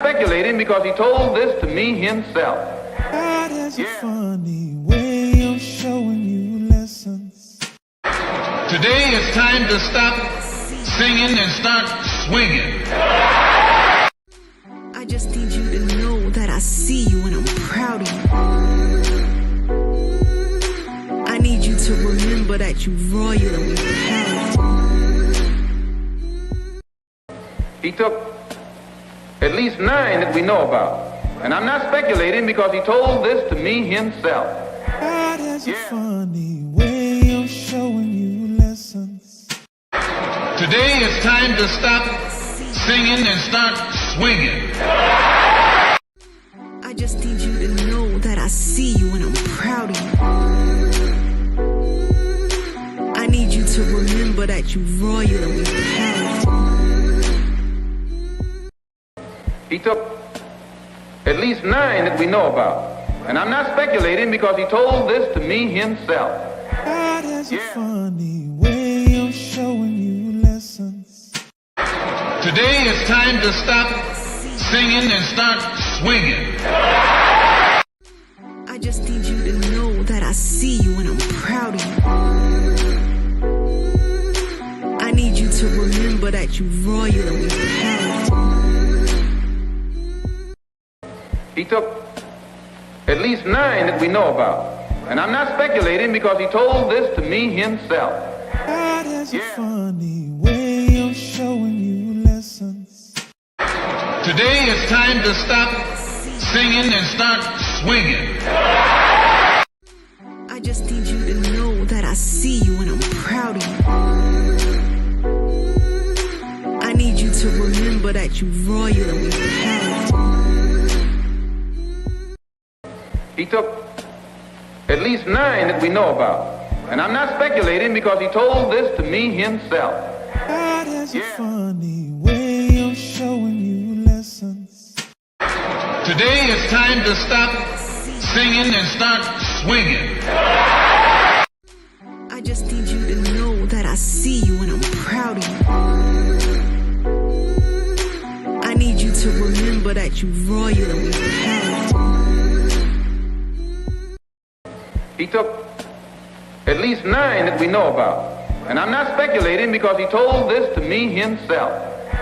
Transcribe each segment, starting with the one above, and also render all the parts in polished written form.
Speculating because he told this to me himself. God has a funny way of showing you lessons. Today it's time to stop singing and start swinging. I just need you to know that I see you and I'm proud of you. I need you to remember that you're royal and we're proud. He took at least 9 that we know about. And I'm not speculating because he told this to me himself. God has a funny way of showing you lessons. Today it's time to stop singing and start swinging. I just need you to know that I see you and I'm proud of you. I need you to remember that you're royal and we're proud. He took at least 9 that we know about. And I'm not speculating because he told this to me himself. God has a funny way of showing you lessons. Today it's time to stop singing and start swinging. I just need you to know that I see you and I'm proud of you. I need you to remember that you're royal and we're proud. He took at least 9 that we know about. And I'm not speculating because he told this to me himself. God has a funny way of showing you lessons. Today it's time to stop singing and start swinging. I just need you to know that I see you and I'm proud of you. I need you to remember that you're royal and we're proud. He took at least 9 that we know about. And I'm not speculating because he told this to me himself. God has a funny way of showing you lessons. Today it's time to stop singing and start swinging. I just need you to know that I see you and I'm proud of you. I need you to remember that you're royal and we're proud. He took at least 9 that we know about. And I'm not speculating because he told this to me himself.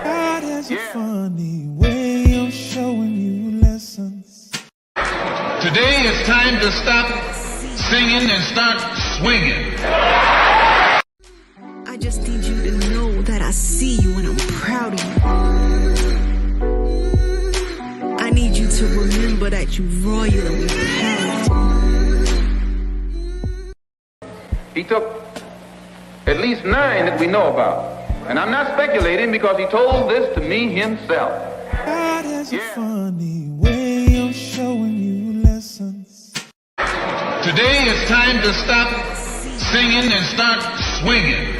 God has a funny way of showing you lessons. Today it's time to stop singing and start swinging. I just need you to know that I see you and I'm proud of you. I need you to remember that you're royal and we're proud. He took at least 9 that we know about. And I'm not speculating because he told this to me himself. God has a funny way of showing you lessons. Today it's time to stop singing and start swinging.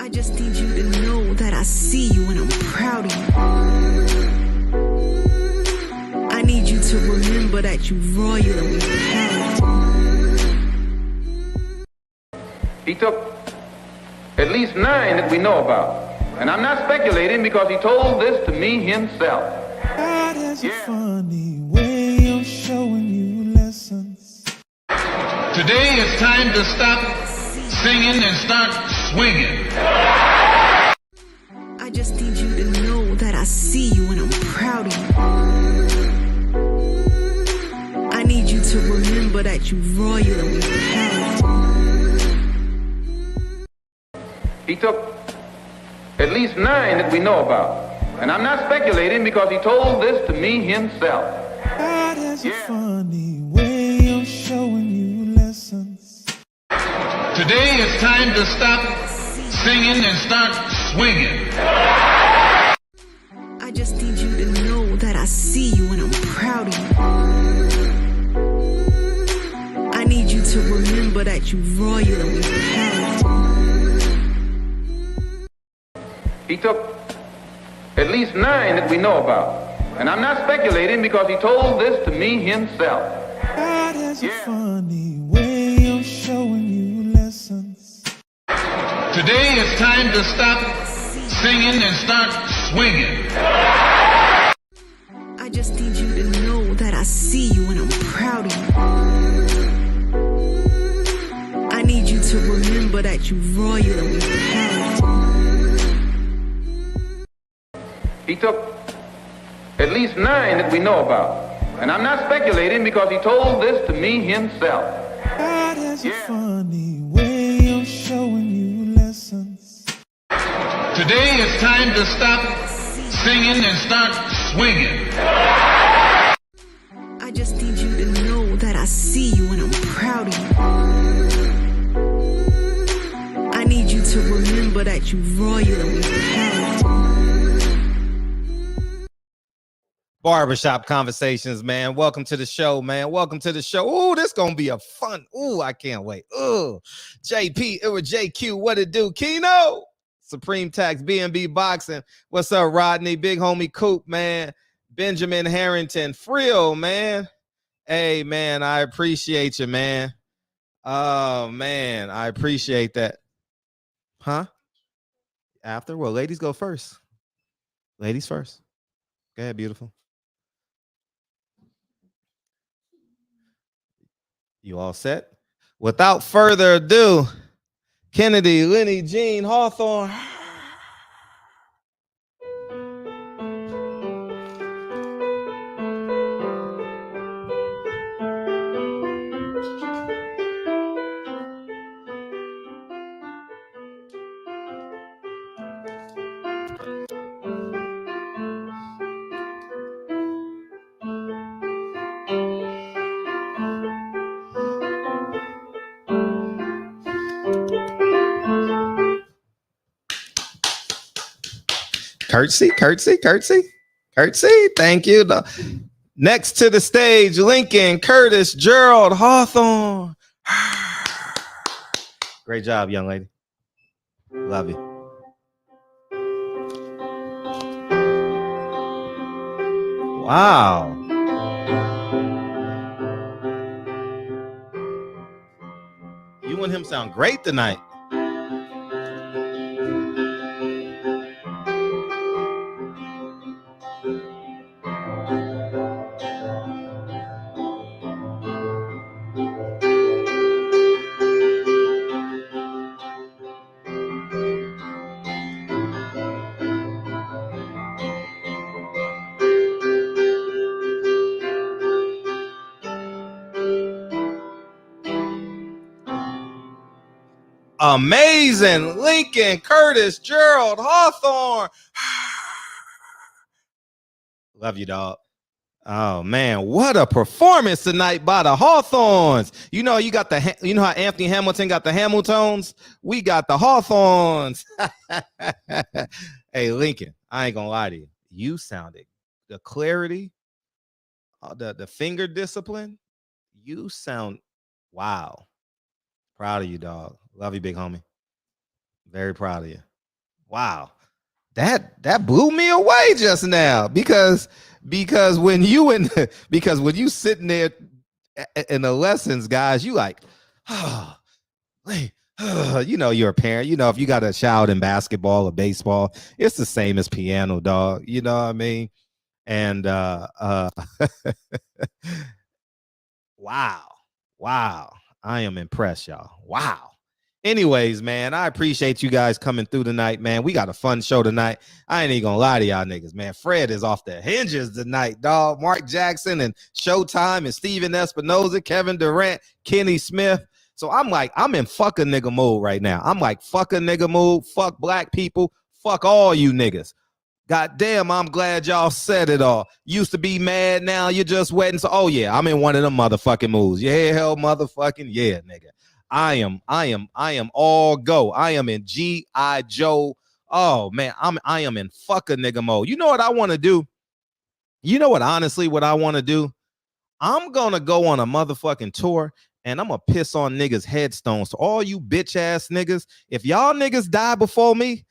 I just need you to know that I see you and I'm proud of you. I need you to remember that you're royal and we're proud. He took at least 9 that we know about. And I'm not speculating because he told this to me himself. God has a funny way of showing you lessons. Today it's time to stop singing and start swinging. I just need you to know that I see you and I'm proud of you. I need you to remember that you're royal and we're proud. He took at least 9 that we know about. And I'm not speculating because he told this to me himself. God has a funny way of showing you lessons. Today it's time to stop singing and start swinging. I just need you to know that I see you and I'm proud of you. I need you to remember that you're royal and we're proud. He took at least 9 that we know about. And I'm not speculating because he told this to me himself. God has a funny way of showing you lessons. Today it's time to stop singing and start swinging. just need you to know that I see you and I'm proud of you. I need you to remember that you royal and we proud. He took at least 9 that we know about. And I'm not speculating because he told this to me himself. God has a funny way of showing you lessons. Today it's time to stop singing and start swinging. I just need you to know that I see you and I'm proud of you. I need you to remember that you royal and we proud. Barbershop Conversations, man. Welcome to the show, man. Welcome to the show. Ooh, this gonna be a fun. Ooh, I can't wait. Ooh, JP, it was JQ. What it do? Keno, Supreme Tax, B&B Boxing. What's up, Rodney? Big homie Coop, man. Benjamin Harrington, Frill, man. Hey, man, I appreciate you, man. Oh, man, I appreciate that. Huh? After? Well, ladies go first. Ladies first. Go ahead, beautiful. You all set? Without further ado, Kennedy, Lenny, Jean, Hawthorne. Curtsy, curtsy, curtsy, curtsy. Thank you. Next to the stage, Lincoln, Curtis, Gerald, Hawthorne. Great job, young lady. Love you. Wow. You and him sound great tonight. Amazing. Lincoln, Curtis, Gerald, Hawthorne. Love you, dog. Oh man, what a performance tonight by the Hawthornes. You know, you got the, you know how Anthony Hamilton got the Hamiltons? We got the Hawthornes. Hey, Lincoln, I ain't gonna lie to you. You sounded the clarity, the finger discipline. You sound wow. Proud of you, dog. Love you, big homie. Very proud of you. Wow. That blew me away just now because when you sitting there in the lessons, guys, you like, oh, you know, you're a parent. You know, if you got a child in basketball or baseball, it's the same as piano, dog. You know what I mean? And wow. I am impressed, y'all. Wow. Anyways, man, I appreciate you guys coming through tonight, man. We got a fun show tonight. I ain't even gonna lie to y'all niggas, man. Fred is off the hinges tonight, dog. Mark Jackson and Showtime and Steven Espinoza, Kevin Durant, Kenny Smith. So I'm like, I'm in fuck a nigga mode right now. I'm like, fuck a nigga mode. Fuck black people. Fuck all you niggas. God damn, I'm glad y'all said it all. Used to be mad, now you're just waiting. So, oh yeah, I'm in one of them motherfucking moves. Yeah, hell motherfucking yeah, nigga. I am all go. I am in G.I. Joe. Oh man, I am in fuck a nigga mode. You know what I want to do? You know what, honestly, what I want to do? I'm gonna go on a motherfucking tour and I'm gonna piss on niggas' headstones. So all you bitch ass niggas, if y'all niggas die before me,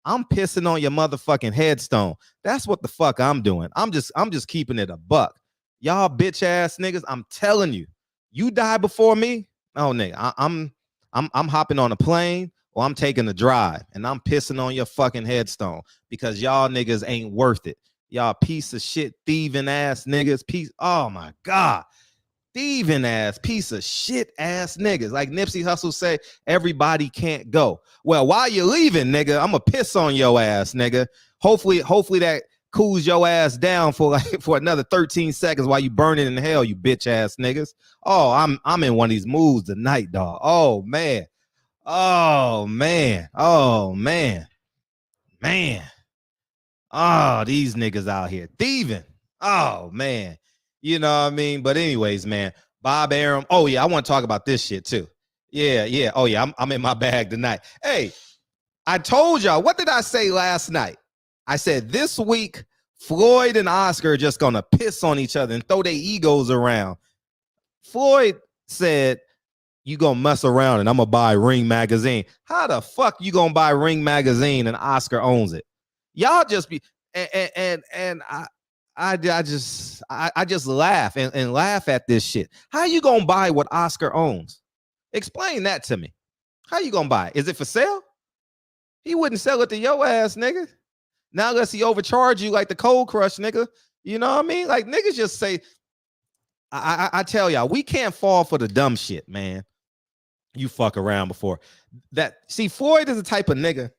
I'm pissing on your motherfucking headstone. That's what the fuck I'm doing. I'm just keeping it a buck. Y'all bitch ass niggas, I'm telling you, you die before me. Oh nigga, I'm hopping on a plane or I'm taking a drive and I'm pissing on your fucking headstone because y'all niggas ain't worth it. Y'all piece of shit, thieving ass niggas. Oh my God. Thieving ass, piece of shit ass niggas. Like Nipsey Hussle say, everybody can't go. Well, while you're leaving, nigga, I'm gonna piss on your ass, nigga. Hopefully that cools your ass down for another 13 seconds while you burning in hell, you bitch ass niggas. Oh, I'm in one of these moods tonight, dog. Oh man. Oh man. Oh man. Man. Oh, these niggas out here thieving. Oh man. You know what I mean? But anyways, man, Bob Arum. Oh yeah, I want to talk about this shit too. Yeah. Oh yeah, I'm in my bag tonight. Hey, I told y'all, what did I say last night? I said this week, Floyd and Oscar are just gonna piss on each other and throw their egos around. Floyd said, you gonna mess around and I'm gonna buy Ring magazine. How the fuck you gonna buy Ring magazine and Oscar owns it? Y'all just be and I just laugh and laugh at this shit. How you gonna buy what Oscar owns? Explain that to me. How you gonna buy it? Is it for sale? He wouldn't sell it to your ass, nigga. Now unless he overcharge you like the Cold Crush, nigga. You know what I mean? Like niggas just say, I tell y'all, we can't fall for the dumb shit, man. You fuck around before that. See, Floyd is the type of nigga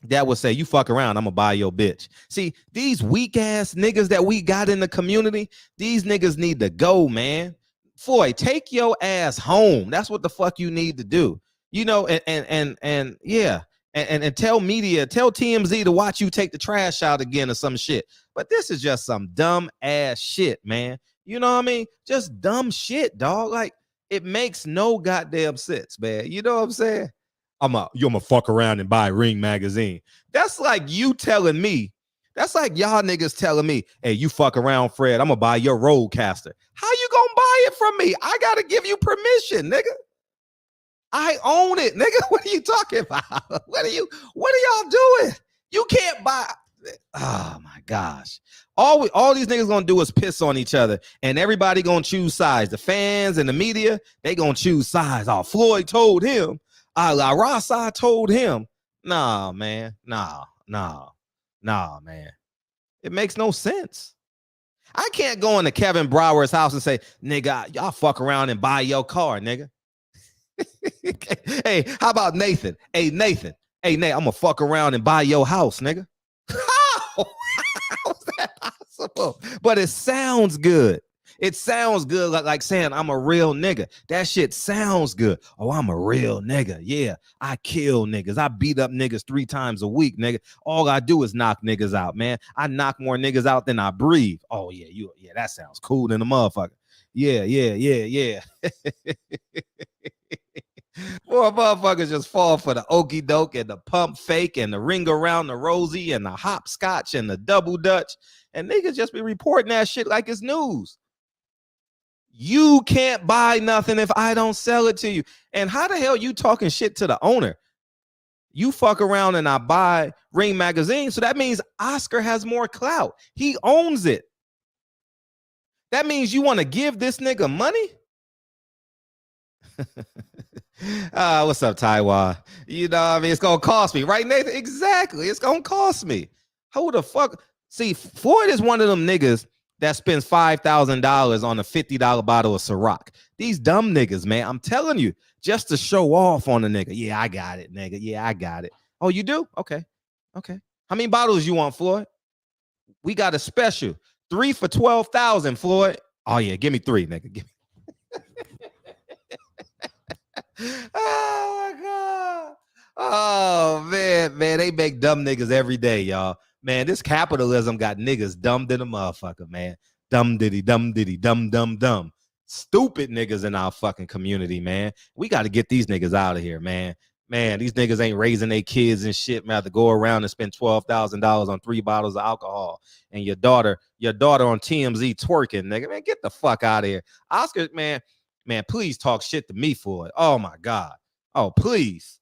that would say, you fuck around, I'm gonna buy your bitch. See, these weak ass niggas that we got in the community, these niggas need to go, man. Floyd, take your ass home. That's what the fuck you need to do. You know, and yeah, and tell media, tell TMZ to watch you take the trash out again or some shit. But this is just some dumb ass shit, man. You know what I mean? Just dumb shit, dog. Like, it makes no goddamn sense, man. You know what I'm saying? You're gonna fuck around and buy Ring magazine. That's like you telling me. That's like y'all niggas telling me, hey, you fuck around, Fred, I'm gonna buy your Roadcaster. How you gonna buy it from me? I gotta give you permission, nigga. I own it, nigga. What are you talking about? What are y'all doing? You can't buy. Oh my gosh. All these niggas gonna do is piss on each other, and everybody gonna choose sides. The fans and the media, they gonna choose sides. Oh, Floyd told him. La Rasa told him. Nah, man. Nah, man. It makes no sense. I can't go into Kevin Brower's house and say, nigga, y'all fuck around and buy your car, nigga. Hey, how about Nathan? Hey, Nate, I'm gonna fuck around and buy your house, nigga. How is that possible? But it sounds good. It sounds good, like saying I'm a real nigga. That shit sounds good. Oh, I'm a real nigga. Yeah, I kill niggas. I beat up niggas 3 times a week, nigga. All I do is knock niggas out, man. I knock more niggas out than I breathe. Oh, yeah, that sounds cool than a motherfucker. Yeah. Boy, motherfuckers just fall for the okie doke and the pump fake and the ring around the rosy and the hopscotch and the double dutch. And niggas just be reporting that shit like it's news. You can't buy nothing if I don't sell it to you. And how the hell you talking shit to the owner? You fuck around and I buy Ring magazine. So that means Oscar has more clout. He owns it. That means you want to give this nigga money? What's up, Taiwan? You know what I mean? It's going to cost me, right, Nathan? Exactly. It's going to cost me. Who the fuck? See, Floyd is one of them niggas that spends $5,000 on a $50 bottle of Ciroc. These dumb niggas, man. I'm telling you, just to show off on a nigga. Yeah, I got it, nigga. Yeah, I got it. Oh, you do? Okay. How many bottles you want, Floyd? We got a special. 3 for $12,000, Floyd. Oh, yeah, give me 3, nigga. Give me. Oh, my God. Oh, man, they make dumb niggas every day, y'all. Man, this capitalism got niggas dumb than a motherfucker, man. Dumb diddy, dumb. Stupid niggas in our fucking community, man. We got to get these niggas out of here, man. Man, these niggas ain't raising their kids and shit, man. To go around and spend $12,000 on 3 bottles of alcohol. And your daughter on TMZ twerking, nigga. Man, get the fuck out of here. Oscar, man, please talk shit to me for it. Oh, my God. Oh, please,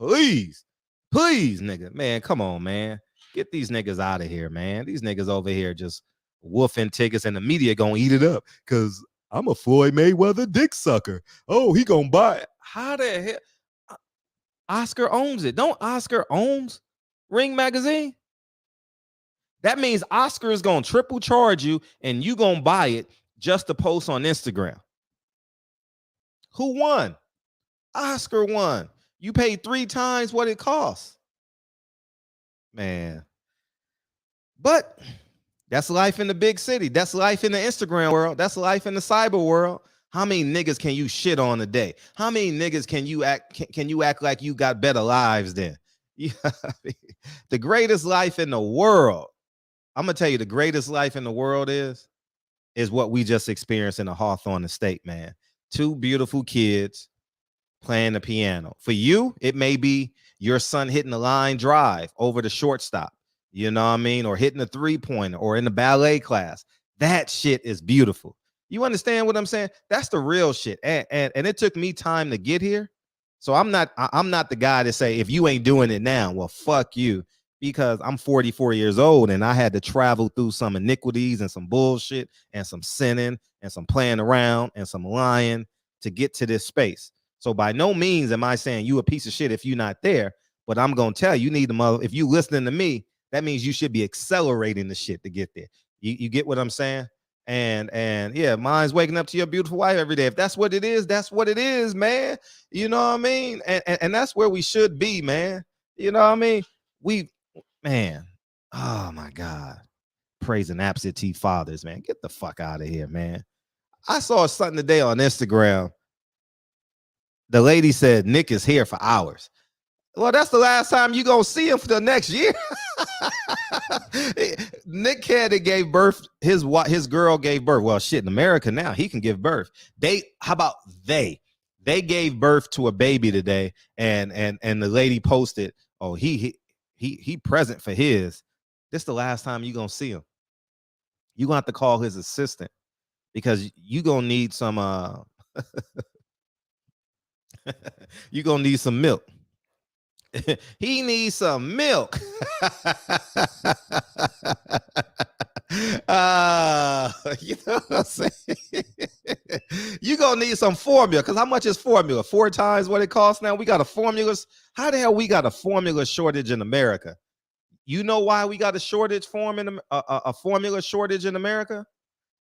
nigga. Man, come on, man. Get these niggas out of here, man. These niggas over here just woofing tickets and the media gonna eat it up because I'm a Floyd Mayweather dick sucker. Oh, he gonna buy it. How the hell? Oscar owns it. Don't Oscar owns Ring magazine? That means Oscar is gonna triple charge you and you gonna buy it just to post on Instagram. Who won? Oscar won. You paid 3 times what it costs. Man. But that's life in the big city. That's life in the Instagram world. That's life in the cyber world. How many niggas can you shit on a day? How many niggas can you act like you got better lives than? The greatest life in the world. I'm gonna tell you, the greatest life in the world is what we just experienced in the Hawthorne estate, man. 2 beautiful kids playing the piano. For you, it may be your son hitting the line drive over the shortstop, you know what I mean? Or hitting a 3-pointer or in the ballet class. That shit is beautiful. You understand what I'm saying? That's the real shit. And it took me time to get here. So I'm not the guy to say, if you ain't doing it now, well, fuck you. Because I'm 44 years old and I had to travel through some iniquities and some bullshit and some sinning and some playing around and some lying to get to this space. So by no means am I saying you a piece of shit if you're not there, but I'm going to tell you, need to if you listening to me, that means you should be accelerating the shit to get there. You get what I'm saying? And yeah, mine's waking up to your beautiful wife every day. If that's what it is, that's what it is, man. You know what I mean? And that's where we should be, man. You know what I mean? Man, oh my God. Praising absentee fathers, man. Get the fuck out of here, man. I saw something today on Instagram. The lady said Nick is here for hours. Well, that's the last time you gonna see him for the next year. Nick Cannon gave birth. His girl gave birth. Well, shit, in America now, he can give birth. How about they gave birth to a baby today, and the lady posted, oh, he present for his. This the last time you gonna see him. You gonna have to call his assistant because you gonna need some you gonna need some milk. He needs some milk. You know what I'm saying? You gonna need some formula, because how much is formula? 4 times what it costs now. We got a formula. How the hell we got a formula shortage in America? You know why we got a shortage a formula shortage in America?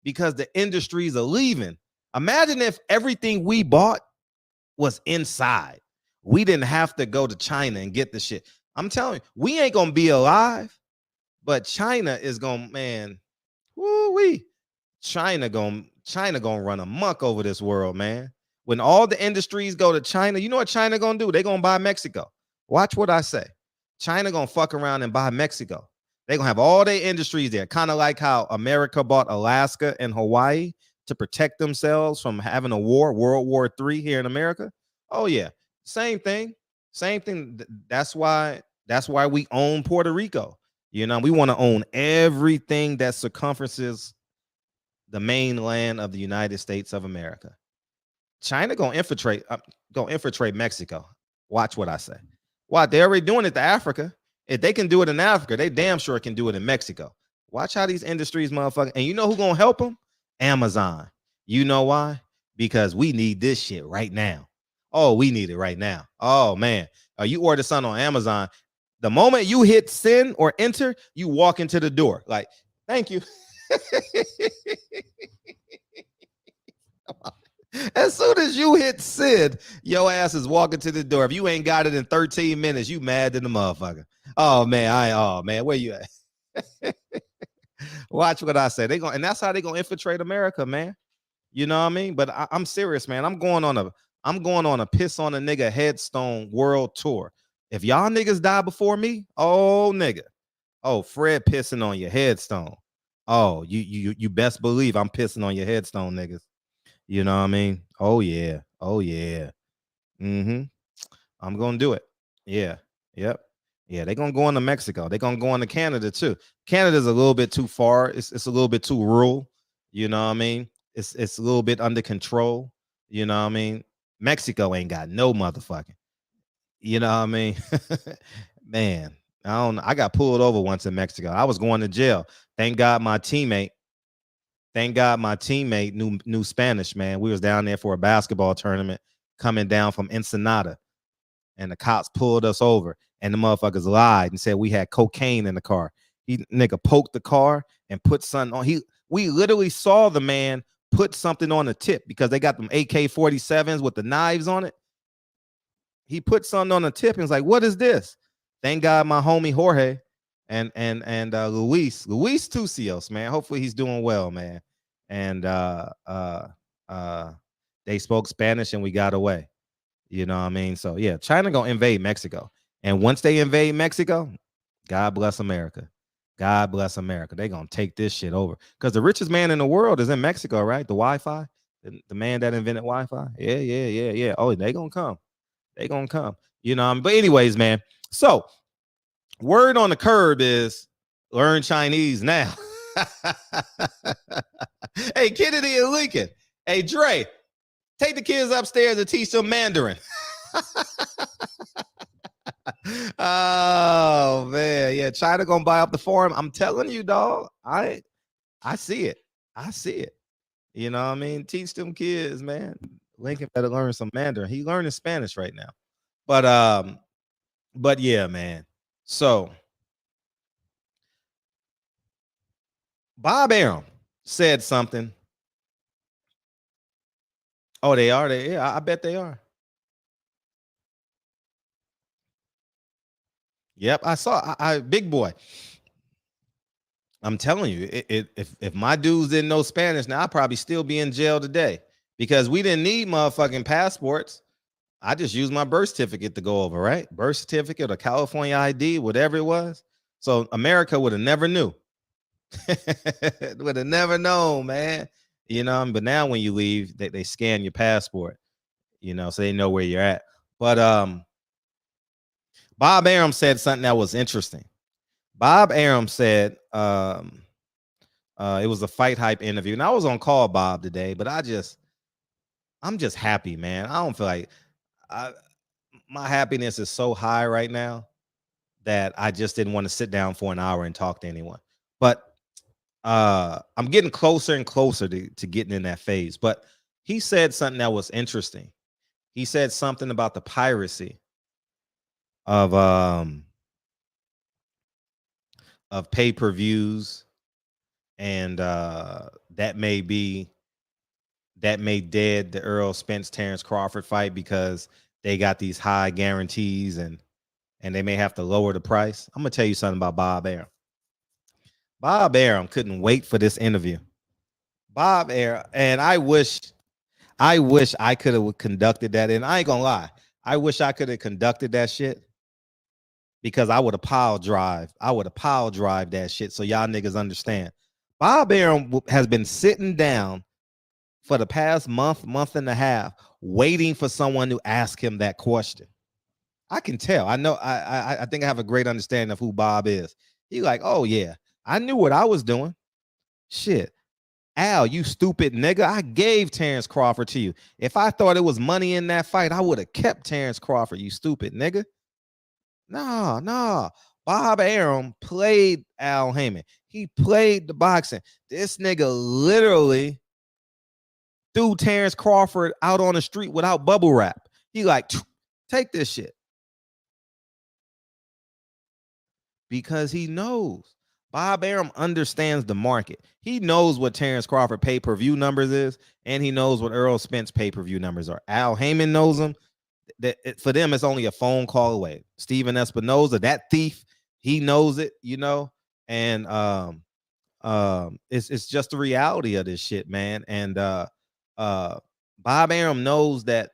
Because the industries are leaving. Imagine if everything we bought was inside. We didn't have to go to China and get the shit. I'm telling you, we ain't gonna be alive, but China is gonna, man, woo-wee. China gonna run amok over this world, man. When all the industries go to China, you know what China gonna do? They gonna buy Mexico. Watch what I say. China gonna fuck around and buy Mexico. They gonna have all their industries there, kind of like how America bought Alaska and Hawaii to protect themselves from having a war, World War III here in America. Oh yeah, same thing. That's why we own Puerto Rico. You know, we want to own everything that circumferences the mainland of the United States of America. China gonna infiltrate Mexico. Watch what I say. Why? They're already doing it to Africa. If they can do it in Africa, they damn sure can do it in Mexico. Watch how these industries, motherfucker. And you know who gonna help them? Amazon. You know why? Because we need this shit right now. Oh, we need it right now. Oh man, you order something on Amazon. The moment you hit send or enter, you walk into the door. Like, thank you. As soon as you hit send, your ass is walking to the door. If you ain't got it in 13 minutes, you mad than the motherfucker. Oh man, where you at? Watch what I say. And that's how they gonna infiltrate America, man. You know what I mean? But I'm serious, man. I'm going on a piss on a nigga headstone world tour. If y'all niggas die before me, oh nigga, oh Fred pissing on your headstone. Oh, you best believe I'm pissing on your headstone, niggas. You know what I mean? Oh yeah. I'm gonna do it. Yeah. Yep. Yeah, they're gonna go into Mexico. They're gonna go into Canada too. Canada's a little bit too far. It's a little bit too rural. You know what I mean? It's a little bit under control. You know what I mean? Mexico ain't got no motherfucking. You know what I mean? Man, I got pulled over once in Mexico. I was going to jail. Thank God my teammate knew Spanish, man. We was down there for a basketball tournament coming down from Ensenada. And the cops pulled us over. And the motherfuckers lied and said we had cocaine in the car. He nigga poked the car and put something on. We literally saw the man put something on the tip because they got them AK-47s with the knives on it. He put something on the tip and was like, "What is this?" Thank God, my homie Jorge and Luis Tucios, man. Hopefully he's doing well, man. And they spoke Spanish and we got away. You know what I mean? So yeah, China gonna invade Mexico, and once they invade Mexico, God bless America. God bless America. They gonna take this shit over because the richest man in the world is in Mexico, right? The Wi-Fi, the man that invented Wi-Fi. Yeah. Oh, they gonna come. They gonna come. You know. But anyways, man. So word on the curb is learn Chinese now. Hey, Kennedy and Lincoln. Hey, Dre, take the kids upstairs and teach them Mandarin. Oh man, yeah, China gonna buy up the forum. I'm telling you, dog. I see it. I see it. You know what I mean? Teach them kids, man. Lincoln better learn some Mandarin. He learning Spanish right now. But yeah, man. So Bob Arum said something. Oh, they are. Yeah, I bet they are. Yep, I saw. I big boy. I'm telling you, if my dudes didn't know Spanish, now I'd probably still be in jail today because we didn't need motherfucking passports. I just used my birth certificate to go over, right? Birth certificate or California ID, whatever it was. So America would have never knew. Would have never known, man. You know, but now when you leave, they scan your passport, you know, so they know where you're at. But Bob Arum said something that was interesting. Bob Arum said it was a Fight Hype interview. And I was on call, Bob, today, but I'm just happy, man. I don't feel like my happiness is so high right now that I just didn't want to sit down for an hour and talk to anyone. But I'm getting closer and closer to getting in that phase. But he said something that was interesting. He said something about the piracy of pay-per-views, and that may dead the Earl Spence Terrence Crawford fight because they got these high guarantees and they may have to lower the price. I'm gonna tell you something about Bob Arum. Bob Arum couldn't wait for this interview. Bob Arum, and I wish I could have conducted that. And I ain't gonna lie, I wish I could have conducted that shit because I would have pile drive that shit so y'all niggas understand. Bob Arum has been sitting down for the past month and a half waiting for someone to ask him that question. I can tell. I know. I think I have a great understanding of who Bob is. He like, oh yeah, I knew what I was doing. Shit. Al, you stupid nigga. I gave Terrence Crawford to you. If I thought it was money in that fight, I would have kept Terrence Crawford, you stupid nigga. No. Bob Arum played Al Haymon. He played the boxing. This nigga literally threw Terrence Crawford out on the street without bubble wrap. He like, take this shit. Because he knows. Bob Arum understands the market. He knows what Terrence Crawford pay-per-view numbers is, and he knows what Earl Spence pay-per-view numbers are. Al Haymon knows them. For them, it's only a phone call away. Steven Espinoza, that thief, he knows it, you know. And it's just the reality of this shit, man. And Bob Arum knows that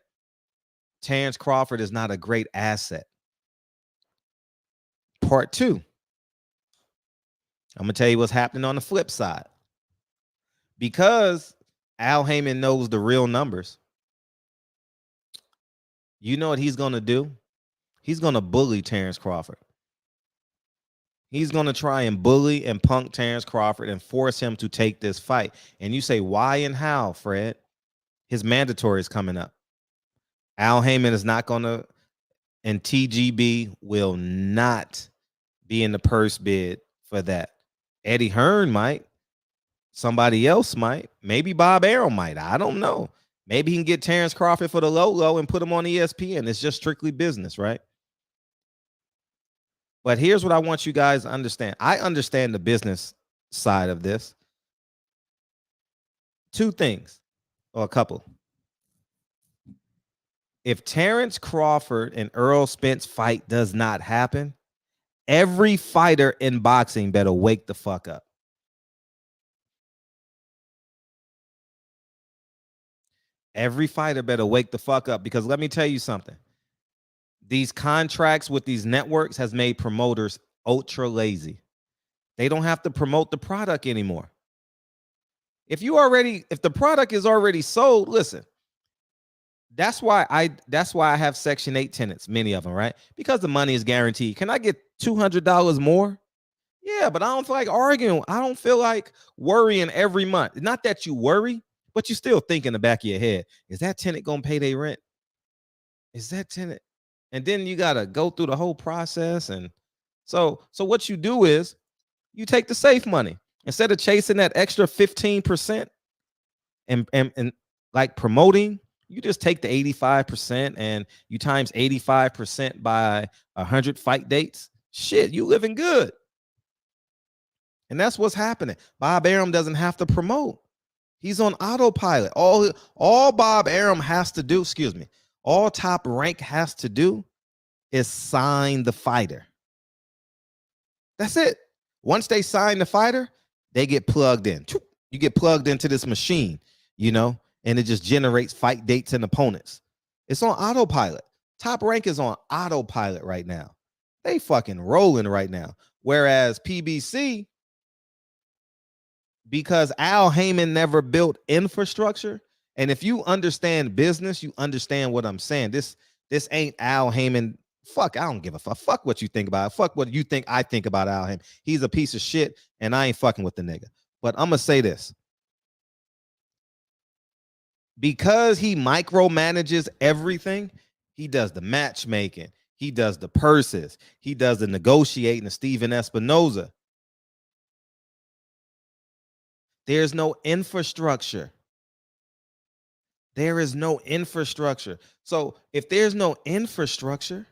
Terrence Crawford is not a great asset. Part two. I'm going to tell you what's happening on the flip side. Because Al Haymon knows the real numbers, you know what he's going to do? He's going to bully Terrence Crawford. He's going to try and bully and punk Terrence Crawford and force him to take this fight. And you say, why and how, Fred? His mandatory is coming up. Al Haymon is not going to, and TGB will not be in the purse bid for that. Eddie Hearn might. Somebody else might. Maybe Bob Arum might. I don't know. Maybe he can get Terrence Crawford for the low and put him on ESPN. It's just strictly business, right? But here's what I want you guys to understand. I understand the business side of this. Two things, or a couple. If Terrence Crawford and Errol Spence fight does not happen, every fighter in boxing better wake the fuck up. Every fighter better wake the fuck up, because let me tell you something. These contracts with these networks has made promoters ultra lazy. They don't have to promote the product anymore. If the product is already sold, listen. That's why I have Section 8 tenants, many of them, right? Because the money is guaranteed. Can I get $200 more? Yeah, but I don't feel like arguing. I don't feel like worrying every month. Not that you worry, but you still think in the back of your head, is that tenant gonna pay their rent? Is that tenant? And then you gotta go through the whole process. And so what you do is you take the safe money instead of chasing that extra 15% and like promoting. You just take the 85% and you times 85% by 100 fight dates. Shit, you living good. And that's what's happening. Bob Arum doesn't have to promote. He's on autopilot. All Bob Arum has to do, all Top Rank has to do is sign the fighter. That's it. Once they sign the fighter, they get plugged in. You get plugged into this machine, and it just generates fight dates and opponents. It's on autopilot. Top Rank is on autopilot right now. They fucking rolling right now. Whereas PBC, because Al Haymon never built infrastructure, and if you understand business, you understand what I'm saying. This ain't Al Haymon. Fuck, I don't give a fuck. Fuck what you think about it. Fuck what you think I think about Al Haymon. He's a piece of shit, and I ain't fucking with the nigga. But I'm gonna say this. Because he micromanages everything, he does the matchmaking, he does the purses, he does the negotiating to Steven Espinoza. There's no infrastructure. There is no infrastructure. So if there's no infrastructure,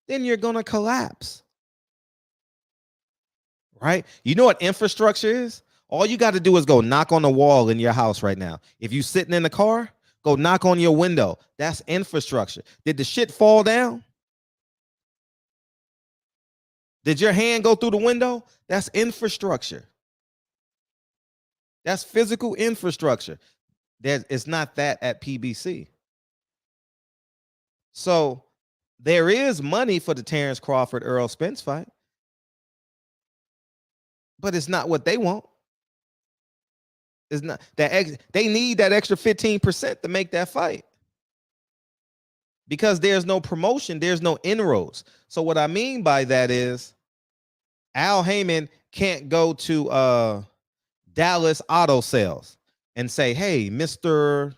then you're going to collapse. Right? You know what infrastructure is? All you got to do is go knock on the wall in your house right now. If you're sitting in the car, go knock on your window. That's infrastructure. Did the shit fall down? Did your hand go through the window? That's infrastructure. That's physical infrastructure. It's not that at PBC. So there is money for the Terrence Crawford Errol Spence fight, but it's not what they want. It's not that they need that extra 15% to make that fight, because there's no promotion, there's no inroads. So what I mean by that is Al Haymon can't go to Dallas Auto Sales and say, hey, Mr.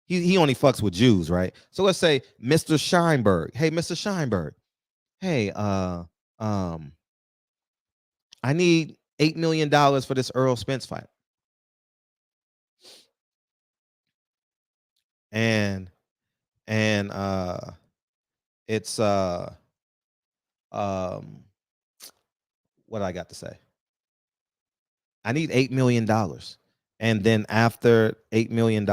He only fucks with Jews, right? So let's say Mr. Scheinberg. Hey, Mr. Scheinberg. Hey, I need $8 million for this Errol Spence fight. And it's what I got to say. I need $8 million. And then after $8 million,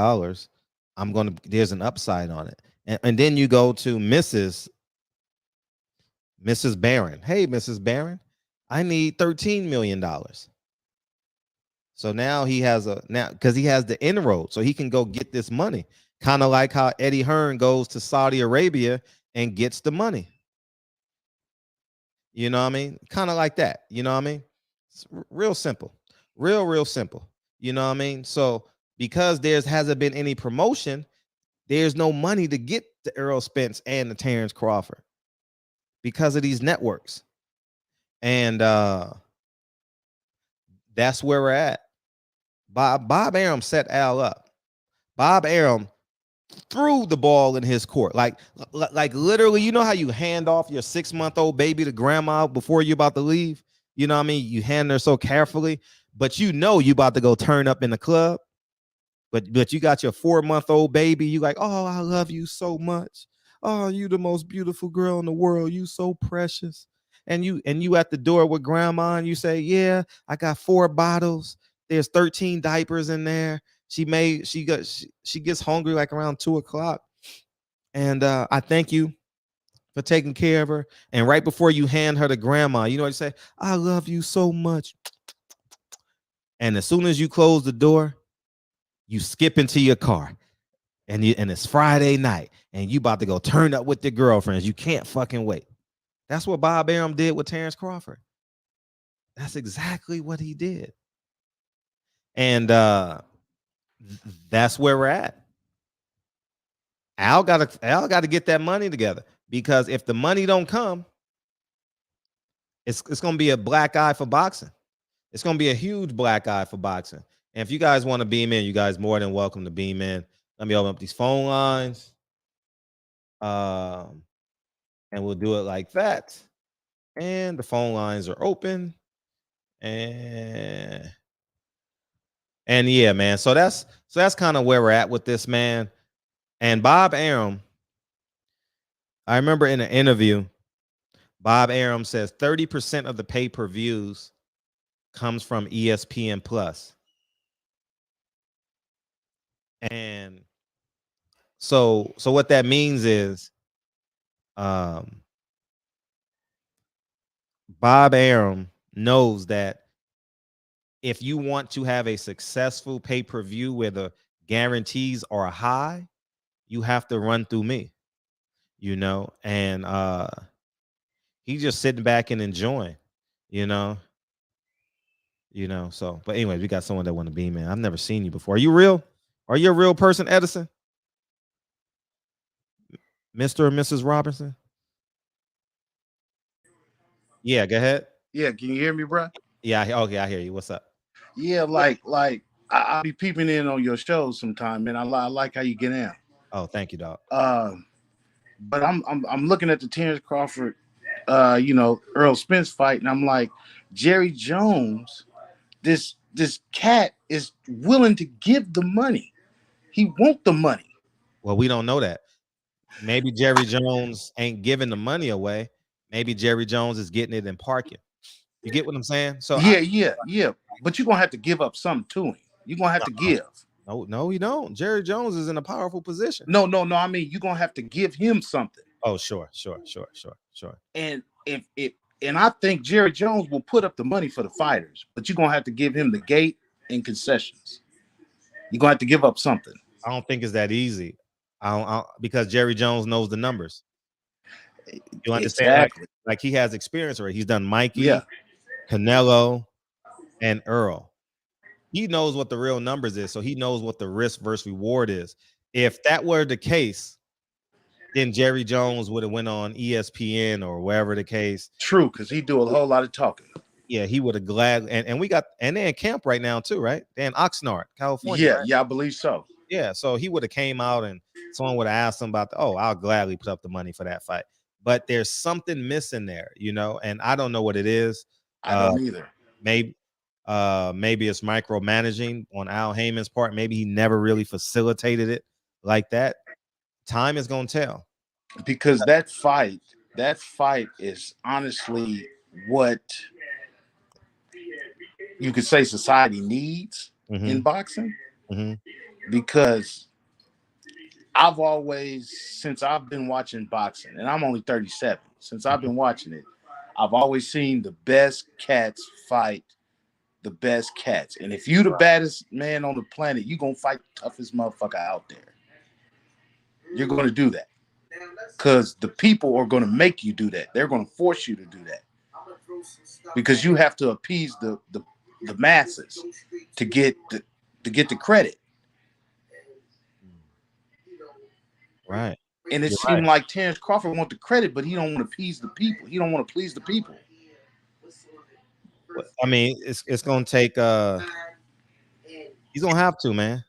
there's an upside on it. And then you go to Mrs. Barron. Hey, Mrs. Barron, I need $13 million. So now because he has the inroad, so he can go get this money. Kind of like how Eddie Hearn goes to Saudi Arabia and gets the money. You know what I mean? Kind of like that. You know what I mean? It's real simple. Real simple. You know what I mean? So because hasn't been any promotion, there's no money to get the Errol Spence and the Terrence Crawford because of these networks. And that's where we're at. Bob Arum set Al up. Bob Arum threw the ball in his court. Like literally, you know how you hand off your 6-month-old baby to grandma before you're about to leave? You know what I mean? You hand her so carefully, but you know you about to go turn up in the club. But you got your 4-month-old baby. You like, oh, I love you so much. Oh, you the most beautiful girl in the world. You so precious. and you at the door with grandma, and you say, yeah, I got 4 bottles. There's 13 diapers in there. She gets hungry like around 2:00, and I thank you for taking care of her. And right before you hand her to grandma, you know what you say? I love you so much. And as soon as you close the door, you skip into your car, and it's Friday night, and you about to go turn up with your girlfriends. You can't fucking wait. That's what Bob Arum did with Terrence Crawford. That's exactly what he did. And that's where we're at. Al got to get that money together, because if the money don't come, it's gonna be a black eye for boxing. It's gonna be a huge black eye for boxing. And if you guys want to beam in, you guys more than welcome to beam in. Let me open up these phone lines. And we'll do it like that. And the phone lines are open. And yeah, man. So that's kind of where we're at with this, man. And Bob Arum, I remember in an interview, Bob Arum says 30% of the pay-per-views comes from ESPN Plus. And so what that means is Bob Arum knows that if you want to have a successful pay-per-view where the guarantees are high, you have to run through me, you know. And he's just sitting back and enjoying, you know. So, but anyway, we got someone that want to beam in. I've never seen you before. Are you real? Are you a real person, Edison? Mr. or Mrs. Robinson? Yeah, go ahead. Yeah, can you hear me, bro? Yeah, okay, I hear you. What's up? Yeah, I'll be peeping in on your shows sometime, man. I like how you get in. Oh, thank you, dog. But I'm looking at the Terrence Crawford, Earl Spence fight, and I'm like, Jerry Jones, this cat is willing to give the money. He want the money. Well, we don't know that. Maybe Jerry Jones ain't giving the money away. Maybe Jerry Jones is getting it and parking. You get what I'm saying? So yeah. But you're gonna have to give up something to him. You're gonna have to give. No, you don't. Jerry Jones is in a powerful position. No. I mean, you're gonna have to give him something. Oh, sure. And and I think Jerry Jones will put up the money for the fighters, but you're gonna have to give him the gate and concessions. You're gonna have to give up something. I don't think it's that easy. Because Jerry Jones knows the numbers. You understand? Exactly. Like he has experience already. He's done Mikey, Canelo, and Earl. He knows what the real numbers is, so he knows what the risk versus reward is. If that were the case, then Jerry Jones would have went on ESPN or wherever the case. True, because he do a whole lot of talking. Yeah, he would have gladly. And we got, and they're in camp right now too, right? They're in Oxnard, California. Yeah, right? yeah, I believe so. Yeah, so he would have came out and someone would have asked him about I'll gladly put up the money for that fight. But there's something missing there, you know, and I don't know what it is. I don't either. Maybe it's micromanaging on Al Haymon's part. Maybe he never really facilitated it like that. Time is gonna tell. Because that fight is honestly what you could say society needs in boxing. Because I've always, since I've been watching boxing, and I'm only 37, since I've been watching it, I've always seen the best cats fight the best cats. And if you the baddest man on the planet, you're going to fight the toughest motherfucker out there. You're going to do that. Because the people are going to make you do that. They're going to force you to do that. Because you have to appease the masses to get the credit. Right. And it seemed like Terrence Crawford wants the credit, but he don't want to appease the people. He don't want to please the people. I mean, it's gonna take he's gonna have to, man.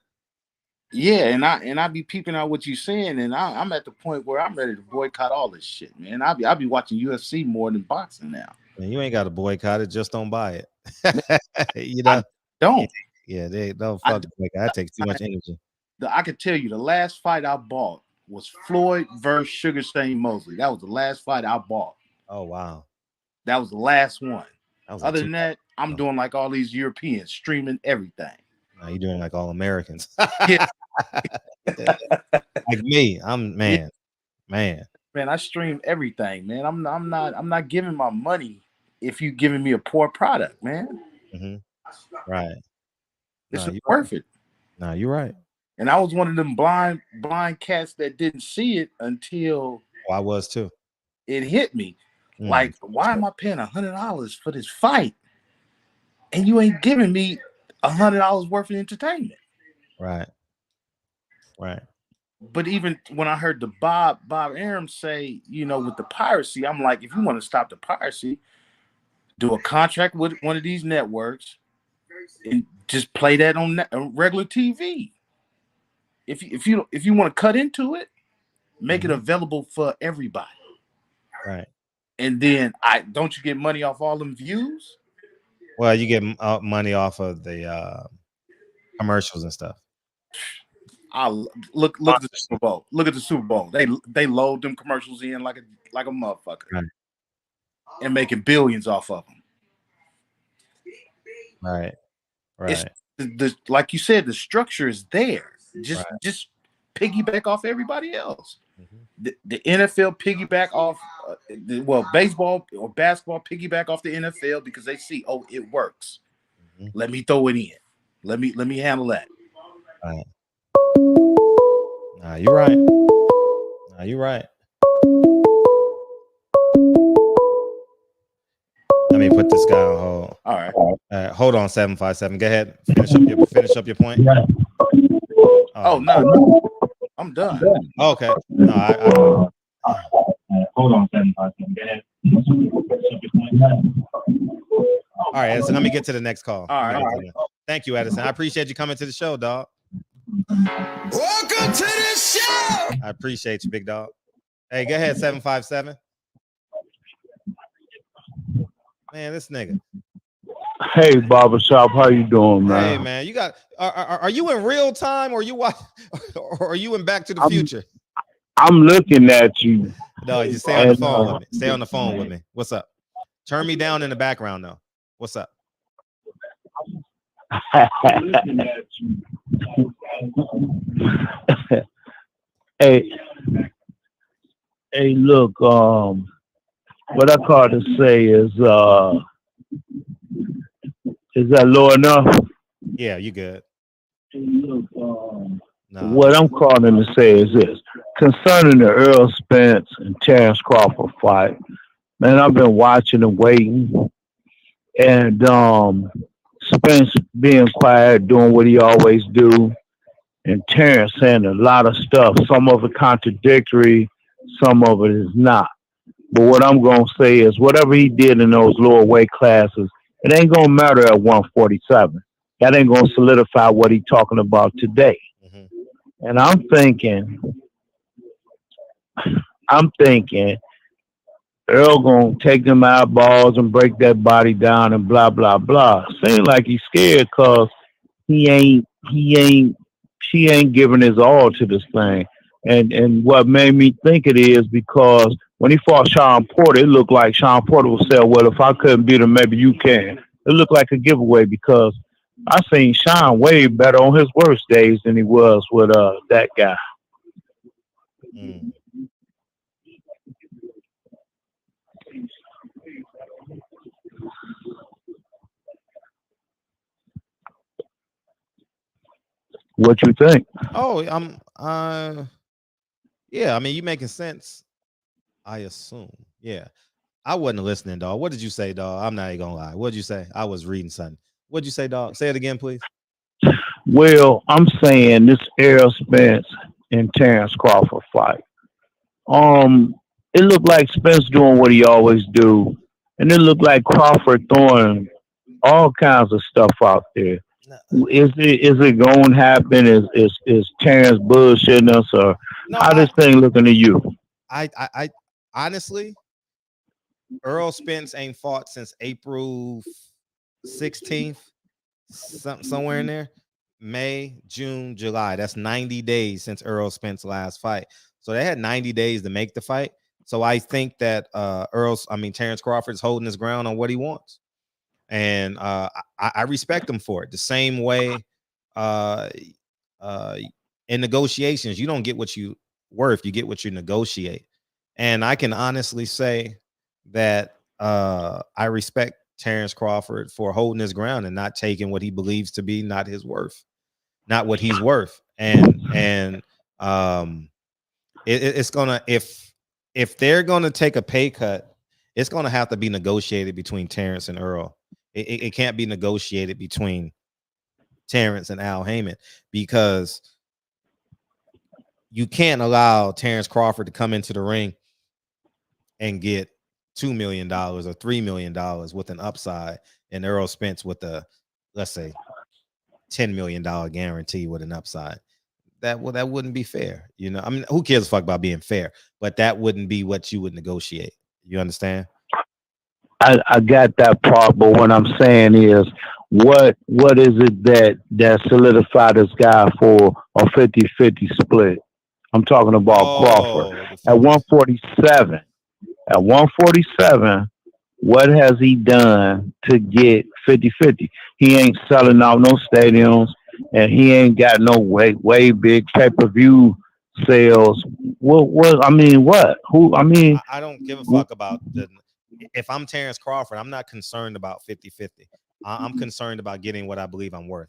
Yeah, and I be peeping out what you're saying, and I'm at the point where I'm ready to boycott all this shit, man. I'll be watching UFC more than boxing now. Man, you ain't got to boycott it, just don't buy it. You know, I don't. Yeah, they don't fuck boycott. That takes too much energy. I could tell you the last fight I bought was Floyd versus Sugar Shane Mosley. That was the last fight I bought. Oh wow. That was the last one. Other than that, I'm Oh. doing like all these Europeans, streaming everything. No, you're doing like all Americans. Yeah. Like me, I'm man. Man, I stream everything, man. I'm not giving my money if you giving me a poor product, man. Right. It's worth it. No, you're right. And I was one of them blind cats that didn't see it until I was too. It hit me. Like, why am I paying $100 for this fight? And you ain't giving me $100 worth of entertainment. Right. Right. But even when I heard the Bob Arum say, you know, with the piracy, I'm like, if you want to stop the piracy, do a contract with one of these networks and just play that on regular TV. If you want to cut into it, make it available for everybody. Right. And then don't you get money off all them views? Well, you get money off of the commercials and stuff. I'll look at the Super Bowl. Look at the Super Bowl. They load them commercials in like a motherfucker, right, and making billions off of them. Right, right. It's like you said, the structure is there. Just piggyback off everybody else. The NFL piggyback off, baseball or basketball piggyback off the NFL because they see, oh, it works. Let me throw it in. Let me handle that. Right. Nah, you're right. Nah, you're right. Let me put this guy on hold. All right. Hold on, 757. Go ahead. Finish up your point. No. I'm done. Okay. No, hold on, 757. Go ahead. All right, Edison. Let me get to the next call. All right. Thank you, Edison. I appreciate you coming to the show, dog. Welcome to the show. I appreciate you, big dog. Hey, go ahead, 757. Man, this nigga. Hey, Barbershop, how you doing, man? Hey, man, you got. Are you in real time, or or are you in Back to the Future? I'm looking at you. No, you stay on the phone with me. Stay on the phone with me. What's up? Turn me down in the background, though. What's up? Hey, look. What I call to say is that low enough? Yeah, you good. Look, what I'm calling to say is this. Concerning the Earl Spence and Terrence Crawford fight, man, I've been watching and waiting. And Spence being quiet, doing what he always do. And Terrence saying a lot of stuff. Some of it contradictory, some of it is not. But what I'm going to say is whatever he did in those lower weight classes, it ain't going to matter at 147. That ain't going to solidify what he's talking about today. And I'm thinking Earl going to take them eyeballs and break that body down and blah, blah, blah. Seems like he's scared because she ain't giving his all to this thing. And what made me think it is because when he fought Sean Porter, it looked like Sean Porter would say, well, if I couldn't beat him, maybe you can. It looked like a giveaway because I seen Sean way better on his worst days than he was with that guy. What you think? Oh, yeah, I mean, you making sense, I assume. Yeah. I wasn't listening, dog. What did you say, dog? I'm not even gonna lie. What did you say? I was reading something. What'd you say, dog? Say it again, please. Well, I'm saying this Errol Spence and Terrence Crawford fight. It looked like Spence doing what he always do, and it looked like Crawford throwing all kinds of stuff out there. Is it going to happen? Is Terrence bullshitting us, or how this thing looking to you? I honestly, Earl Spence ain't fought since April 16th, somewhere in there. May, June, July. That's 90 days since Earl Spence's last fight. So they had 90 days to make the fight. So I think that Terrence Crawford is holding his ground on what he wants. And I respect him for it. The same way in negotiations, you don't get what you worth, you get what you negotiate. And I can honestly say that I respect Terrence Crawford for holding his ground and not taking what he believes to be not his worth, not what he's worth. And it's gonna, if they're gonna take a pay cut, it's gonna have to be negotiated between Terrence and Earl. It can't be negotiated between Terrence and Al Haymon, because you can't allow Terrence Crawford to come into the ring and get $2 million or $3 million with an upside, and Earl Spence with a, let's say, $10 million guarantee with an upside. That wouldn't be fair. You know, I mean, who cares a fuck about being fair? But that wouldn't be what you would negotiate. You understand? I got that part, but what I'm saying is, what is it that solidified this guy for a 50-50 split? I'm talking about Crawford. At 147. At 147, what has he done to get 50-50? He ain't selling out no stadiums, and he ain't got no way big pay-per-view sales. What? I mean, what? Who? I mean, I don't give a fuck about the. If I'm Terrence Crawford, I'm not concerned about 50-50. I'm concerned about getting what I believe I'm worth.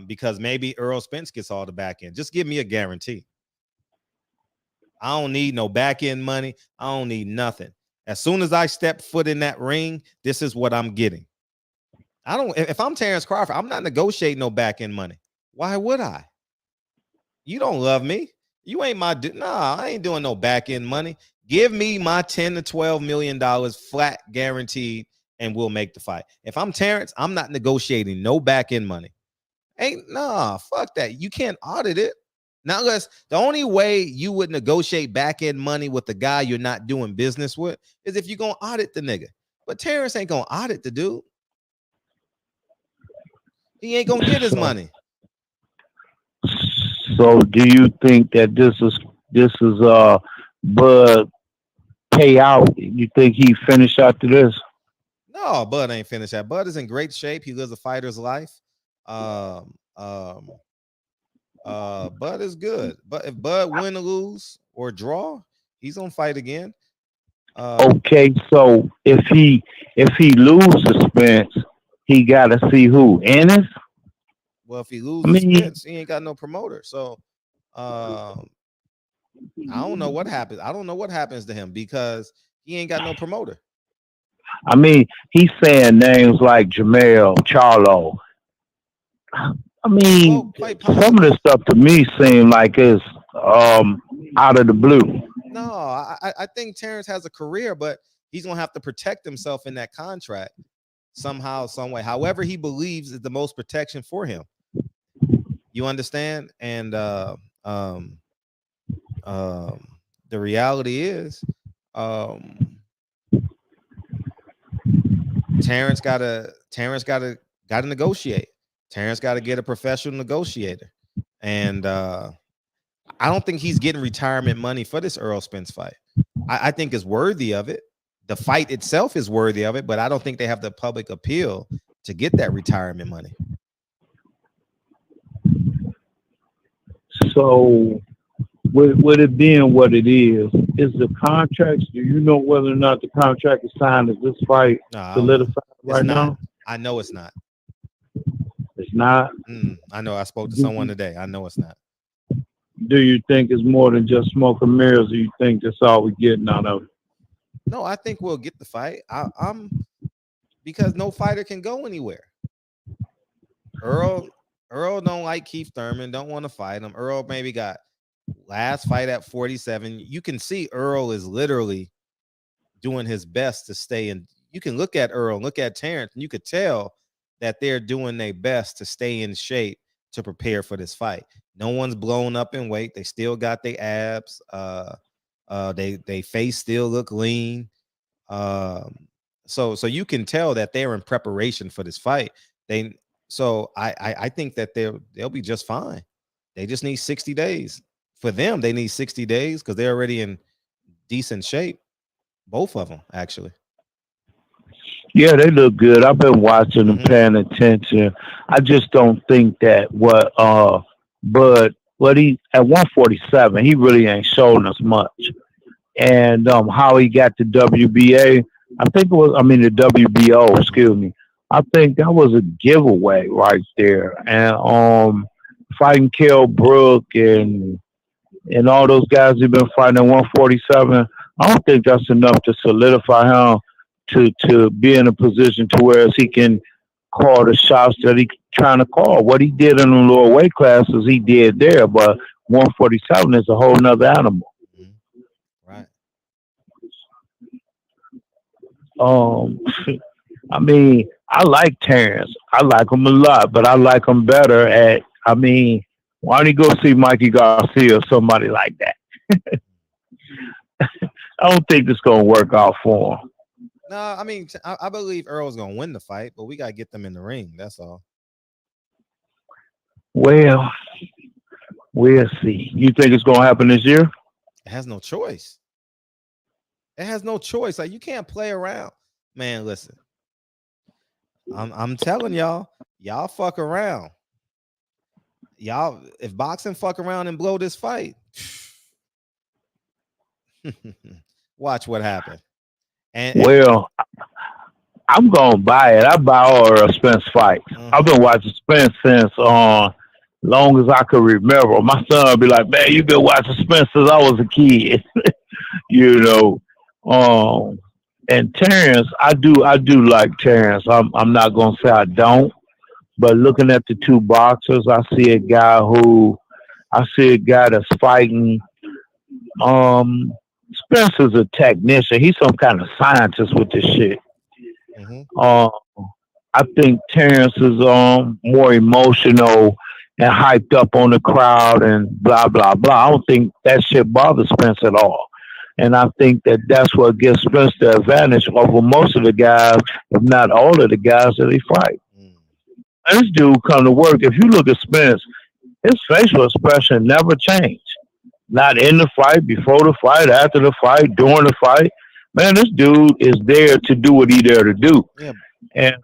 Because maybe Earl Spence gets all the back end. Just give me a guarantee. I don't need no back end money. I don't need nothing. As soon as I step foot in that ring, this is what I'm getting. If I'm Terrence Crawford, I'm not negotiating no back end money. Why would I? You don't love me. You ain't my dude. Nah, I ain't doing no back end money. Give me my $10 to $12 million flat guaranteed, and we'll make the fight. If I'm Terrence, I'm not negotiating no back end money. Fuck that. You can't audit it. Now, the only way you would negotiate back end money with the guy you're not doing business with is if you're gonna audit the nigga. But Terrence ain't gonna audit the dude. He ain't gonna get his money. So, do you think that this is Bud payout? You think he finished after this? No, Bud ain't finished that. Bud is in great shape. He lives a fighter's life. Bud is good. But if Bud win or lose or draw, he's gonna fight again. Okay, so if he loses Spence, he gotta see who? Ennis? Well, if he loses Spence, he ain't got no promoter. So I don't know what happens. I don't know what happens to him because he ain't got no promoter. I mean, he's saying names like Jamel, Charlo. I mean, some of this stuff to me seem like it's out of the blue. No, I think Terrence has a career, but he's gonna have to protect himself in that contract somehow, some way. However, he believes is the most protection for him. You understand? And the reality is, Terrence gotta negotiate. Terrence got to get a professional negotiator. And I don't think he's getting retirement money for this Earl Spence fight. I think it's worthy of it. The fight itself is worthy of it, but I don't think they have the public appeal to get that retirement money. So with it being what it is the contracts, do you know whether or not the contract is signed? Is this fight solidified right now? I know it's not. It's not? I know. I spoke to someone today. I know it's not. Do you think it's more than just smoke and mirrors, or you think that's all we're getting out of it? No, I think we'll get the fight. I'm because no fighter can go anywhere. Earl don't like Keith Thurman, don't want to fight him. Earl maybe got last fight at 47. You can see Earl is literally doing his best to stay in. You can look at Earl, look at Terrence, and you could tell that they're doing their best to stay in shape to prepare for this fight. No one's blown up in weight. They still got their abs. They face still look lean. So you can tell that they're in preparation for this fight. I think that they'll be just fine. They just need 60 days for them, they need 60 days because they're already in decent shape. Both of them, actually. Yeah, they look good. I've been watching them, paying attention. I just don't think that what he at 147, he really ain't showing us much. And how he got the WBA, I think it was, the WBO, excuse me. I think that was a giveaway right there. And fighting Kell Brook and all those guys who've been fighting at 147, I don't think that's enough to solidify him to be in a position to where he can call the shots that he's trying to call. What he did in the lower weight classes, he did there, but 147 is a whole nother animal. Right. I like Terrence. I like him a lot, but I like him better at, why don't you go see Mikey Garcia or somebody like that? I don't think it's going to work out for him. No, I believe Earl's going to win the fight, but we got to get them in the ring. That's all. Well, we'll see. You think it's going to happen this year? It has no choice. It has no choice. Like, you can't play around. Man, listen. I'm telling y'all fuck around. Y'all, if boxing fuck around and blow this fight, watch what happens. Well, I'm gonna buy it. I buy all of Spence fights. I've been watching Spence since long as I could remember. My son would be like, "Man, you've been watching Spence since I was a kid," you know. And Terrence, I do like Terrence. I'm not gonna say I don't, but looking at the two boxers, I see a guy that's fighting. Spence is a technician. He's some kind of scientist with this shit. I think Terrence is more emotional and hyped up on the crowd and blah blah blah. I don't think that shit bothers Spence at all. And I think that's what gives Spence the advantage over most of the guys, if not all of the guys that he fight. And this dude come to work. If you look at Spence, his facial expression never changed. Not in the fight, before the fight, after the fight, during the fight. Man, this dude is there to do what he's there to do. Yeah. And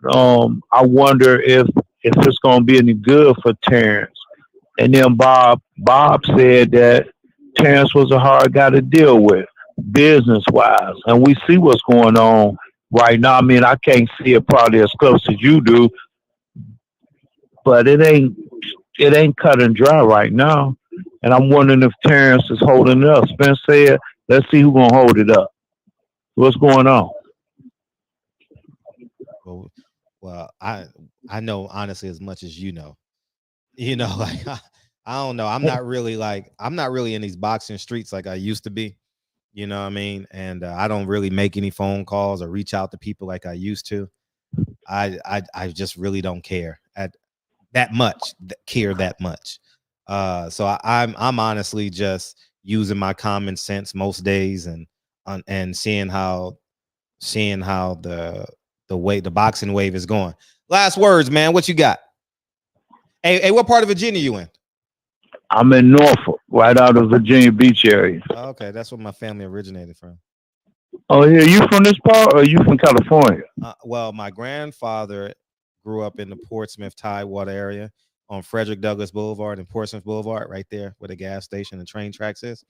I wonder if it's going to be any good for Terrence. And then Bob said that Terrence was a hard guy to deal with, business-wise. And we see what's going on right now. I can't see it probably as close as you do, but it ain't cut and dry right now. And I'm wondering if Terrence is holding it up. Spence said, let's see who's going to hold it up. What's going on? Well, I know honestly as much as you know. Like I don't know. I'm not really in these boxing streets like I used to be. You know what I mean? And I don't really make any phone calls or reach out to people like I used to. I just really don't care that much. So I'm honestly just using my common sense most days and seeing how the boxing wave is going. Last words, man. What you got? Hey, what part of Virginia you in? I'm in Norfolk, right out of Virginia Beach area. Okay, that's where my family originated from. Oh yeah, you from this part or you from California? Well, my grandfather grew up in the Portsmouth Tidewater area on Frederick Douglass Boulevard and Portsmouth Boulevard, right there where the gas station and train tracks is.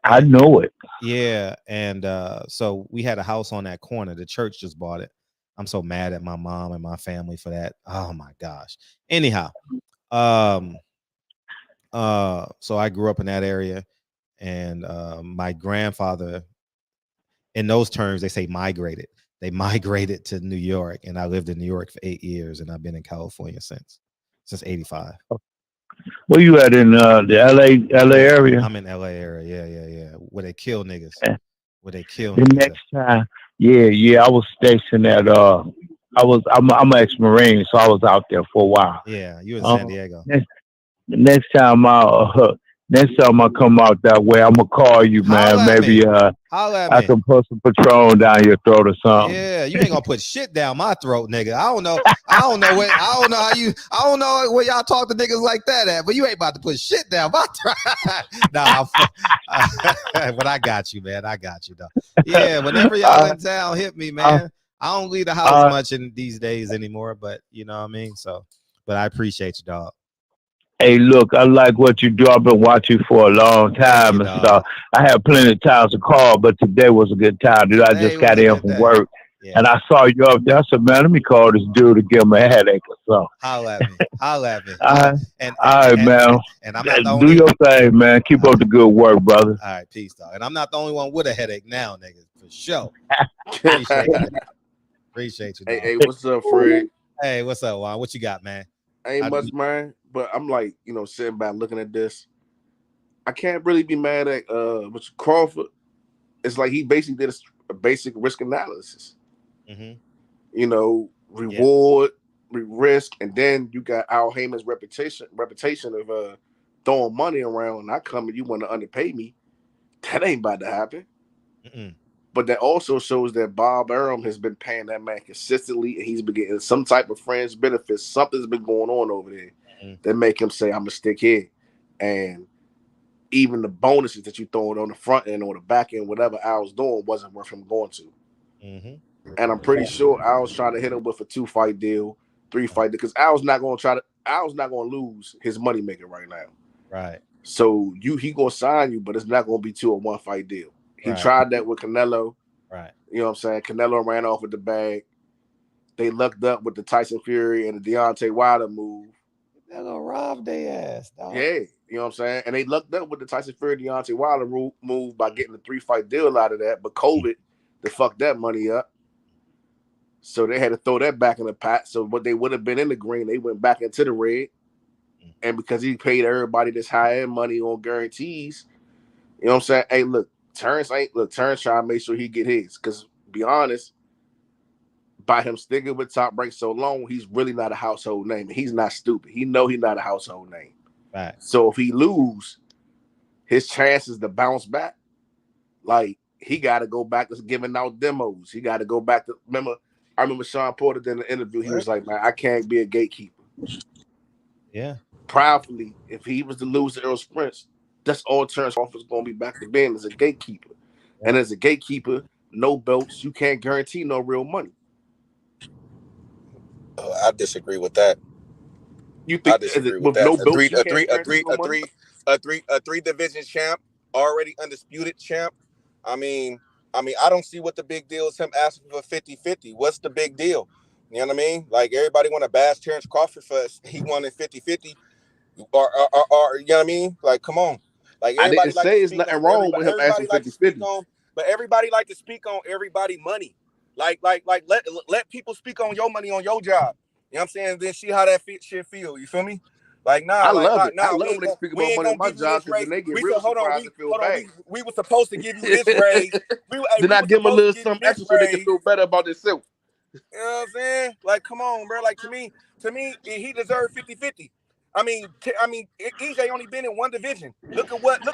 I know it. Yeah, and so we had a house on that corner. The church just bought it. I'm so mad at my mom and my family for that. Oh my gosh. Anyhow, so I grew up in that area, and my grandfather, in those terms, they say migrated. They migrated to New York, and I lived in New York for 8 years, and I've been in California since 85. Where you at in the LA area? I'm in LA area. Yeah. Where they kill niggas. Where they kill the niggas. Next time. Yeah. I was stationed at I'm an ex-Marine, so I was out there for a while. Yeah, you in San Diego. The next time Next time I come out that way, I'm gonna call you, man. Maybe I can put some Patron down your throat or something. Yeah, you ain't gonna put shit down my throat, nigga. I don't know where y'all talk to niggas like that at, but you ain't about to put shit down my throat. Nah, but I got you, man. I got you, though. Yeah, whenever y'all in town, hit me, man. I don't leave the house much in these days anymore, but you know what I mean. So, but I appreciate you, dog. Hey, look, I like what you do. I've been watching you for a long time and stuff. I had plenty of times to call, but today was a good time, dude. I just got in from work, and I saw you up there. I said, man, let me call this dude to give him a headache or something. Holla at me. Holla at me. All right, man. And I'm not the only... Do your thing, man. Keep up the good work, brother. All right, peace, dog. And I'm not the only one with a headache now, nigga, for sure. Appreciate you. Appreciate you, dog. Hey, what's up, Fred? Hey, what's up, Juan? What you got, man? Ain't much, man. But I'm like, sitting back looking at this. I can't really be mad at Crawford. It's like he basically did a basic risk analysis. Mm-hmm. Reward, risk, and then you got Al Haymon's reputation of throwing money around. And I come and you want to underpay me. That ain't about to happen. Mm-mm. But that also shows that Bob Arum has been paying that man consistently, and he's been getting some type of friends benefits. Something's been going on over there that make him say, I'm gonna stick here. And even the bonuses that you throwing on the front end or the back end, whatever Al's doing, wasn't worth him going to. And I'm pretty sure Al's trying to hit him with a 2-fight deal, 3-fight deal, because Al's not gonna lose his money maker right now. Right. So he gonna sign you, but it's not gonna be 2 or 1-fight deal. He tried that with Canelo. Right. You know what I'm saying? Canelo ran off with the bag. They lucked up with the Tyson Fury and the Deontay Wilder move. They're gonna rob their ass, dog. Yeah, you know what I'm saying? And they lucked up with the Tyson Fury Deontay Wilder move by getting the 3-fight deal out of that. But COVID, they fucked that money up. So they had to throw that back in the pot. So what they would have been in the green, they went back into the red. And because he paid everybody this high-end money on guarantees, you know what I'm saying? Hey, look, Terrence trying to make sure he get his. Because be honest, by him sticking with Top Rank so long, he's really not a household name. And he's not stupid. He know he's not a household name. Right. So if he lose, his chances to bounce back, like he got to go back to giving out demos. He got to go back to I remember Sean Porter did an interview. He was like, man, I can't be a gatekeeper. Yeah. Proudly, if he was to lose the Earl Spence, that's all Terrence Crawford's going to be back to being as a gatekeeper. Yeah. And as a gatekeeper, no belts, you can't guarantee no real money. I disagree with that. You think I disagree with that? No a three division champ, already undisputed champ. I mean, I don't see what the big deal is him asking for 50-50. What's the big deal? You know what I mean? Like everybody want to bash Terrence Crawford for he wanted 50-50. Or you know what I mean? Like, come on. Like everybody I didn't say it's nothing wrong with him asking 50-50. But everybody like to speak on everybody money. Like let people speak on your money on your job. You know what I'm saying? Then see how that shit feel. You feel me? Like I love when they speak about money on my job because when they get real surprised and feel bad. We were supposed to give you this raise. Then I give them a little something extra so they can feel better about themselves. You know what I'm saying? Like, come on, bro. Like to me, he deserved 50-50. I mean, EJ only been in one division. Look at what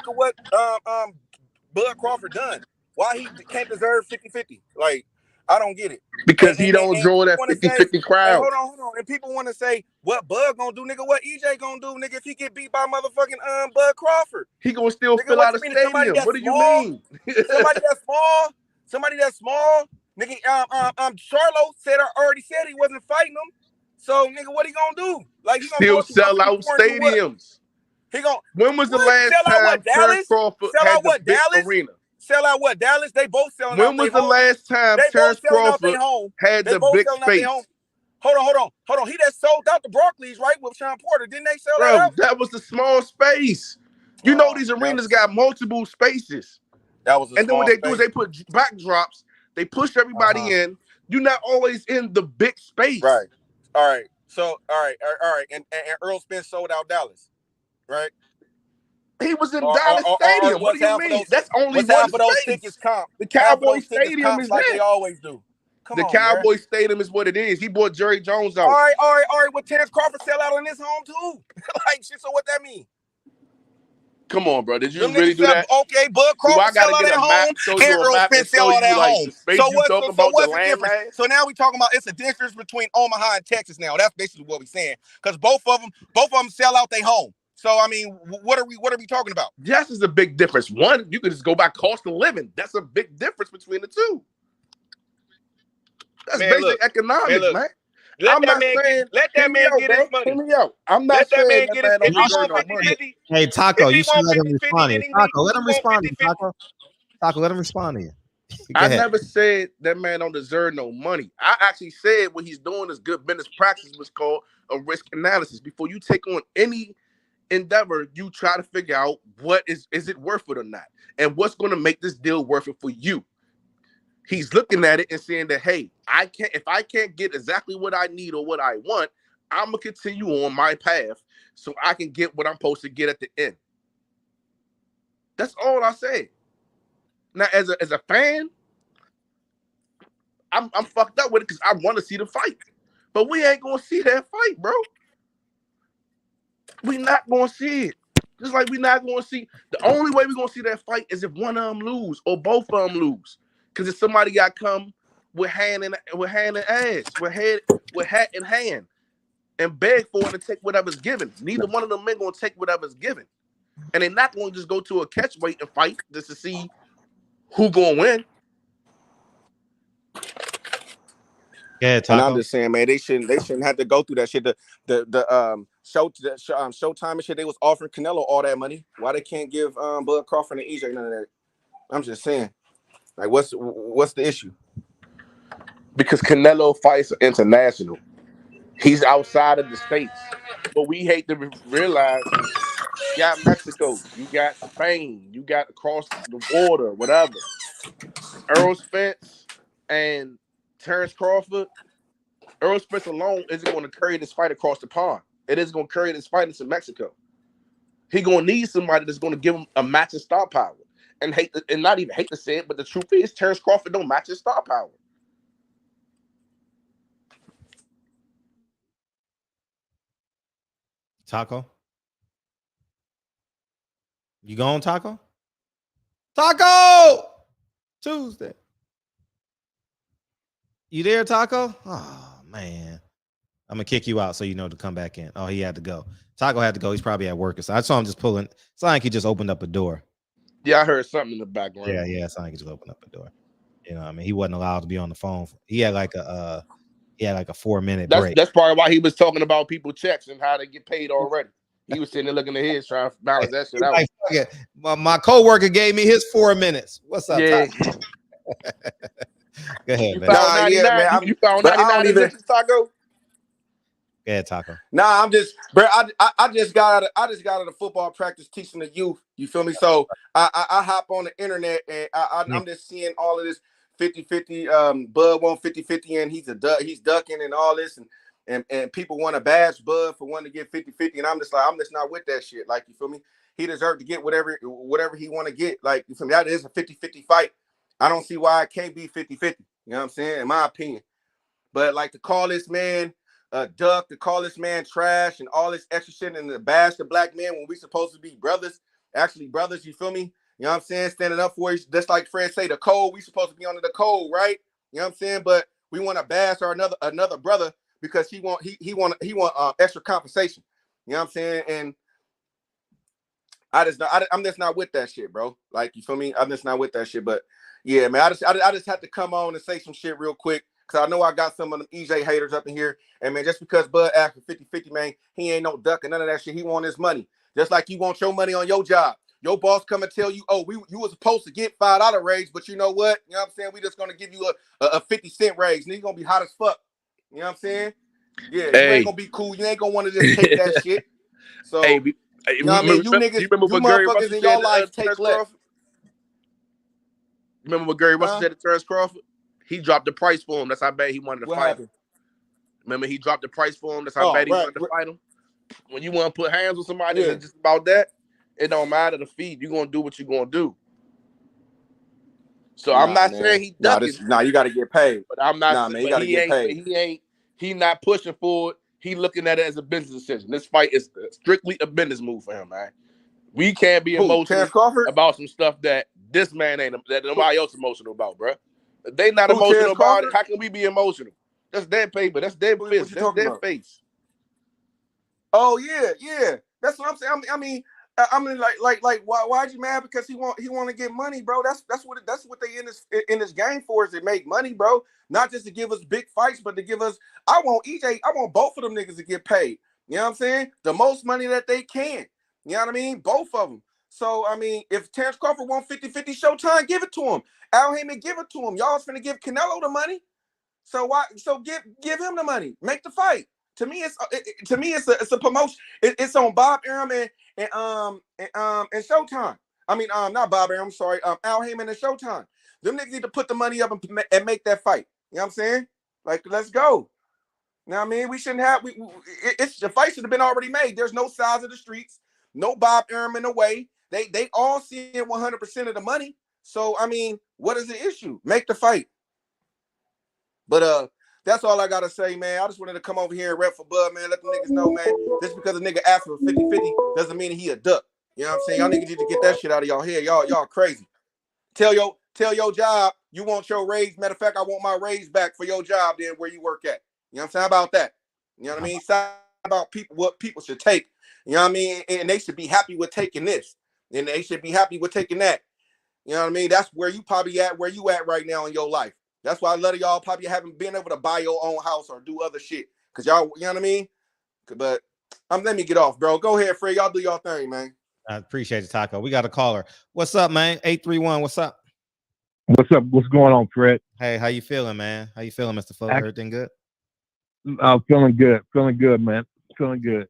Bud Crawford done. Why he can't deserve 50-50? Like, I don't get it. Because he don't draw that 50-50 crowd. Hold on. And people want to say, what Bud gonna do, nigga? What EJ gonna do, nigga? If he get beat by motherfucking Bud Crawford, he gonna still fill out a stadium. What do you mean? Somebody that's small, nigga. Charlo already said he wasn't fighting him. So, nigga, what he gonna do? Like, he gonna still sell out stadiums. He gonna. When was the last time Terrence Crawford had the big arena? Sell out what? Dallas? They both selling out. When was the last time Terrence Crawford had the big space? Hold on. He just sold out the Barclays, right, with Sean Porter. Didn't they sell that out? That was the small space. You know these arenas got multiple spaces. That was and then what they do is they put backdrops. They push everybody in. You're not always in the big space. Right. All right. So, all right. And Earl Spence sold out Dallas, right? He was in Dallas Stadium. What do you mean? That's only one space. The Cowboy Stadium is like that. They always do. The Cowboy Stadium is what it is. He bought Jerry Jones out. All right. Well, Terrence Crawford sell out on his home too. Like shit. So what that mean? Come on, bro. Did you Them really niggas do that? Okay, Bud Do I Crawford sell gotta all get that a map, home, show and you a Earl map, and Spence sell show all you that like home. the space you talking about, the What's the difference? landmass? So now we talking about it's a difference between Omaha and Texas now. That's basically what we're saying. Because both of them sell out their home. So I mean, what are we talking about? Yes, is a big difference. One, you can just go by cost of living. That's a big difference between the two. That's basic economics, man. Let that man get his money. Hear me out. I'm not Let that saying man get his. that man If don't he deserve want no money. 50-50, Hey, Taco, if he you should want let him 50-50, respond to you. then he Taco, let him want respond to you, 50-50. Taco. Taco, let him respond to you. Go I ahead. never said that man don't deserve no money. I actually said what he's doing is good business practice, what's called a risk analysis. Before you take on any endeavor, you try to figure out what is it worth it or not, and what's going to make this deal worth it for you. He's looking at it and saying that, hey, if I can't get exactly what I need or what I want, I'm gonna continue on my path so I can get what I'm supposed to get at the end. That's all I said. Now, as a fan, I'm fucked up with it because I want to see the fight, but we ain't gonna see that fight, bro. We not gonna see it. Just like we not gonna see. The only way we gonna see that fight is if one of them lose or both of them lose. Because if somebody got come with hat in hand, and beg for it and take whatever's given. Neither one of them men gonna take whatever's given, and they're not gonna just go to a catch weight and fight just to see who gonna win. Yeah, and I'm just saying, man, they shouldn't have to go through that shit. The Showtime and shit, they was offering Canelo all that money. Why they can't give Bud Crawford and EJ none of that? I'm just saying, like, what's the issue? Because Canelo fights international. He's outside of the states. But we hate to realize you got Mexico, you got Spain, you got across the border, whatever. Earl Spence and Terrence Crawford. Earl Spence alone isn't going to carry this fight across the pond. It is going to carry this fight into Mexico. He's going to need somebody that's going to give him a matching star power. And not even hate to say it, but the truth is Terrence Crawford don't match his star power. Taco? You going, Taco? Taco! Tuesday. You there, Taco? Oh, man. I'm going to kick you out so you know to come back in. Oh, he had to go. Taco had to go. He's probably at work. So I saw him just pulling. It's like he just opened up a door. Yeah, I heard something in the background. Yeah. It's like he just opened up a door. You know what I mean? He wasn't allowed to be on the phone. He had like a 4-minute break. That's probably why he was talking about people checks and how they get paid already. He was sitting there looking at his, trying to balance that shit out. Like, my coworker gave me his 4 minutes. What's up, yeah. Go ahead, you man. Found 99, you found 99 inches, Taco? Go ahead, Taco. Nah, I'm just, bro. I just got out of the football practice teaching the youth. You feel me? So I hop on the internet and I'm just seeing all of this 50-50. Bud won 50-50 and he's ducking and all this and people want to bash Bud for wanting to get 50-50 and I'm just not with that shit. Like, you feel me? He deserved to get whatever he want to get. Like, you feel me? That is a 50-50 fight. I don't see why it can't be 50-50. You know what I'm saying? In my opinion. But like to call this man duck, to call this man trash and all this extra shit and to bash the black man when we supposed to be brothers, actually brothers, you feel me? You know what I'm saying? Standing up for it. Just like Fred say, the code, we supposed to be under the code, right? You know what I'm saying? But we want to bash another brother because he want extra compensation. You know what I'm saying? And I'm just not with that shit, bro. Like, you feel me? I'm just not with that shit. But yeah, man, I just had to come on and say some shit real quick. Cause I know I got some of them EJ haters up in here. And man, just because Bud asked for 50-50, man, he ain't no duck and none of that shit. He want his money. Just like you want your money on your job. Your boss come and tell you, oh, you were supposed to get $5 raise, but you know what? You know what I'm saying? We just gonna give you a 50-cent raise. And you're gonna be hot as fuck. You know what I'm saying? Yeah, you ain't gonna be cool. You ain't gonna want to just take that shit. So you know what I mean? You niggas, you motherfuckers in your life take less. Remember what Gary Russell said to Terrence Crawford? He dropped the price for him. That's how bad he wanted to fight him. Remember, he dropped the price for him. That's how bad he wanted to fight him. When you want to put hands on somebody, it's just about that. It don't matter the feed. You're going to do what you're going to do. So I'm not saying he ducking. You got to get paid. But I'm not saying you got to get paid. He not pushing for it. He looking at it as a business decision. This fight is strictly a business move for him, man. We can't be Who, emotional Terrence Crawford? about some stuff that this man ain't, that nobody else emotional about, bro. If they not Who, emotional Terrence about it, Crawford? how can we be emotional? That's their paper. That's their What business. you That's talking their about? face. Oh yeah. That's what I'm saying. I mean, why'd you mad? Because he want to get money, bro. That's what they in this game for, is to make money, bro. Not just to give us big fights, but to give us. I want both of them niggas to get paid. You know what I'm saying? The most money that they can. You know what I mean? Both of them. So I mean, if Terrence Crawford want 50-50 Showtime, give it to him. Al Haymon, give it to him. Y'all's finna give Canelo the money. So why? So give him the money. Make the fight. To me, it's a promotion. It's on Bob Arum and Showtime. I mean, not Bob Arum. Sorry, Al Haymon and Showtime. Them niggas need to put the money up and make that fight. You know what I'm saying? Like, let's go. Now, I mean, we shouldn't have. It's the fight should have been already made. There's no size of the streets, no Bob Arum in the way. They all seeing 100% of the money. So I mean, what is the issue? Make the fight. But that's all I gotta say, man. I just wanted to come over here and rep for Bud, man. Let the niggas know, man. Just because a nigga asked for 50-50 doesn't mean he a duck. You know what I'm saying? Y'all niggas need to get that shit out of y'all head. Y'all crazy. Tell your job you want your raise. Matter of fact, I want my raise back for your job then where you work at. You know what I'm saying? How about that? You know what I mean? It's about people, what people should take. You know what I mean? And they should be happy with taking this. And they should be happy with taking that. You know what I mean? That's where you probably at, where you at right now in your life. That's why a lot of y'all probably haven't been able to buy your own house or do other shit. Cause y'all, you know what I mean? But let me get off, bro. Go ahead, Fred. Y'all do y'all thing, man. I appreciate it, Taco. We got a caller. What's up, man? 831. What's up? What's up? What's going on, Fred? Hey, how you feeling, man? How you feeling, Mr. Fuller? Everything good? I'm feeling good. Feeling good, man. Feeling good.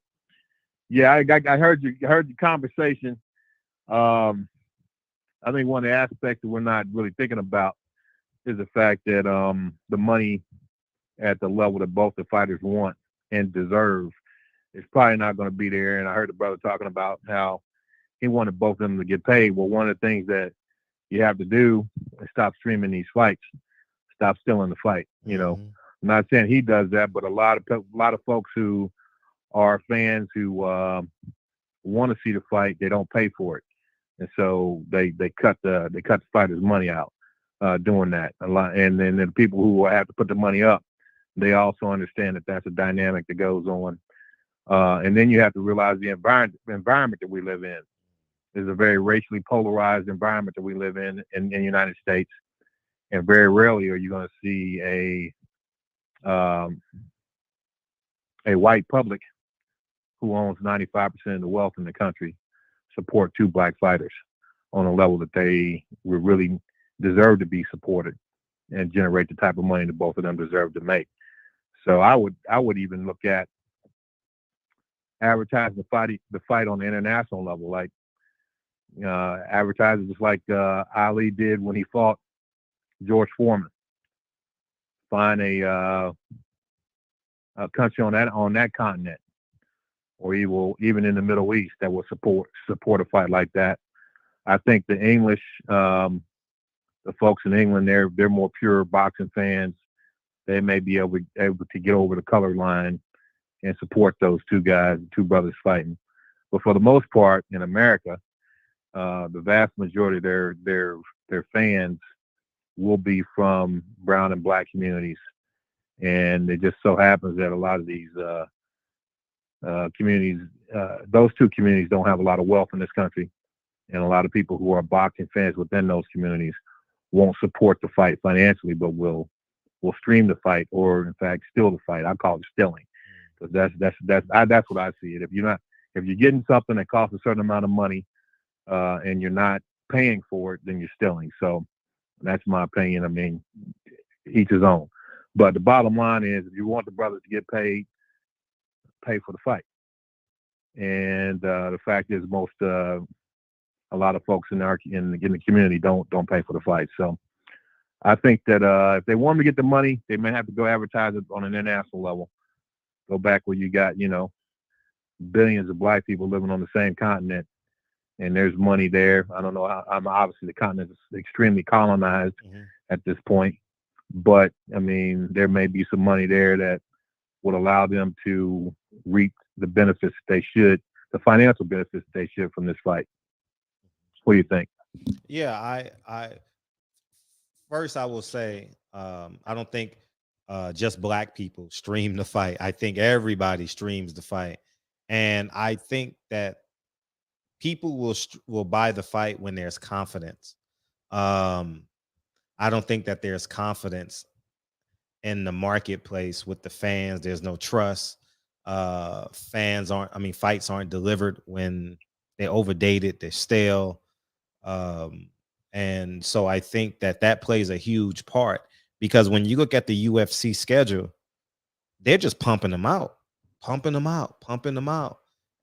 Yeah, I heard you. Heard the conversation. I think one of the aspects that we're not really thinking about is the fact that the money at the level that both the fighters want and deserve is probably not going to be there. And I heard the brother talking about how he wanted both of them to get paid. Well, one of the things that you have to do is stop streaming these fights, stop stealing the fight. You know, I'm not saying he does that, but a lot of folks who are fans who want to see the fight, they don't pay for it, and so they cut the fighters' money out doing that a lot. And then the people who have to put the money up, they also understand that that's a dynamic that goes on. And then you have to realize the environment that we live in is a very racially polarized environment that we live in the United States. And very rarely are you going to see a white public who owns 95% of the wealth in the country support two black fighters on a level that they would really deserve to be supported and generate the type of money that both of them deserve to make. So I would even look at advertising the fight on the international level, like advertising just like Ali did when he fought George Foreman. Find a country on that continent, or even in the Middle East, that will support a fight like that. I think the English, the folks in England, they're more pure boxing fans. They may be able to get over the color line and support those two brothers fighting. But for the most part, in America, the vast majority of their fans will be from brown and black communities, and it just so happens that a lot of these communities, those two communities, don't have a lot of wealth in this country, and a lot of people who are boxing fans within those communities won't support the fight financially, but will stream the fight, or in fact steal the fight. I call it stealing, because that's what I see it. If you're getting something that costs a certain amount of money, and you're not paying for it, then you're stealing. So that's my opinion. I mean, each his own. But the bottom line is, if you want the brothers to get paid, pay for the fight. And the fact is, a lot of folks in the community don't pay for the fight. So I think that if they want to get the money, they may have to go advertise it on an international level. Go back where you got, billions of black people living on the same continent, and there's money there. I don't know how. Obviously the continent is extremely colonized at this point, but I mean, there may be some money there that would allow them to reap the benefits they should, the financial benefits they should from this fight. What do you think? Yeah, I first I will say I don't think just black people stream the fight. I think everybody streams the fight, and I think that people will buy the fight when there's confidence. I don't think that there's confidence in the marketplace with the fans. There's no trust. Fights aren't delivered when they're overdated, they're stale. And so I think that plays a huge part, because when you look at the UFC schedule, they're just pumping them out.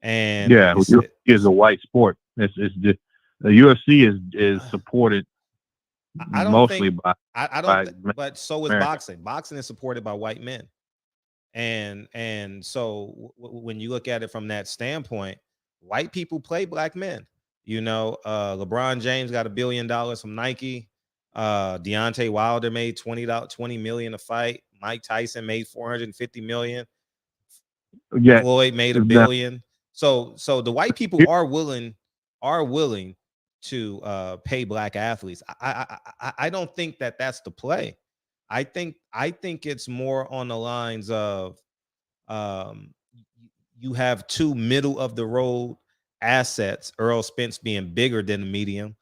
And yeah, UFC is a white sport. It's the UFC is supported mostly by. But so is America. boxing. Boxing is supported by white men, and so when you look at it from that standpoint, white people play black men. You know, LeBron James got $1 billion from Nike. Deontay Wilder made $20 million a fight. Mike Tyson made $450 million. Yeah, Floyd made $1 billion. So the white people are willing to pay black athletes. I don't think that's the play. I think it's more on the lines of you have two middle of the road assets, Earl Spence being bigger than the medium,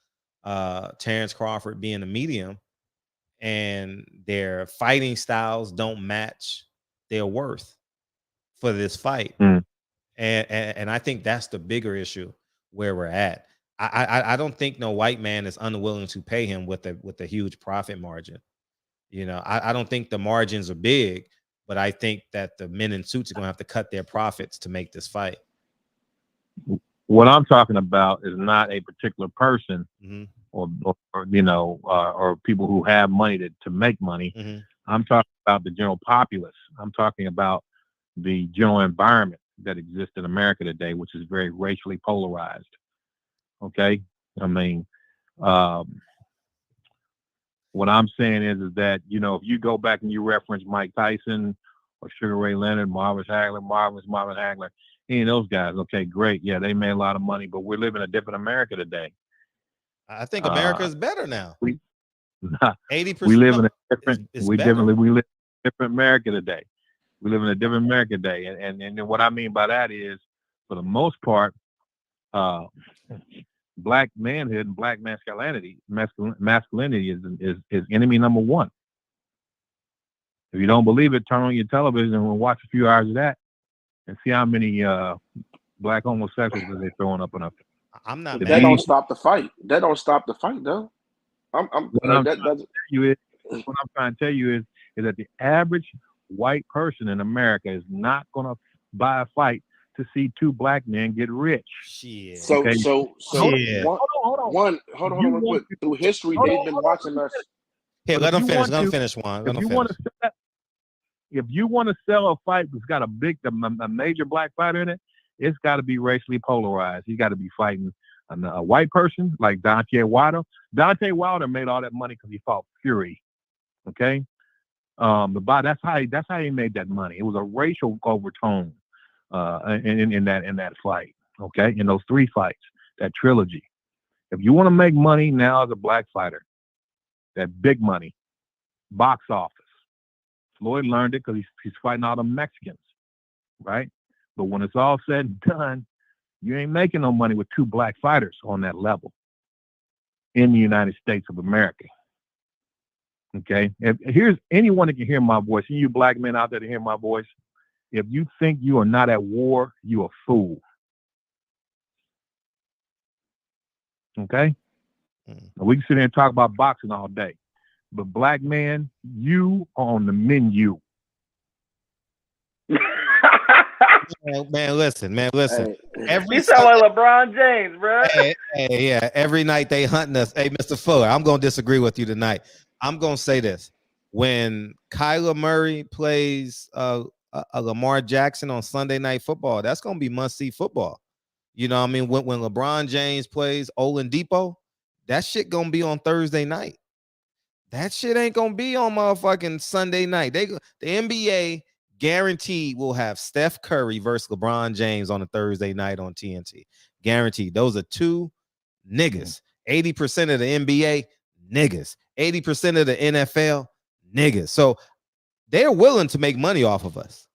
Terrence Crawford being a medium, and their fighting styles don't match their worth for this fight. And I think that's the bigger issue where we're at. I don't think no white man is unwilling to pay him with a huge profit margin. You know, I don't think the margins are big, but I think that the men in suits are going to have to cut their profits to make this fight. What I'm talking about is not a particular person or people who have money to make money. I'm talking about the general populace. I'm talking about the general environment that exists in America today, which is very racially polarized. Okay. I mean, what I'm saying is that, you know, if you go back and you reference Mike Tyson or Sugar Ray Leonard, Marvin Hagler, any of those guys, okay, great. Yeah, they made a lot of money, but we're living a different America today. I think America is better now. 80%. We live in a different. We live in a different America today. We live in a different America today, and what I mean by that is, for the most part, black manhood and black masculinity is enemy number one. If you don't believe it, turn on your television and watch a few hours of that, and see how many black homosexuals are they throwing up and up. I'm not. That don't stop the fight. That don't stop the fight, though. What I'm trying to tell you is that the average white person in America is not going to buy a fight to see two black men get rich. Shit. So okay? Hold on real quick. Through history, they've been watching us. Here, let them finish, Juan. If you want to sell a fight that's got a major black fighter in it, it's got to be racially polarized. You got to be fighting a white person like Deontay Wilder. Deontay Wilder made all that money because he fought Fury. Okay, that's how he made that money. It was a racial overtone in that fight. Okay, in those three fights, that trilogy. If you want to make money now as a black fighter, that big money, box office. Floyd learned it because he's fighting all the Mexicans, right? But when it's all said and done, you ain't making no money with two black fighters on that level in the United States of America. Okay? If here's anyone that can hear my voice, and you black men out there to hear my voice, if you think you are not at war, you a fool. Okay? We can sit here and talk about boxing all day. But black man, you are on the menu. Man, listen. You sound like LeBron James, bro. Yeah. Every night they hunting us. Hey, Mr. Fuller, I'm gonna disagree with you tonight. I'm gonna say this: when Kyler Murray plays a Lamar Jackson on Sunday Night Football, that's gonna be must-see football. You know what I mean? When LeBron James plays Oladipo, that shit gonna be on Thursday night. That shit ain't gonna be on motherfucking Sunday night. The NBA guaranteed we'll have Steph Curry versus LeBron James on a Thursday night on TNT. Guaranteed. Those are two niggas. 80% of the NBA, niggas. 80% of the NFL, niggas. So they're willing to make money off of us.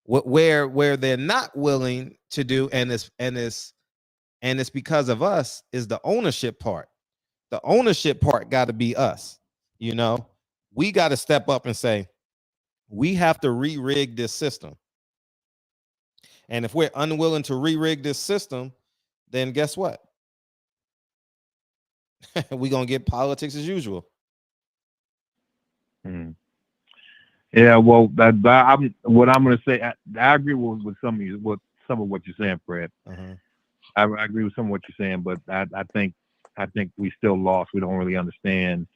Where they're not willing to do, and it's because of us, is the ownership part. The ownership part got to be us. You know, we got to step up and say, we have to re-rig this system. And if we're unwilling to re-rig this system, then guess what? We're going to get politics as usual. Yeah, well, what I'm going to say, I agree with some of what you're saying, Fred. I agree with some of what you're saying, but I think we still lost. We don't really understand.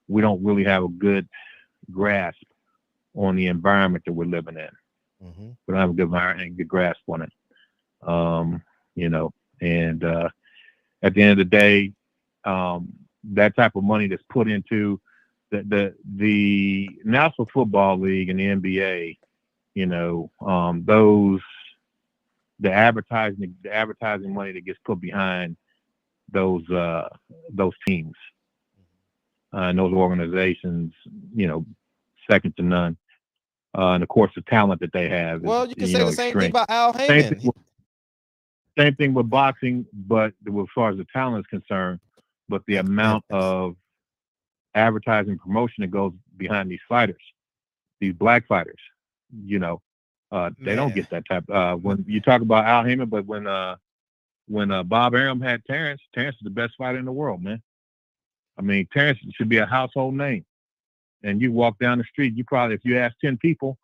We don't really have a good grasp on the environment that we're living in. We don't have a good grasp on it. You know, and at the end of the day, that type of money that's put into the National Football League and the NBA, you know, the advertising money that gets put behind those teams and those organizations, you know, second to none. And of course, the talent that they have. Well, you can say the same thing about Al Haymon. Same thing with boxing, but as far as the talent is concerned, but the amount of advertising promotion that goes behind these fighters, these black fighters, you know, they don't get that type. When you talk about Al Haymon, but when Bob Arum had Terrence is the best fighter in the world, man. I mean, Terrence should be a household name. And you walk down the street, you probably, if you ask 10 people,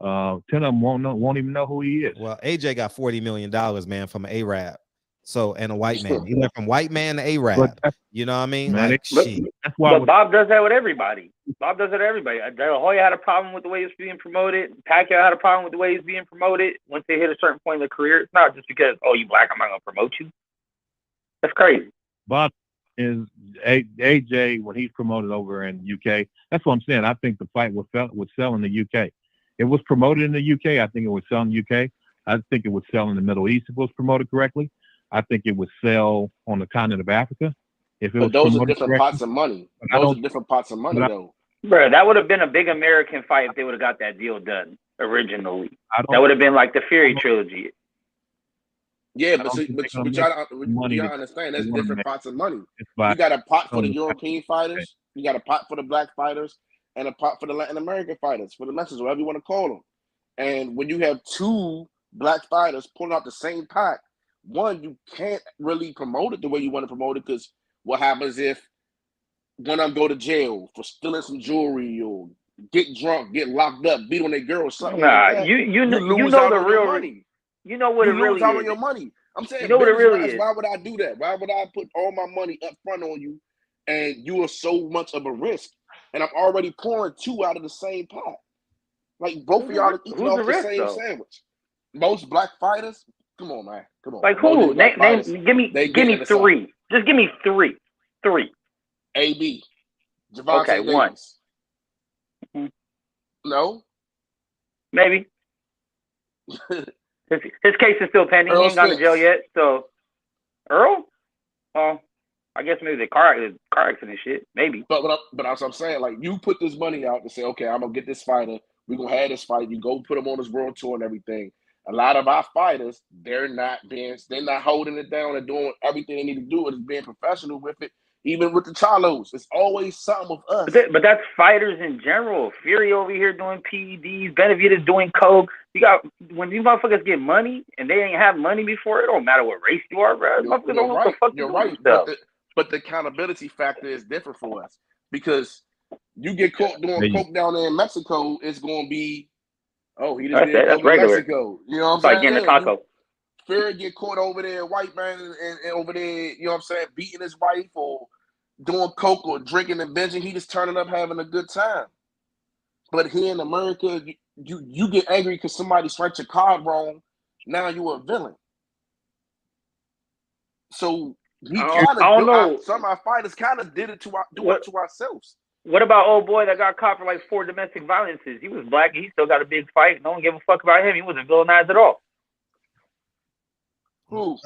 10 of them won't even know who he is. Well, AJ got $40 million, man, from an Arab. So, and a white man. He went from white man to Arab. You know what I mean? Man, like, shit. But Bob does that with everybody. Bob does that to everybody. De La Hoya had a problem with the way it's being promoted. Pacquiao had a problem with the way it's being promoted. Once they hit a certain point in their career, it's not just because, oh, you black, I'm not going to promote you. That's crazy. Bob is AJ when he's promoted over in the UK. That's what I'm saying. I think the fight would sell in the UK. It was promoted in the UK. I think it would sell in the UK. I think it would sell in the Middle East if it was promoted correctly. I think it would sell on the continent of Africa if it was. Those are different pots of money. Those are different pots of money, though. Bro, that would have been a big American fight if they would have got that deal done originally. That would have been like the Fury trilogy. Yeah, but y'all understand there's different pots of money. You got a pot for the European fighters, you got a pot for the black fighters, and a pot for the Latin American fighters, for the Mexicans, whatever you want to call them. And when you have two black fighters pulling out the same pot, one, you can't really promote it the way you want to promote it, because what happens if one of them go to jail for stealing some jewelry or get drunk, get locked up, beat on their girl or something? Nah, like you know the real money. You know what it really is. You lose out on your money. I'm saying, you know what it really is. Why would I do that? Why would I put all my money up front on you, and you are so much of a risk, and I'm already pouring two out of the same pot? Like both of y'all are eating off the same sandwich. Most black fighters. Come on, man. Come on. Like who? Name. Give me three. Just give me three. AB. Javante okay, Davis. One. No. Maybe. His case is still pending. He ain't gone to jail yet. So, Earl? I guess maybe the car accident shit. Maybe. But that's what I'm saying. Like, you put this money out to say, okay, I'm gonna get this fighter. We're gonna have this fight. You go put him on this world tour and everything. A lot of our fighters, they're not holding it down and doing everything they need to do. It is being professional with it. Even with the Charlos, it's always something with us. But that's fighters in general. Fury over here doing PEDs. Benavidez doing coke. You got, when these motherfuckers get money and they ain't have money before, it don't matter what race you are, bro. Motherfuckers don't know what the fuck you're right. But the accountability factor is different for us, because you get caught doing coke down there in Mexico, it's gonna be, oh, he just did coke in Mexico. You know what I'm saying? Getting a taco. Fury get caught over there, white man, and over there, you know what I'm saying, beating his wife or doing coke or drinking and binging. He just turning up having a good time. But here in America, you get angry because somebody swiped your card wrong. Now you a villain. So we kind of some of our fighters kind of did it to ourselves. What about old boy that got caught for like 4 domestic violences? He was black. He still got a big fight. No one gave a fuck about him. He wasn't villainized at all. Who?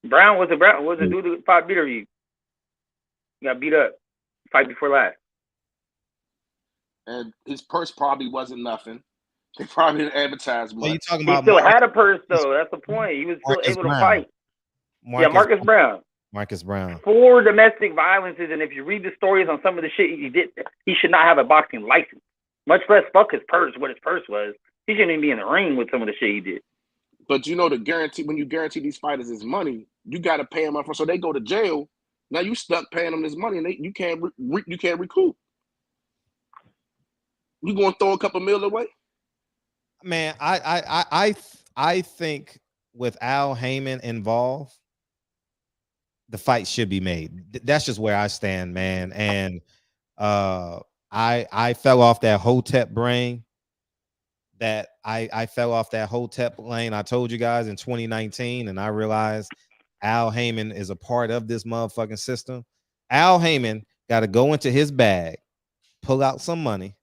Brown was a dude who fought beater you. He got beat up. Fight before last. And his purse probably wasn't nothing. They probably didn't advertise much. You talking He about still had a purse though. That's the point. He was still able to fight. Marcus Brown. Marcus Brown. 4 domestic violences, and if you read the stories on some of the shit he did, he should not have a boxing license. Much less fuck his purse, what his purse was. He shouldn't even be in the ring with some of the shit he did. But you know the guarantee when you guarantee these fighters is money, you got to pay them up front, so they go to jail. Now you stuck paying them this money, and you can't recoup. You gonna throw a couple mil away? Man, I think with Al Haymon involved, the fight should be made. That's just where I stand, man. And I fell off that Hotep brain. That I fell off that Hotep lane. I told you guys in 2019, and I realized Al Haymon is a part of this motherfucking system. Al Haymon got to go into his bag, pull out some money,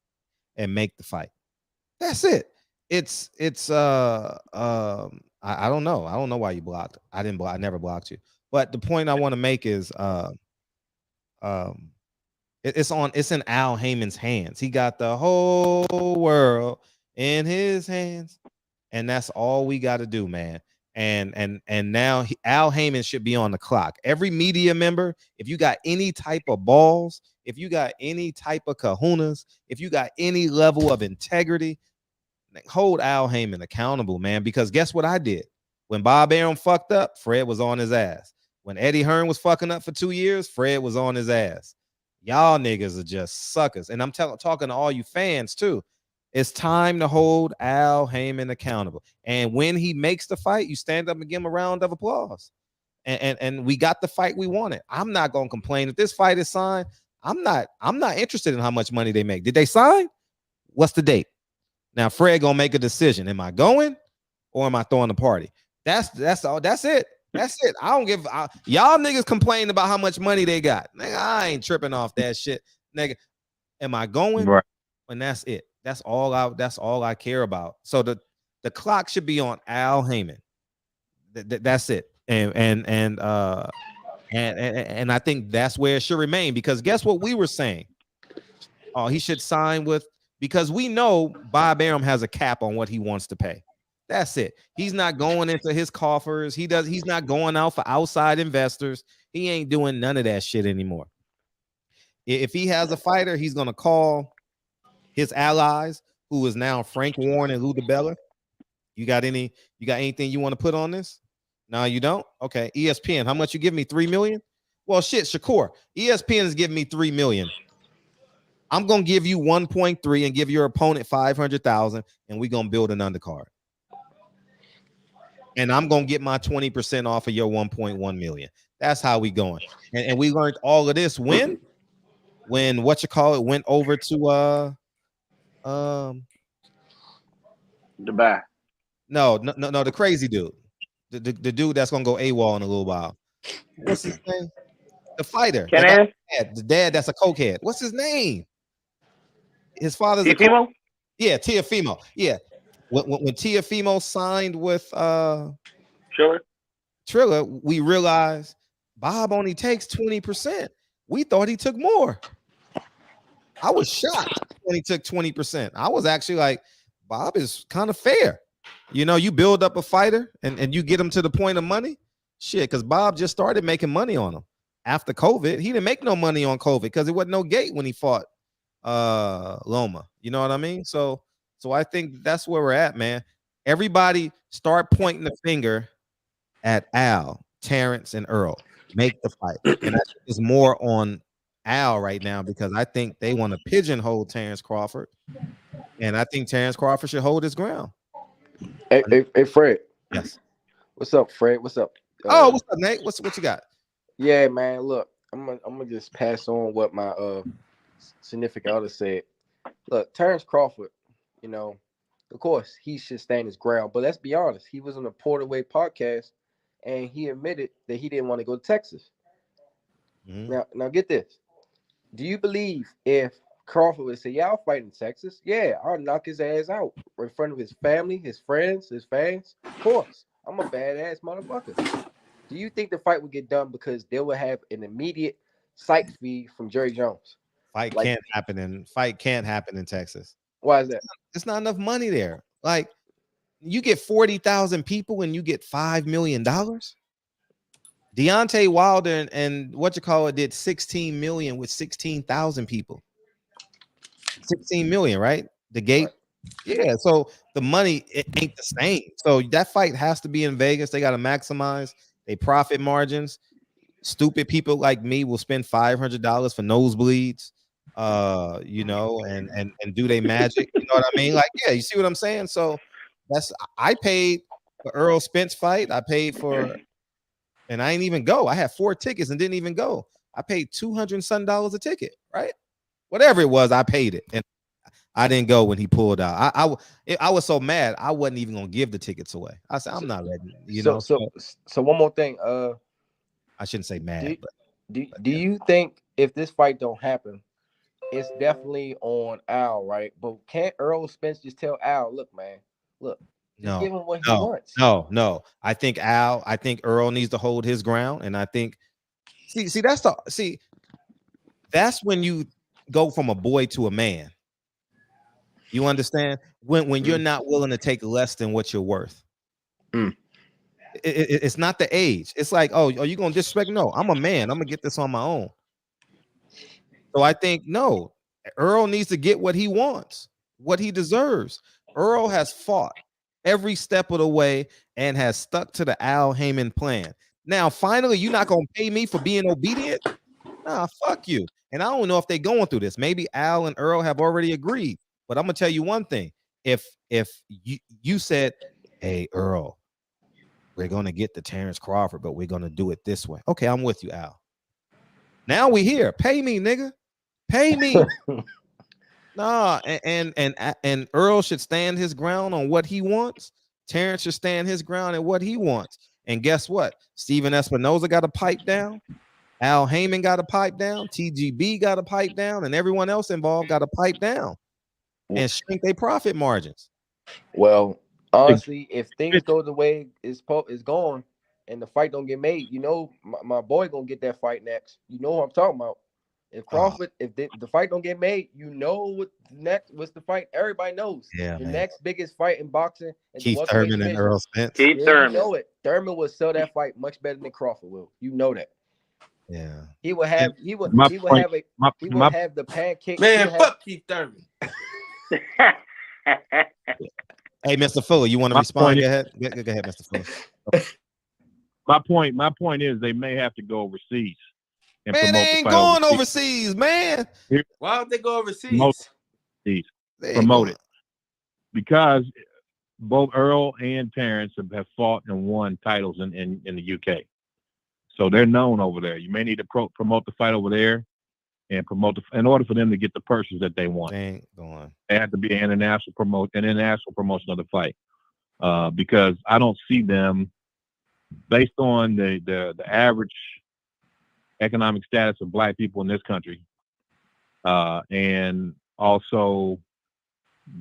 and make the fight. That's it. It's I don't know. I don't know why you blocked. I never blocked you. But the point I want to make is it's in Al Haymon's hands. He got the whole world in his hands, and that's all we got to do, man. And now Al Haymon should be on the clock. Every media member, if you got any type of balls, if you got any type of kahunas, if you got any level of integrity, hold Al Haymon accountable, man. Because guess what I did? When Bob Arum fucked up, Fred was on his ass. When Eddie Hearn was fucking up for 2 years, Fred was on his ass. Y'all niggas are just suckers. And I'm talking to all you fans too. It's time to hold Al Haymon accountable. And when he makes the fight, you stand up and give him a round of applause. And we got the fight we wanted. I'm not gonna complain if this fight is signed. I'm not interested in how much money they make. Did they sign? What's the date? Now Fred gonna make a decision. Am I going or am I throwing the party? That's all. That's it. That's it. I don't give. Y'all niggas complain about how much money they got. Nigga, I ain't tripping off that shit. Nigga, am I going? Right. And that's it. That's all I care about. So the clock should be on Al Haymon. That's it. And I think that's where it should remain, because guess what we were saying? Oh, he should sign with, because we know Bob Arum has a cap on what he wants to pay. That's it. He's not going into his coffers. He's not going out for outside investors. He ain't doing none of that shit anymore. If he has a fighter, he's gonna call his allies, who is now Frank Warren and Lou DiBella. You got anything you want to put on this? No, you don't? Okay. ESPN, how much you give me? 3 million? Well, shit, Shakur. ESPN is giving me 3 million. I'm gonna give you 1.3 and give your opponent 500,000, and we're gonna build an undercard. And I'm gonna get my 20% off of your 1.1 million. That's how we going. And we learned all of this when went over to Dubai. No, the crazy dude. The dude that's gonna go AWOL in a little while. What's his name? The fighter. The dad that's a cokehead. What's his name? His father's Teofimo? Yeah, Teofimo. Yeah. When Teofimo signed with Triller, we realized Bob only takes 20%. We thought he took more. I was shocked when he took 20%. I was actually like, Bob is kind of fair. You know, you build up a fighter and you get him to the point of money. Shit, because Bob just started making money on him after COVID. He didn't make no money on COVID because it wasn't no gate when he fought Loma. You know what I mean? So I think that's where we're at, man. Everybody start pointing the finger at Al, Terrence, and Earl. Make the fight. And that is more on Al right now, because I think they want to pigeonhole Terrence Crawford. And I think Terrence Crawford should hold his ground. Hey, Fred. Yes. What's up, Fred? What's up? What's up, Nate? What you got? Yeah, man. Look, I'm gonna just pass on what my significant other said. Look, Terrence Crawford, you know, of course he should stand his ground. But let's be honest, he was on the Porterway podcast, and he admitted that he didn't want to go to Texas. Mm-hmm. Now get this. Do you believe if Crawford would say, "Yeah, I'll fight in Texas. Yeah, I'll knock his ass out in front of his family, his friends, his fans. Of course, I'm a badass motherfucker." Do you think the fight would get done because they would have an immediate sight fee from Jerry Jones? Fight can't happen in Texas. Why is that? It's not enough money there. Like, you get 40,000 people and you get $5 million. Deontay Wilder and did 16 million with 16,000 people. 16 million, right? The gate. Right. Yeah, so the money, it ain't the same. So that fight has to be in Vegas. They got to maximize their profit margins. Stupid people like me will spend $500 for nosebleeds, and do they magic. You know what I mean? Like, yeah, you see what I'm saying? So I paid for Earl Spence fight. I paid for, and I ain't even go. I had 4 tickets and didn't even go. I paid $200 and some a ticket, right? Whatever it was, I paid it, and I didn't go when he pulled out. I was so mad, I wasn't even gonna give the tickets away. I said, I'm not letting it, So one more thing. I shouldn't say mad, do you think if this fight don't happen, it's definitely on Al, right? But can't Earl Spence just tell Al, look, man, look, just give him what he wants? No. I think Earl needs to hold his ground, and I think that's when you go from a boy to a man. You understand? When you're not willing to take less than what you're worth. It's not the age. It's like, oh, are you gonna disrespect? No, I'm a man. I'm gonna get this on my own. So I think no, Earl needs to get what he wants, what he deserves. Earl has fought every step of the way and has stuck to the Al Haymon plan. Now, finally, you're not gonna pay me for being obedient? Nah, fuck you. And I don't know if they're going through this. Maybe Al and Earl have already agreed. But I'm gonna tell you one thing: if you said, "Hey, Earl, we're gonna get the Terrence Crawford, but we're gonna do it this way," okay, I'm with you, Al. Now we here. Pay me, nigga. Pay me. Nah, and Earl should stand his ground on what he wants. Terrence should stand his ground on what he wants. And guess what? Steven Espinoza got a pipe down. Al Haymon got a pipe down. TGB got a pipe down, and everyone else involved got a pipe down. And shrink their profit margins. Well, honestly, if things go the way it's going and the fight don't get made, my boy gonna get that fight next. You know what I'm talking about. If Crawford, if the fight don't get made, what's the fight? Everybody knows. Yeah, the next biggest fight in boxing. Keith Thurman and Earl Spence. Thurman. You know it. Thurman will sell that fight much better than Crawford will. You know that. Yeah. He will have the pancake. Man, fuck Keith Thurman. Hey, Mr. Fuller, you want to respond? Go ahead, Mr. Fuller. My point is they may have to go overseas. And man, they ain't going overseas, man. Why don't they go overseas? Promote it. Because both Earl and Terrence have fought and won titles in the UK. So they're known over there. You may need to promote the fight over there and in order for them to get the purses that they want. They ain't going. They have to be an international promotion of the fight. Because I don't see them, based on the average economic status of Black people in this country, and also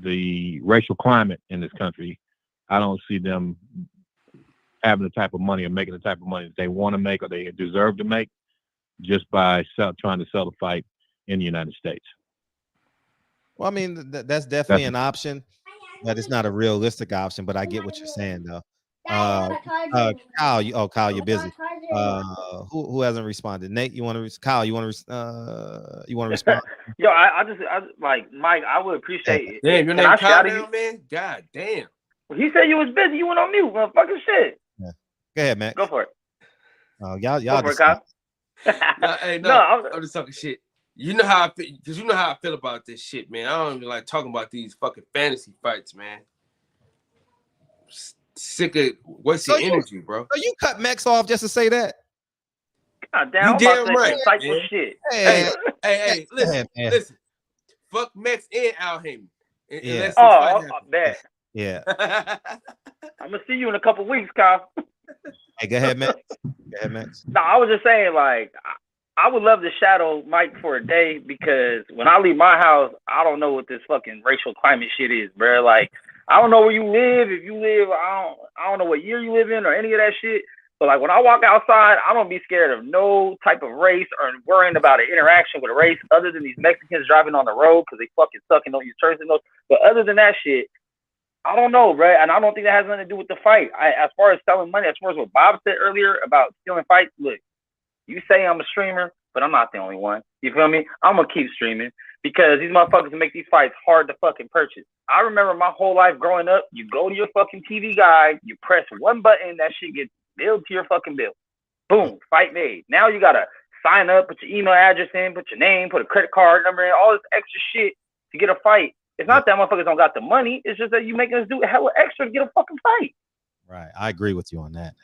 the racial climate in this country, I don't see them having the type of money or making the type of money that they want to make or they deserve to make just by trying to sell the fight in the United States. Well, I mean, that's definitely an option, but it's not a realistic option. But I get what you're saying, though. Kyle, you're busy. Who hasn't responded? Nate, you want to? Kyle, you want to respond? Yo, I like Mike. I would appreciate it. Damn, your name Kyle now, man. God damn. He said you was busy. You went on mute. Motherfucking shit. Yeah. Go ahead, Matt. Go for it. Y'all. Go for it, Kyle. I'm just talking shit. You know how I feel, because you know how I feel about this shit, man. I don't even like talking about these fucking fantasy fights, man. Sick of wasting energy, bro. So you cut Max off just to say that? God damn, you damn right. Shit. Hey, listen. Fuck Max and Al Haymon. Yeah. Man. Yeah. I'm gonna see you in a couple weeks, Kyle. Hey, go ahead, Max. No, I was just saying, like, I would love to shadow Mike for a day because when I leave my house, I don't know what this fucking racial climate shit is, bro. Like, I don't know where you live. If you live, I don't know what year you live in or any of that shit. But like when I walk outside, I don't be scared of no type of race or worrying about an interaction with a race other than these Mexicans driving on the road because they fucking suck and don't use turns and those. But other than that shit, I don't know, bro. And I don't think that has nothing to do with the fight. As far as selling money, as far as what Bob said earlier about stealing fights, look, you say I'm a streamer, but I'm not the only one. You feel me? I'm going to keep streaming because these motherfuckers make these fights hard to fucking purchase. I remember my whole life growing up, you go to your fucking TV guide, you press one button, that shit gets billed to your fucking bill. Boom, fight made. Now you got to sign up, put your email address in, put your name, put a credit card number in, all this extra shit to get a fight. It's not that motherfuckers don't got the money. It's just that you making us do hella extra to get a fucking fight. Right. I agree with you on that.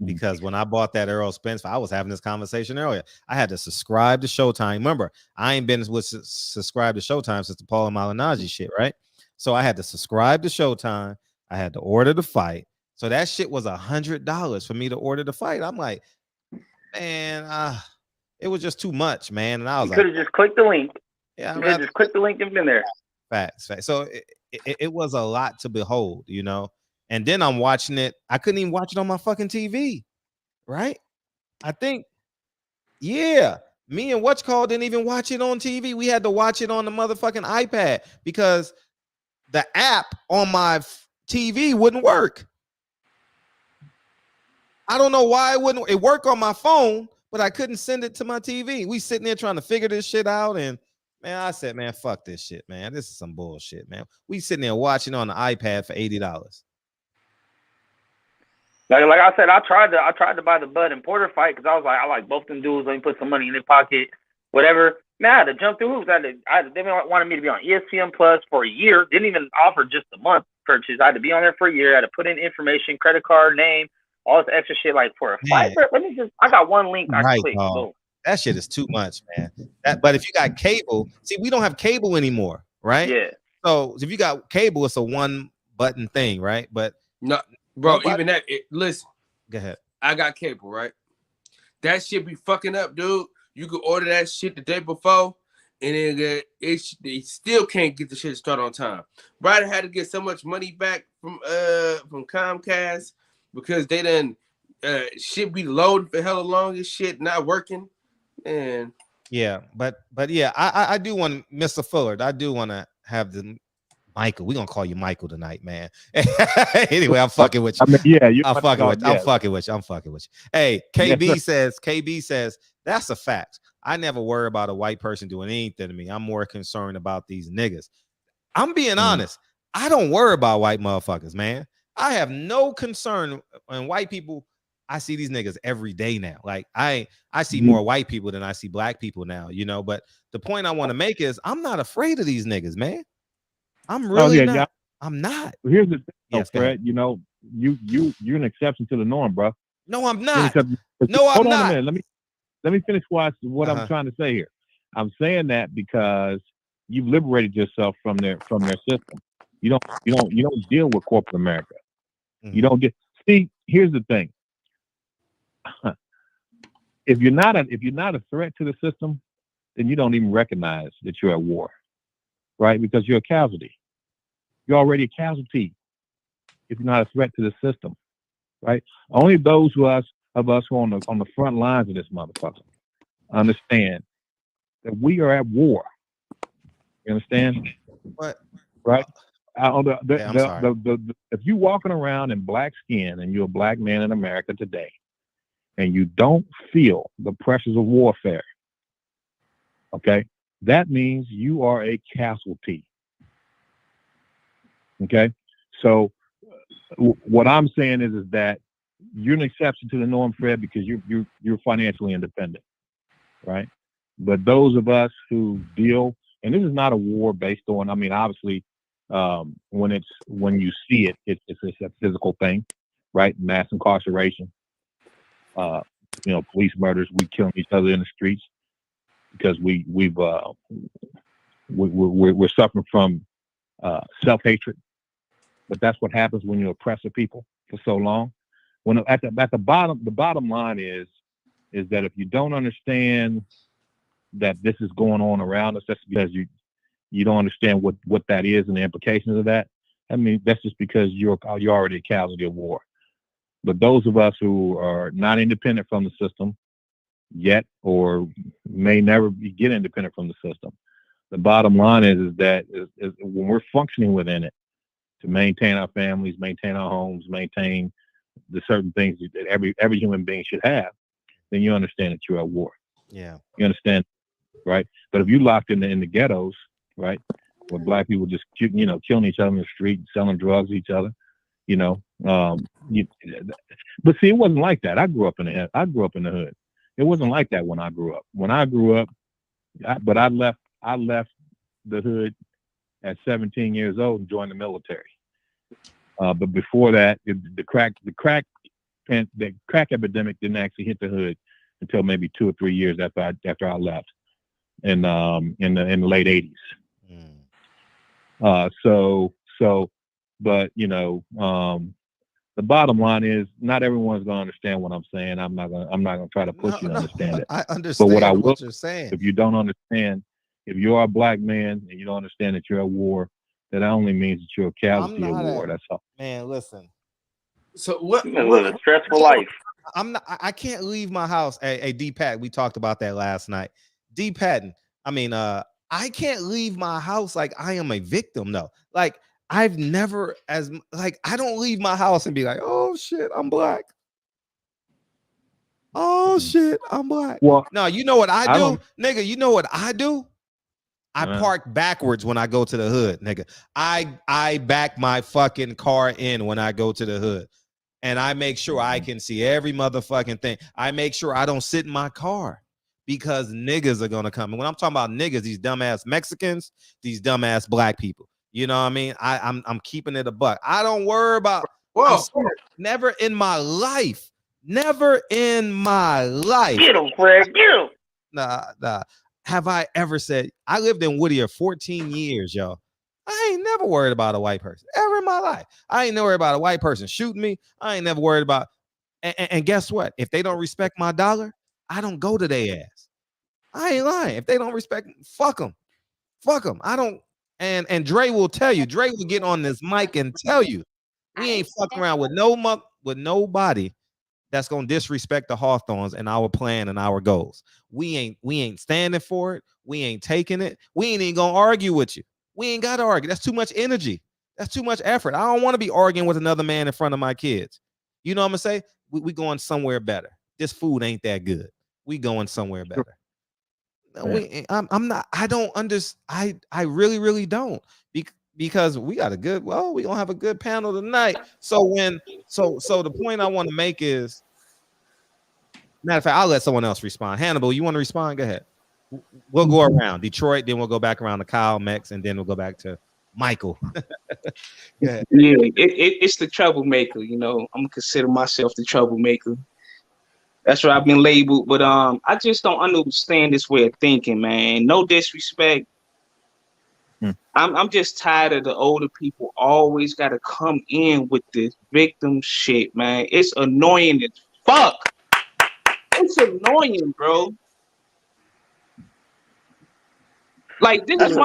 Because when I bought that Errol Spence, I was having this conversation earlier. I had to subscribe to Showtime. Remember, I ain't been with subscribe to Showtime since the Paul Malignaggi shit, right? So I had to subscribe to Showtime. I had to order the fight. So that shit was $100 for me to order the fight. I'm like, man, it was just too much, man. And I was like, could have just clicked the link. Yeah, you could have just clicked the link and been there. Facts. So it was a lot to behold, you know. And then I'm watching it. I couldn't even watch it on my fucking TV, right? I think, yeah, me and Whatchcall didn't even watch it on TV. We had to watch it on the motherfucking iPad because the app on my TV wouldn't work. I don't know why it wouldn't. It worked on my phone, but I couldn't send it to my TV. We sitting there trying to figure this shit out, and man, I said, man, fuck this shit, man. This is some bullshit, man. We sitting there watching on the iPad for $80. Like I said, I tried to buy the Bud and Porter fight because I was like, I like both them dudes. Let me put some money in their pocket, whatever. Man, I had to jump through hoops. They wanted me to be on ESPN Plus for a year. Didn't even offer just a month purchase. I had to be on there for a year. I had to put in information, credit card, name, all this extra shit. Like for a fight, let me just. I got one link I can click. That shit is too much, man. But if you got cable, see, we don't have cable anymore, right? Yeah. So if you got cable, it's a one button thing, right? But no. Bro, even that, listen. Go ahead. I got cable, right? That shit be fucking up, dude. You could order that shit the day before, and then they still can't get the shit started on time. Ryder had to get so much money back from Comcast because they done shit be loading for hella long and shit not working. And yeah, but yeah, I do want Mr. Fuller. I do want to have the Michael. We're gonna call you Michael tonight, man. Anyway, I'm fucking with you. I mean, I'm fucking with you. Hey, KB says that's a fact. I never worry about a white person doing anything to me. I'm more concerned about these niggas. I'm being honest. I don't worry about white motherfuckers, man. I have no concern on white people. I see these niggas every day now. Like I see more white people than I see black people now, you know. But the point I want to make is I'm not afraid of these niggas, man. I'm really not. Yeah. I'm not. Well, here's the thing, Fred. You know, you're an exception to the norm, bro. No, I'm not. No, I'm not. Hold on a minute. Let me finish what I'm trying to say here. I'm saying that because you've liberated yourself from their system. You don't deal with corporate America. You don't get. See, here's the thing. If you're not a threat to the system, then you don't even recognize that you're at war. Right? Because you're a casualty. You're already a casualty if you're not a threat to the system. Right? Only those of us who are on the front lines of this motherfucker understand that we are at war. You understand? What? Right? If you're walking around in black skin and you're a black man in America today and you don't feel the pressures of warfare, okay? That means you are a casualty. Okay, so what I'm saying is that you're an exception to the norm, Fred, because you're financially independent, right? But those of us who deal, and this is not a war based on. I mean, obviously, when you see it, it's a physical thing, right? Mass incarceration, police murders. We killing each other in the streets because we're suffering from self-hatred. But that's what happens when you oppress a people for so long. When at the bottom line is is that if you don't understand that this is going on around us, that's because you don't understand what that is and the implications of that. I mean, that's just because you're already a casualty of war. But those of us who are not independent from the system yet, or may never get independent from the system, the bottom line is that when we're functioning within it to maintain our families, maintain our homes, maintain the certain things that every human being should have, then you understand that you're at war. Yeah. You understand, right? But if you locked in the ghettos, right, where black people just killing each other in the street, selling drugs to each other, but see, it wasn't like that. I grew up in the hood. It wasn't like that when I grew up. When I grew up, I left the hood at 17 years old and joined the military. But before that, the crack epidemic didn't actually hit the hood until maybe 2 or 3 years after I left, in the late 80s. But the bottom line is not everyone's gonna understand what I'm saying. I'm not gonna try to push you to understand it. I understand but what you're saying. If you don't understand, if you are a black man and you don't understand that you're at war, that only means that you're a casualty of war. That's all. Man, listen. So what? You live a stressful life. I can't leave my house. Hey, D Pat, we talked about that last night. D Patton. I mean, I can't leave my house like I am a victim. No, like I've never I don't leave my house and be like, oh shit, I'm black. Oh shit, I'm black. Well, no, you know what I do, nigga? You know what I do? I park backwards when I go to the hood, nigga. I back my fucking car in when I go to the hood. And I make sure I can see every motherfucking thing. I make sure I don't sit in my car because niggas are gonna come. And when I'm talking about niggas, these dumbass Mexicans, these dumbass black people. You know what I mean? I'm keeping it a buck. I don't worry about never in my life. Never in my life. Get him, Fred. Get him. Nah. Have I ever said I lived in Whittier 14 years, yo? I ain't never worried about a white person ever in my life. I ain't never worried about a white person shooting me. I ain't never worried about. And guess what? If they don't respect my dollar, I don't go to their ass. I ain't lying. If they don't respect, fuck them. Fuck them. I don't. And Dre will tell you. Dre will get on this mic and tell you, we ain't fucking around with nobody that's gonna disrespect the Hawthorns and our plan and our goals. We ain't standing for it. We ain't taking it. We ain't even gonna argue with you. We ain't gotta argue. That's too much energy. That's too much effort. I don't want to be arguing with another man in front of my kids. You know what I'm gonna say? We going somewhere better. This food ain't that good. We going somewhere better. I'm not. I don't understand. I really don't. Because we got we gonna have a good panel tonight. So the point I want to make is, matter of fact, I'll let someone else respond. Hannibal, you want to respond? Go ahead. We'll go around Detroit, then we'll go back around to Kyle, Mex, and then we'll go back to Michael. Yeah, it's the troublemaker. I'm gonna consider myself the troublemaker. That's what I've been labeled, but I just don't understand this way of thinking, man. No disrespect. I'm just tired of the older people always got to come in with this victim shit, man. It's annoying as fuck. It's annoying, bro. Like this is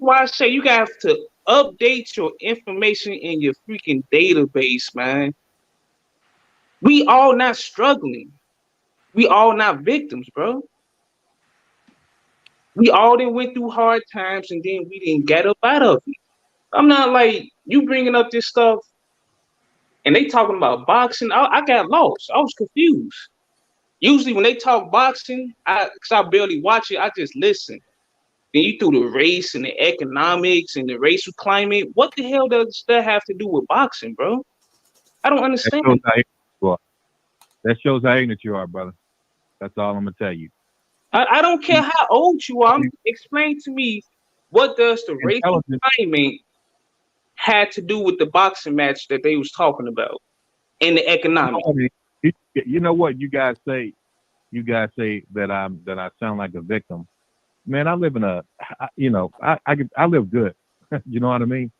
why I say you guys to update your information in your freaking database, man. We all not struggling. We all not victims, bro. We all done went through hard times and then we didn't get up out of it. I'm not like you bringing up this stuff and they talking about boxing. I got lost. I was confused. Usually when they talk boxing, because I barely watch it, I just listen. Then you threw the race and the economics and the racial climate. What the hell does that have to do with boxing, bro? I don't understand. That shows how ignorant you are, brother. That's all I'm gonna tell you. I don't care how old you are. Explain to me, what does the racial climate had to do with the boxing match that they was talking about and the economics? You know what you guys say? You guys say that I sound like a victim. Man, I live in I live good. You know what I mean?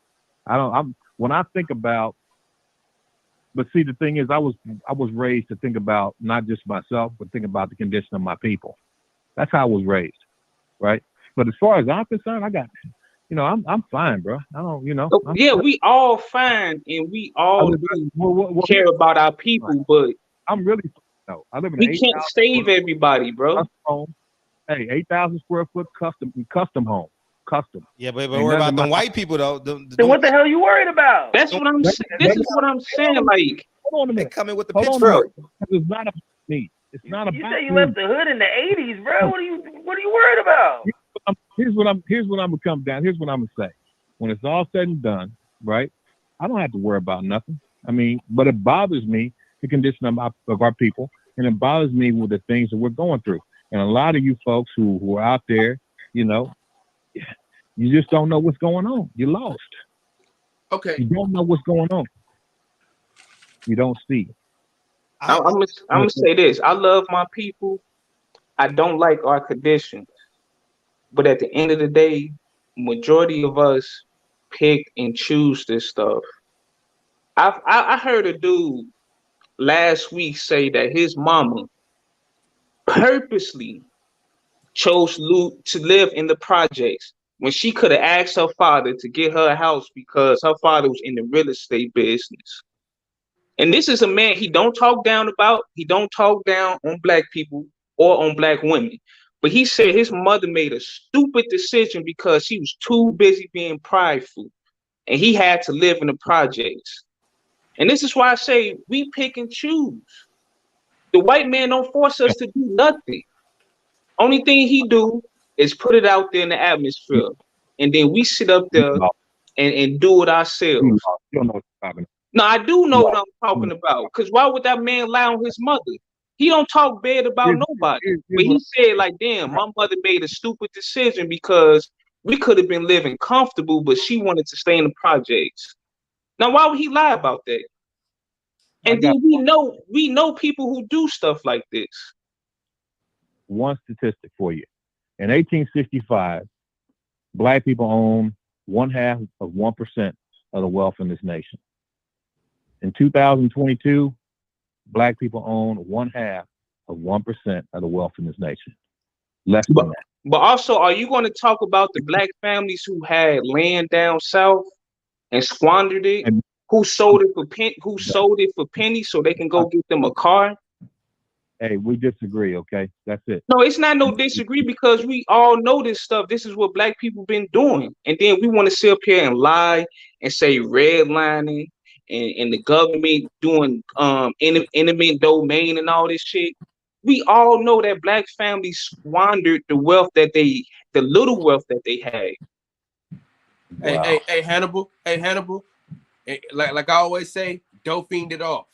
When I think about But see, the thing is, I was raised to think about not just myself, but think about the condition of my people. That's how I was raised, right? But as far as I'm concerned, I got, I'm fine, bro. I don't, Yeah, we all fine, and we all do care about our people, but I'm really no. I live in we can't save everybody, bro. Home. Hey, 8,000 square foot custom home. Custom. Yeah, but worry about them white people though. Then what the hell are you worried about? That's what I'm saying. This is what I'm saying. Like, hold on a minute. They come in with the pitchfork. It's not about me. It's not about you say you left the hood in the 80s, bro. What are you worried about? Here's what I'm gonna come down. Here's what I'm gonna say. When it's all said and done, right? I don't have to worry about nothing. I mean, but it bothers me, the condition of our people, and it bothers me with the things that we're going through. And a lot of you folks who are out there, you just don't know what's going on. You're lost. Okay. You don't know what's going on. You don't see. I'm gonna say this. I love my people. I don't like our conditions. But at the end of the day, majority of us pick and choose this stuff. I heard a dude last week say that his mama purposely chose to live in the projects when she could have asked her father to get her a house because her father was in the real estate business. And this is a man he don't talk down about. He don't talk down on black people or on black women. But he said his mother made a stupid decision because she was too busy being prideful. And he had to live in the projects. And this is why I say we pick and choose. The white man don't force us to do nothing. Only thing he do is put it out there in the atmosphere. And then we sit up there and do it ourselves. You don't know what you're talking about. No, I do know what I'm talking about. Because why would that man lie on his mother? He don't talk bad about nobody. But he said, like, damn, my mother made a stupid decision because we could have been living comfortable, but she wanted to stay in the projects. Now, why would he lie about that? And then we know people who do stuff like this. One statistic for you. In 1865, black people own 1/2 of 1% of the wealth in this nation. In 2022, black people own 1/2 of 1% of the wealth in this nation. Less than that. But also, are you going to talk about the black families who had land down south and squandered it? Who sold it for pennies so they can go get them a car? Hey, we disagree, okay? That's it. No, it's not no disagree because we all know this stuff. This is what black people been doing. And then we want to sit up here and lie and say redlining and the government doing eminent domain and all this shit. We all know that black families squandered the little wealth that they had. Wow. Hey, Hannibal. Like I always say, dope fiend it off.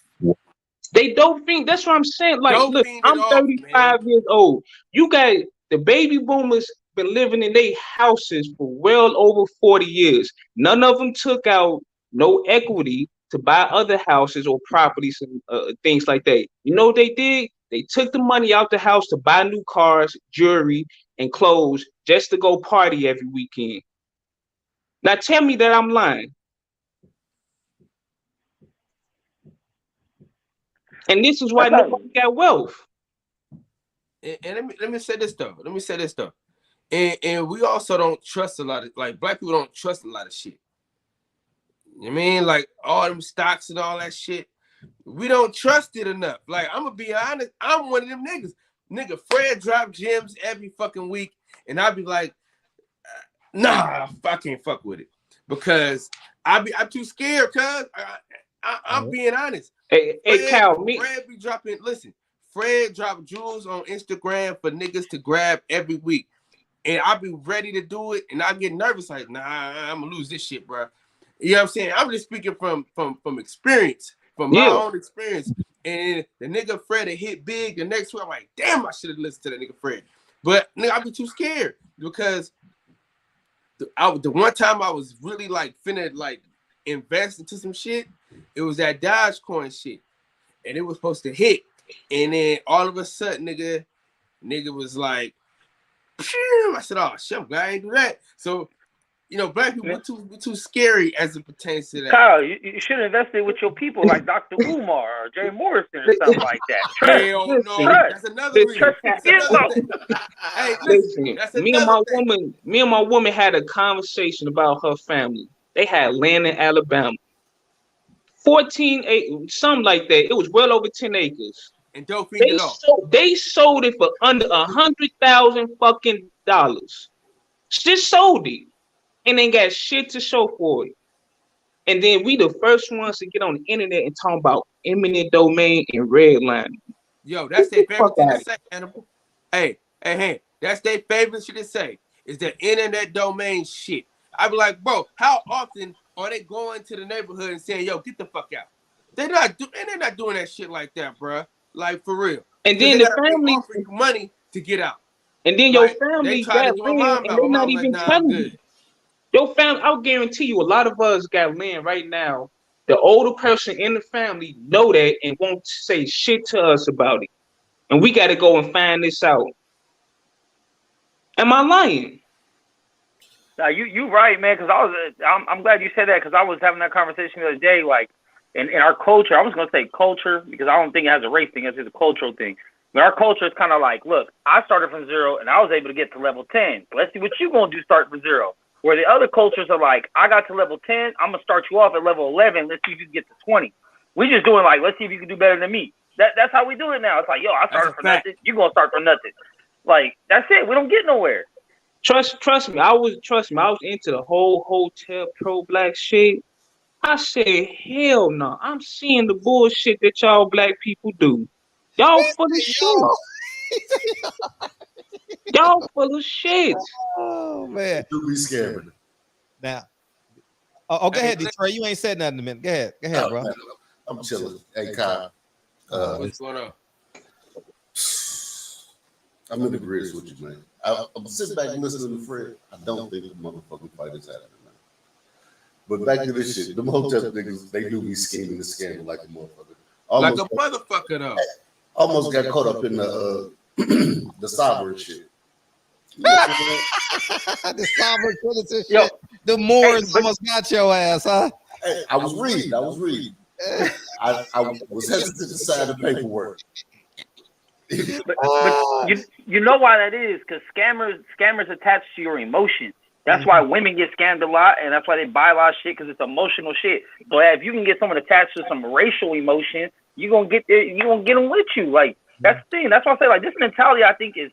They dope fiend. That's what I'm saying. Like, look, I'm 35 years old. You got the baby boomers been living in their houses for well over 40 years. None of them took out no equity to buy other houses or properties and things like that. You know what they did? They took the money out the house to buy new cars, jewelry, and clothes just to go party every weekend. Now tell me that I'm lying. And this is why nobody got wealth. And let me say this though. And we also don't trust a lot of, like, black people don't trust a lot of shit. You know what I mean? Like all them stocks and all that shit. We don't trust it enough. Like, I'm gonna be honest, I'm one of them niggas. Nigga, Fred drop gems every fucking week, and I'll be like, nah, I can't fuck with it. Because I'm too scared, cuz I'm being honest. Hey, Cal, Fred be dropping, listen, Fred drop jewels on Instagram for niggas to grab every week. And I'll be ready to do it, and I get nervous, like, nah, I'm gonna lose this shit, bro. You know what I'm saying? I'm just speaking from experience, from my own experience. And the nigga Fred hit big the next one. I'm like, damn, I should have listened to that nigga Fred. But nigga, I be too scared because the one time I was really like finna like invest into some shit, it was that Dogecoin shit, and it was supposed to hit, and then all of a sudden, nigga was like, phew. I said, oh shit, I'm glad I ain't do that. So black people we're too scary as it pertains to that. Kyle, you should invest it with your people like Dr. Umar or Jay Morrison or something like that. Hell no, that's another reason. Hey, listen, that's me and my woman had a conversation about her family. They had land in Alabama, 14 acres, something like that. It was well over 10 acres. And don't feed it off. They sold it for under $100,000 fucking dollars. Just sold it, and ain't got shit to show for it. And then we the first ones to get on the internet and talk about eminent domain and redlining. Yo, that's their favorite thing to say, Animal. Hey, that's their favorite shit to say is the internet domain shit. I be like, bro, how often are they going to the neighborhood and saying, yo, get the fuck out? They're not doing that shit like that, bro. Like, for real. And then the family offering you money to get out. And then your family got land, and they're not even telling you. Your family, I'll guarantee you, a lot of us got land right now. The older person in the family know that and won't say shit to us about it. And we got to go and find this out. Am I lying? Now you right, man. Because I'm glad you said that because I was having that conversation the other day. Like in our culture, I was gonna say culture because I don't think it has a race thing. It's just a cultural thing. But our culture is kind of like, look, I started from 0 and I was able to get to level 10. Let's see what you gonna do. Start from 0. Where the other cultures are like, I got to level 10. I'm gonna start you off at level 11. Let's see if you can get to 20. We just doing like, let's see if you can do better than me. That's how we do it now. It's like, yo, I started from nothing. You gonna start from nothing. Like that's it. We don't get nowhere. Trust me. I was into the whole hotel pro-black shit. I said, hell no. I'm seeing the bullshit that y'all black people do. Y'all full of shit. Y'all full of shit. Oh man. Do be scared. Now. Oh, go ahead, Detroit. You ain't said nothing in a minute. Go ahead, bro. Man, I'm chilling. Hey, Kyle. What's going on? I'm in agreement with you, man. I'm sitting back and listening to Fred. I don't think the motherfucking fight is happening, man. But back to this shit. The hotel niggas, they do be scheming and scamming like a motherfucker. Like a motherfucker, though. Almost got caught up in the sovereign shit. The sovereign citizen shit. The Moors almost got your ass, huh? Hey, I was reading. I was hesitant to sign the paperwork. But you know why that is? Because scammers attach to your emotions. That's why women get scammed a lot, and that's why they buy a lot of shit because it's emotional shit. So if you can get someone attached to some racial emotion, you gonna get them with you. Like that's the thing. That's why I say like this mentality. I think is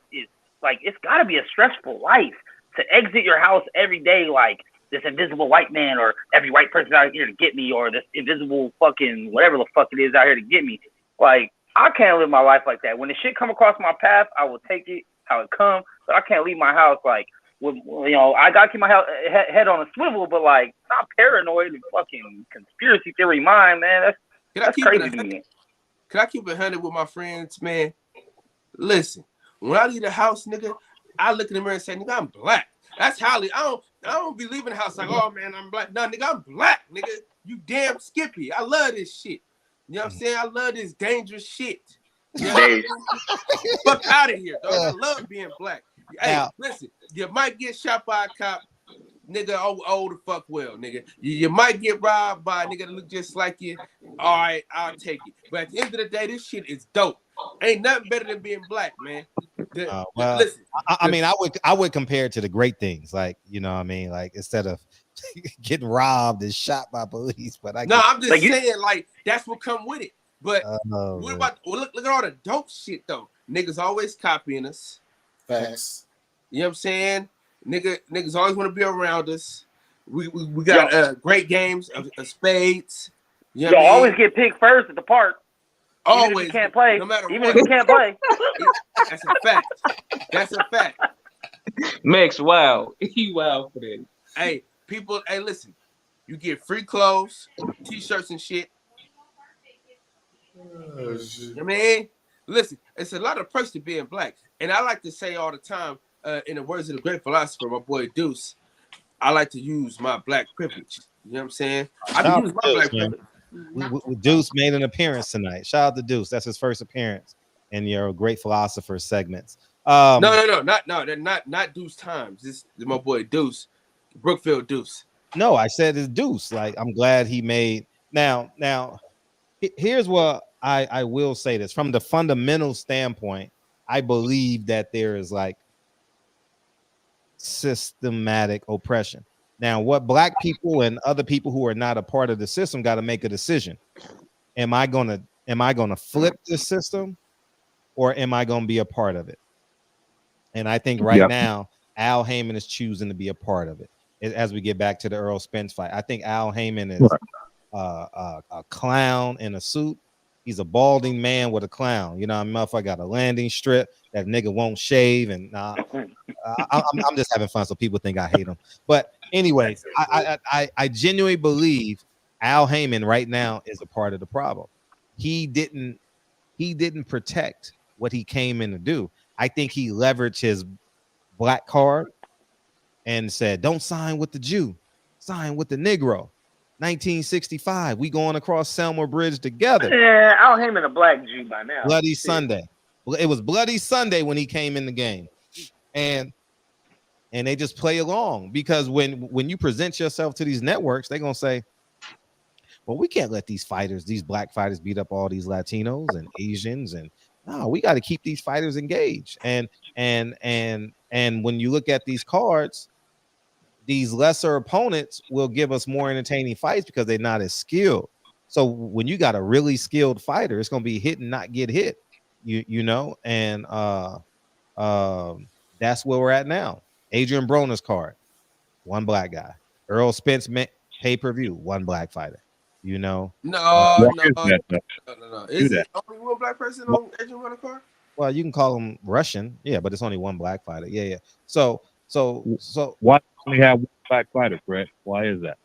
like it's got to be a stressful life to exit your house every day like this invisible white man or every white person out here to get me or this invisible fucking whatever the fuck it is out here to get me. Like. I can't live my life like that. When the shit come across my path, I will take it how it comes. But I can't leave my house like, with, I gotta keep my head on a swivel, but like not paranoid and fucking conspiracy theory mind, man. That's crazy to me. Can I keep it 100 with my friends, man? Listen, when I leave the house, nigga, I look in the mirror and say, nigga, I'm black. That's how I don't be leaving the house like, oh man, I'm black. No, nigga, I'm black, nigga. You damn Skippy. I love this shit. You know what I'm saying? I love this dangerous shit. You know fuck out of here, dog. I love being black. Hey, listen, you might get shot by a cop, nigga. Oh, the fuck well, nigga. You might get robbed by a nigga that look just like you. All right, I'll take it. But at the end of the day, this shit is dope. Ain't nothing better than being black, man. Listen, I mean, I would compare it to the great things, like you know what I mean, like instead of getting robbed and shot by police. But I'm just saying, like that's what come with it. But what about look at all the dope shit though? Niggas always copying us. Facts. You know what I'm saying? Niggas always want to be around us. We got great games of spades. You know always get picked first at the park. Always. Even if you can't play. No matter even what. if you can't play. That's a fact. That's a fact. Max, wow. He wild for that. Hey, people, hey, listen. You get free clothes, t-shirts and shit. Oh, shit. You know what I mean? Listen, it's a lot of perks to being black. And I like to say all the time, in the words of the great philosopher, my boy Deuce, I like to use my black privilege. You know what I'm saying? I use my black privilege. Deuce made an appearance tonight. Shout out to Deuce. That's his first appearance in your great philosopher segments. No, not Deuce Times. This is my boy Deuce. Brookfield Deuce. No, I said it's Deuce. Like, I'm glad he made. Now, here's what I will say this from the fundamental standpoint. I believe that there is like systematic oppression. Now, what black people and other people who are not a part of the system got to make a decision. Am I gonna flip this system, or am I gonna be a part of it? And I think right now, Al Haymon is choosing to be a part of it. As we get back to the Earl Spence fight, I think Al Haymon is a clown in a suit. He's a balding man with a clown. You know, motherfucker got a landing strip. That nigga won't shave, and I'm just having fun, so people think I hate him. But anyways, I genuinely believe Al Haymon right now is a part of the problem. He didn't protect what he came in to do. I think he leveraged his black card and said, "Don't sign with the Jew, sign with the Negro." 1965, we going across Selma Bridge together. Yeah, Al Haymon a black Jew by now. Bloody Sunday. It was Bloody Sunday when he came in the game, and they just play along because when you present yourself to these networks, they're gonna say, "Well, we can't let these black fighters, beat up all these Latinos and Asians, and no, we got to keep these fighters engaged." And when you look at these cards, these lesser opponents will give us more entertaining fights because they're not as skilled. So when you got a really skilled fighter, it's gonna be hit and not get hit, you know. And that's where we're at now. Adrian Broner's card, one black guy. Earl Spence pay-per-view, one black fighter. You know. No. Is it only one black person on Adrian Broner's card? Well, you can call him Russian, yeah, but it's only one black fighter. Yeah. So why only have one black fighter, Brett? Why is that?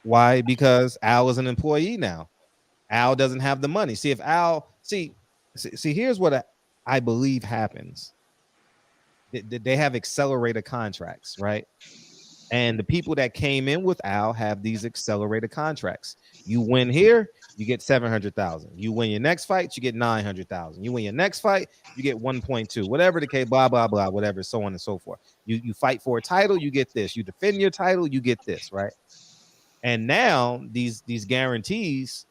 Why? Because Al is an employee now. Al doesn't have the money. See, if Al see, here's what I believe happens. They have accelerated contracts, right? And the people that came in with Al have these accelerated contracts. You win here, you get 700,000. You win your next fight, you get 900,000. You win your next fight, you get 1.2. Whatever the case, blah blah blah, whatever, so on and so forth. You fight for a title, you get this. You defend your title, you get this, right? And now these guarantees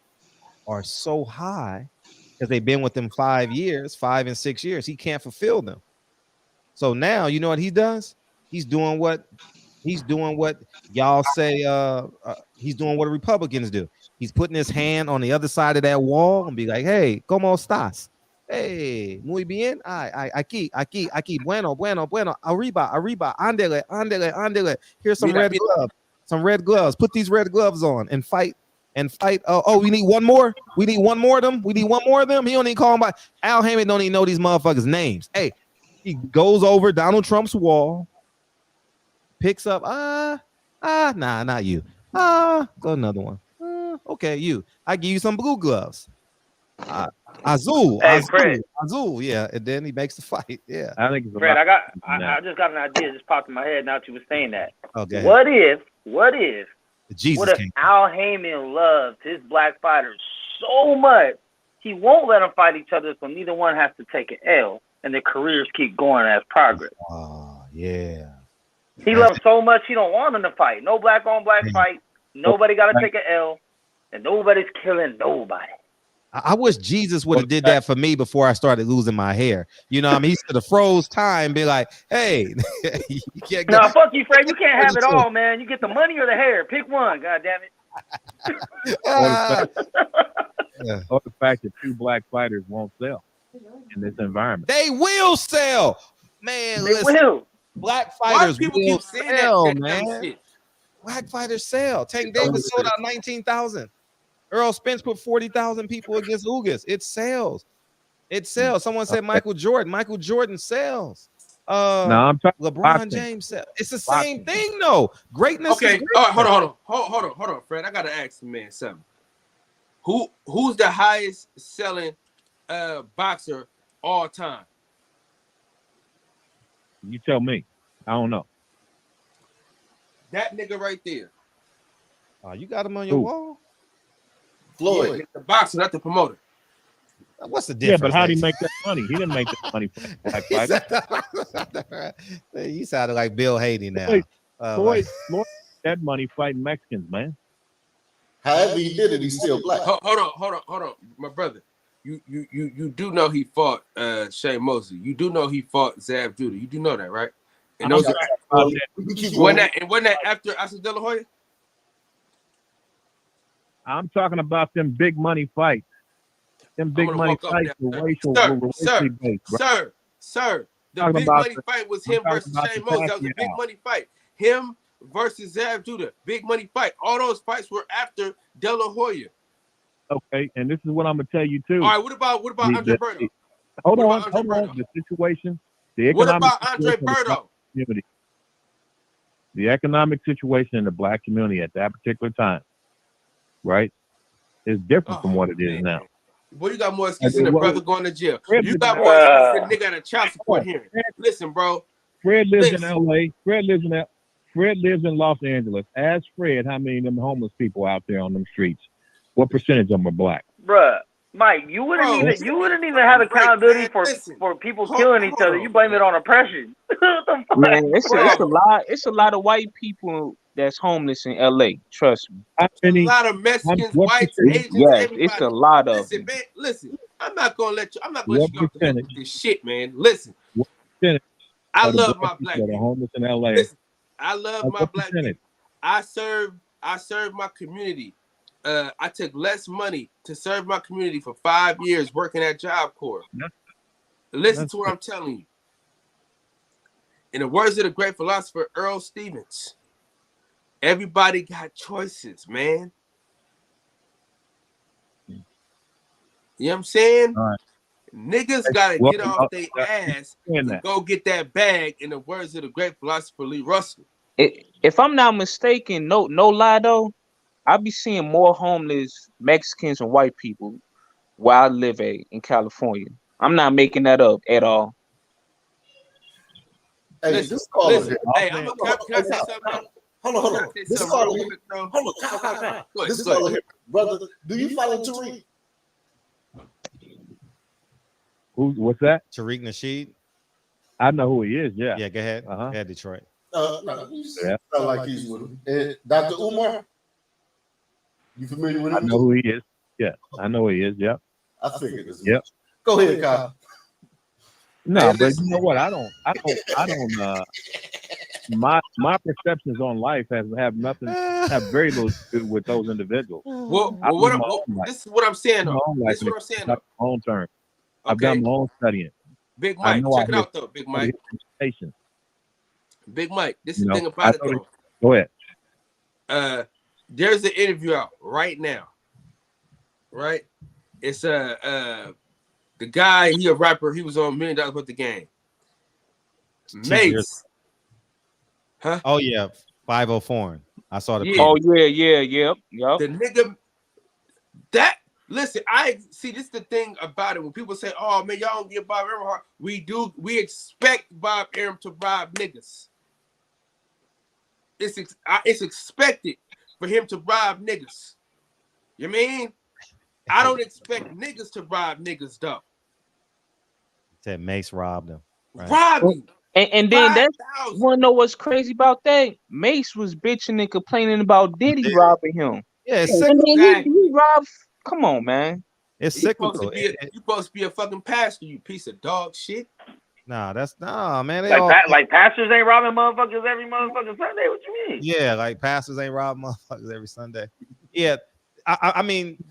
are so high because they've been with him 5 and 6 years. He can't fulfill them. So now you know what he does? He's doing what y'all say. He's doing what Republicans do. He's putting his hand on the other side of that wall and be like, "Hey, ¿cómo estás? Hey, muy bien. Aquí. Bueno. Arriba. Ándele. Here's some red gloves. Some red gloves. Put these red gloves on and fight. Oh, we need one more. We need one more of them. He don't even call him by Al Haymon. Don't even know these motherfuckers' names. Hey, he goes over Donald Trump's wall. Picks up, nah, not you. Go another one. Okay, you. I give you some blue gloves. Azul, yeah. And then he makes the fight. Yeah. I think Fred, I just got an idea just popped in my head now that you were saying that. Okay. What if Jesus Al Haymon loves his black fighters so much he won't let them fight each other, so neither one has to take an L and their careers keep going as progress. Oh, yeah. He loves so much he don't want them to fight. No black on black fight. Nobody got to take an L, and nobody's killing nobody. I wish Jesus would have did that for me before I started losing my hair. You know what I mean? He should have froze time, be like, "Hey, you can't go." No, fuck you, Fred. You can't have it all, man. You get the money or the hair. Pick one. God damn it. Or the fact that two black fighters won't sell in this environment. They will sell, man. They will. Black fighters will sell, that man. shit? Black fighters sell. Tank Davis sold out 19,000. Earl Spence put 40,000 people against Ugas. It sells. Someone said Michael Jordan. Michael Jordan sells. No, I'm talking LeBron boxing. James sells. It's the same thing, though. Greatness. Okay. Is All right, hold on, Fred. I gotta ask the man something. Who's the highest selling boxer all time? You tell me. I don't know. That nigga right there. You got him on your wall? Floyd. Yeah, the boxer, not the promoter. What's the difference? Yeah, but how did he make that money? He didn't make that money from black fighter. You sounded like Bill Hader now. Floyd that money fighting Mexicans, man. However he did it, he's still black. Hold on, my brother. You do know he fought Shane Mosley. You do know he fought Zav Judah. You do know that, right? And those wasn't that after Asa De La Hoya? I'm talking about them big money fights. Them big money fights were racial based, Sir. The big money fight was him versus Shane Mosley. That was a big money fight. Him versus Zav Judah. Big money fight. All those fights were after De La Hoya. Okay, and this is what I'm gonna tell you too. All right, what about Andre Berto? Hold on. The situation, the economic. What about Andre Berto? The economic situation in the black community at that particular time, right, is different from what it is now. Boy, you got more excuses than a brother going to jail. You got more excuses than a nigga at a child support hearing. Listen, bro. Fred lives in L.A. Fred lives in Los Angeles. Ask Fred how many of them homeless people out there on them streets. What percentage of them are black? Bruh, Mike, you wouldn't even have accountability for people killing each other. You blame it on oppression. What the fuck? Man, it's a lot of white people that's homeless in LA. Trust me. A lot of Mexicans, whites, Asians, everybody. It's a lot of them. Man, listen, I'm not gonna let you off the hook with this shit, man. Listen. I love my black people. Homeless in LA. Listen, I love my black people. I serve my community. I took less money to serve my community for 5 years working at Job Corps. Listen to what I'm telling you. In the words of the great philosopher Earl Stevens, everybody got choices, man. You know what I'm saying? All right. Niggas gotta get off their ass and go get that bag. In the words of the great philosopher Lee Russell. If I'm not mistaken, no lie though, I be seeing more homeless Mexicans and white people where I live in California. I'm not making that up at all. Hey, listen, this caller here. Hey, can I say something? Hold on. This caller here. Hold on. This caller here, brother. Do you follow Tariq? What's that? Tariq Nasheed. I know who he is. Yeah. Yeah. Go ahead. Go ahead, Detroit. No, you sound like he's with him. And Dr. Umar. You familiar with him? I know who he is. Yeah, I know who he is. Yep. I figured this. Yep. Go ahead, Kyle. No, but you know what? I don't. My perceptions on life have very little to do with those individuals. This is what I'm saying though. This is what I'm saying though. My own term. I've done my own studying. Big Mike, check it out though. Big Mike. Big Mike. This is the thing about it though. Go ahead. There's an interview out right now. Right? It's the guy, he a rapper, he was on $1 Million Worth of Game. Mace. Huh? Oh yeah, 504. I saw the Oh yeah. The nigga that listen, I see this is the thing about it. When people say, oh man, y'all don't give Bob Arum hard. We expect Bob Arum to rob niggas. It's expected for him to rob niggas. You mean? I don't expect niggas to rob niggas though. Said Mace robbed him. Right? Robbed him. And then that, you wanna know what's crazy about that? Mace was bitching and complaining about Diddy robbing him. Yeah, it's and then he robbed. Come on, man. It's cyclical. You're supposed to be a fucking pastor, you piece of dog shit. Nah, man. Like pastors ain't robbing motherfuckers every motherfucking Sunday. What you mean? Yeah, like pastors ain't robbing motherfuckers every Sunday. Yeah, I mean,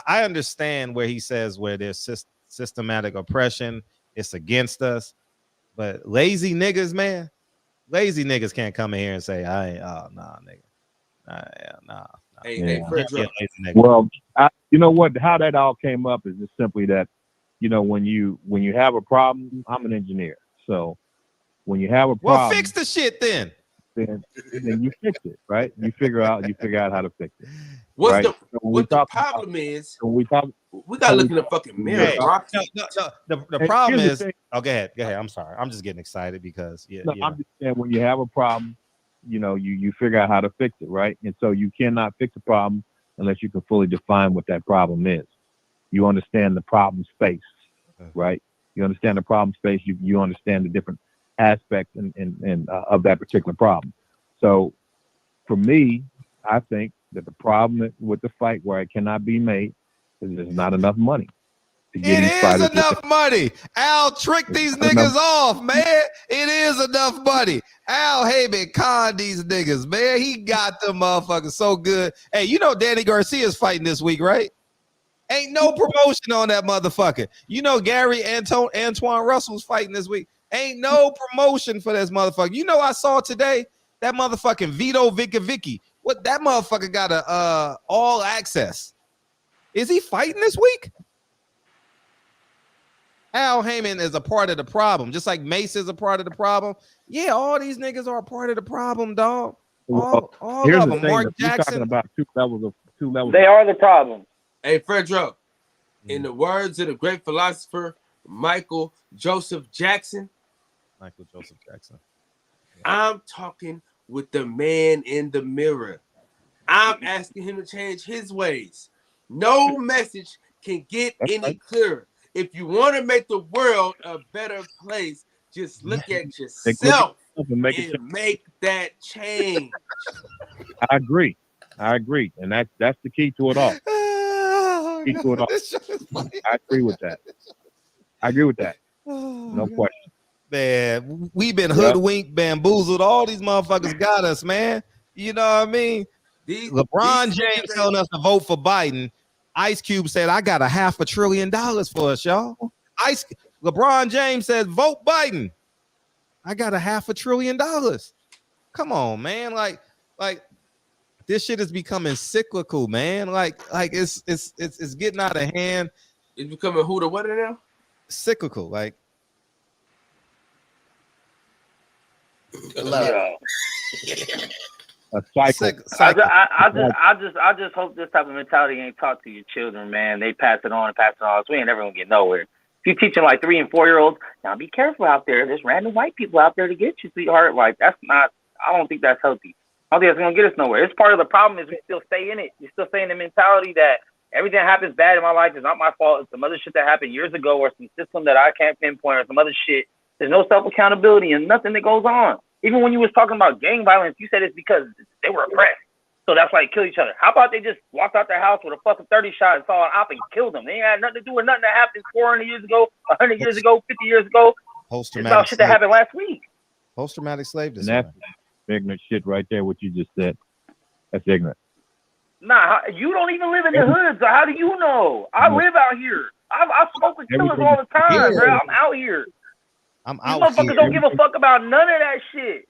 I understand where he says where there's systematic oppression, it's against us, but lazy niggas, man, lazy niggas can't come in here and say, nigga. Nah. Hey, well, you know what? How that all came up is just simply that, you know, when you have a problem, I'm an engineer, so when you have a problem, well, fix the shit then. Then you fix it, right? You figure out how to fix it. The problem is we gotta look in the fucking mirror. The problem is, go ahead. I'm sorry, I'm just getting excited because I'm just saying when you have a problem, you know, you figure out how to fix it, right? And so you cannot fix a problem unless you can fully define what that problem is. You understand the problem space, right? You understand the problem space. You understand the different aspects and of that particular problem. So for me, I think that the problem with the fight where it cannot be made is there's not enough money to get these fighters. It is enough money. Al tricked these niggas off, man. It is enough money. Al Haymon conned these niggas, man. He got them motherfuckers so good. Hey, you know Danny Garcia's fighting this week, right? Ain't no promotion on that motherfucker. You know Gary Antoine Russell's fighting this week. Ain't no promotion for this motherfucker. You know I saw today that motherfucking Vito Vicky. What, that motherfucker got a all access. Is he fighting this week? Al Haymon is a part of the problem, just like Mace is a part of the problem. Yeah, all these niggas are a part of the problem, dog. All of them. Mark Jackson. Talking about two levels. They are the problem. Hey, Fredro, in the words of the great philosopher Michael Joseph Jackson, I'm talking with the man in the mirror. I'm asking him to change his ways. No message can get any clearer. If you want to make the world a better place, just look at yourself and make that change. I agree, and that's the key to it all. I agree with that. No question. Man, we've been hoodwinked, bamboozled. All these motherfuckers got us, man. You know what I mean? LeBron James telling us to vote for Biden. Ice Cube said, I got $500 billion for us, y'all. LeBron James said, vote Biden. I got $500 billion. Come on, man. Like this shit is becoming cyclical, man. Like it's getting out of hand. It's becoming who the what now? Cyclical, like. A cycle. I just hope this type of mentality ain't taught to your children, man. They pass it on. So we ain't never gonna get nowhere. If you're teaching like 3 and 4 year olds, now be careful out there. There's random white people out there to get you, sweetheart. Like that's not. I don't think that's healthy. I don't think that's gonna get us nowhere. It's part of the problem is we still stay in it. We still stay in the mentality that everything that happens bad in my life is not my fault. It's some other shit that happened years ago or some system that I can't pinpoint or some other shit. There's no self accountability and nothing that goes on. Even when you was talking about gang violence, you said it's because they were oppressed. So that's why they kill each other. How about they just walked out their house with a fucking 30 shot and saw an op and killed them? They ain't had nothing to do with nothing that happened 400 years ago, 100 years ago, 50 years ago. It's about shit that happened last week. Post-traumatic slave disorder. And that's ignorant shit right there, what you just said. That's ignorant. Nah, you don't even live in the hood, so how do you know? I live out here. I smoke with killers all the time, bro. I'm out here. These motherfuckers don't give a fuck about none of that shit.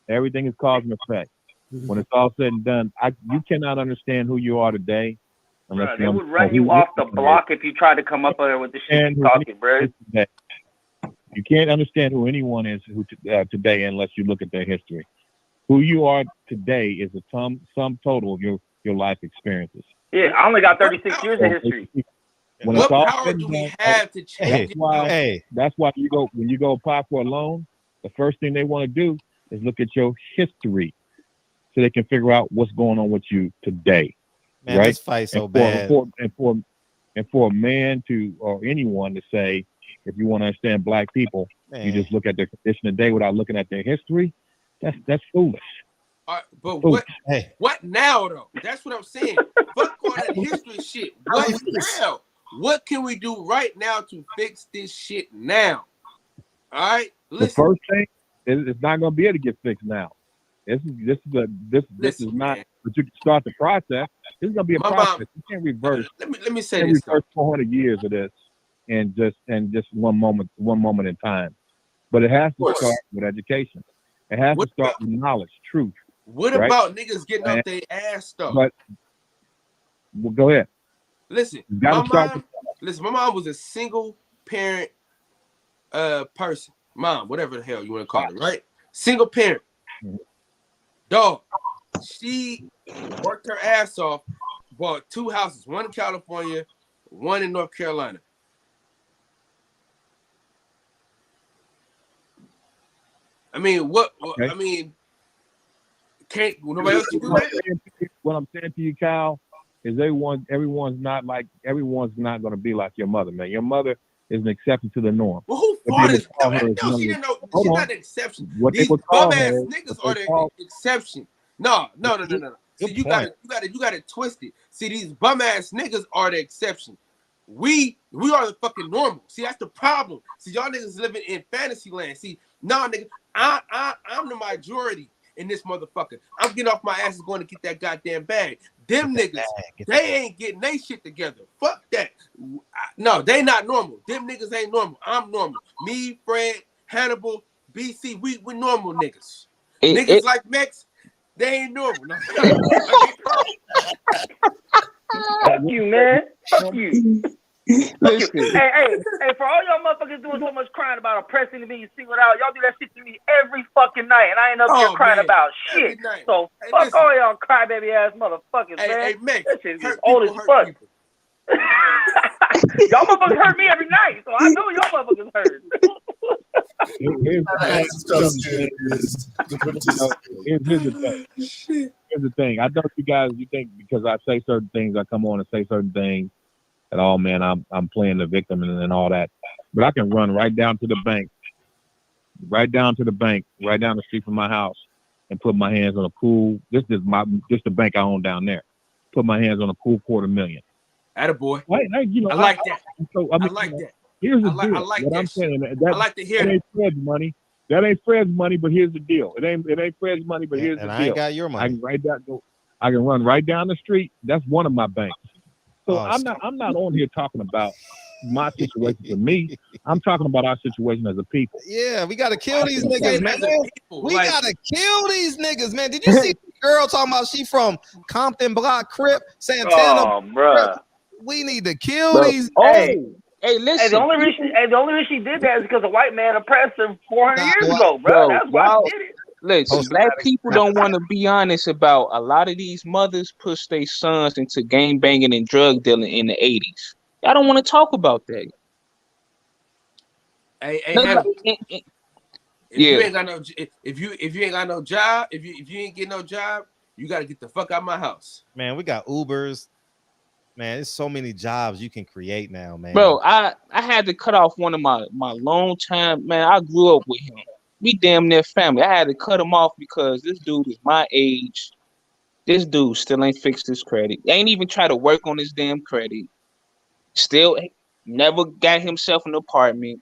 Everything is cause and effect. When it's all said and done, you cannot understand who you are today. Bro, they would run you off the block if you tried to come up there with the shit you're talking, bro. You can't understand who anyone is today unless you look at their history. Who you are today is a sum total of your life experiences. Yeah, I only got 36 years of history. When what power do we have to change it? That's why when you go apply for a loan, the first thing they want to do is look at your history so they can figure out what's going on with you today. Man, right? This fight so bad. And for a man or anyone to say, if you want to understand black people, you just look at their condition today without looking at their history. That's foolish. All right, but what now though? That's what I'm saying. Fuck all that history shit. What now? What can we do right now to fix this shit now? All right, listen. The first thing it's not going to be able to get fixed now. This is not. But you can start the process. This is going to be a process. You can't reverse. Let me say this. Reverse 400 years of this, and just one moment in time. But it has to start with education. It has to start with knowledge, truth. What about niggas getting off their ass though? But go ahead. Listen, my mom was a single parent person. Mom, whatever the hell you want to call it, right? Single parent. Dog. She worked her ass off, bought 2 houses, one in California, one in North Carolina. I mean, I mean, can't nobody else do that? What I'm saying to you, Kyle, is everyone's not going to be like your mother, man. Your mother is an exception to the norm. Well, who fought his? She didn't know. she's not an exception. What These they were bum called, ass man, niggas what are they the called- exception. No. See, Good you point. got it twisted. See, these bum ass niggas are the exception. We are the fucking normal. See, that's the problem. See, y'all niggas living in fantasy land. See, nah, nigga, I'm the majority in this motherfucker. I'm getting off my ass and going to get that goddamn bag. Them niggas, they ain't getting they shit together. Fuck that. No, they not normal. Them niggas ain't normal. I'm normal. Me, Fred, Hannibal, BC, we normal niggas. Niggas like Mex, they ain't normal. No. Fuck you, man. Fuck you. Listen. Hey, for all y'all motherfuckers doing so much crying about oppressing and being singled out, y'all do that shit to me every fucking night, and I ain't up here crying about shit. So fuck all y'all crybaby ass motherfuckers, man. Hey, Max, that shit is old as fuck. Y'all motherfuckers hurt me every night, so I know y'all motherfuckers hurt. Here's the thing. I know you think because I say certain things, I come on and say certain things, that oh man, I'm playing the victim and all that. But I can run right down to the bank, right down the street from my house, and put my hands on a cool. This is the bank I own down there. Put my hands on a cool $250,000. Attaboy. I like that. So, I like that. Here's the deal. I like what that I'm saying, I like to hear that that. ain't Fred's money. That ain't Fred's money, but here's the deal. It ain't Fred's money, but here's the deal. I ain't got your money. I can run right down the street. That's one of my banks. So I'm not on here talking about my situation for me. I'm talking about our situation as a people. Yeah, we gotta kill these niggas, man. We like- gotta kill these niggas, man. Did you see the girl talking about she from Compton Block Crip, Santana? Oh, bruh. We need to kill these. Hey, listen. Hey, the only reason she did that is because a white man oppressed her 400 years ago, bro. That's why she did it. Listen, black people don't want to be honest about a lot of these mothers push their sons into gang banging and drug dealing in the 80s. Y'all don't want to talk about that. Hey, If you ain't got no, if you ain't got no job, if you ain't get no job, you got to get the fuck out of my house. Man, we got Ubers. Man, there's so many jobs you can create now, man. Bro, I had to cut off one of my long time, man. I grew up with him. We damn near family. I had to cut him off because this dude is my age. This dude still ain't fixed his credit. Ain't even try to work on his damn credit. Still never got himself an apartment.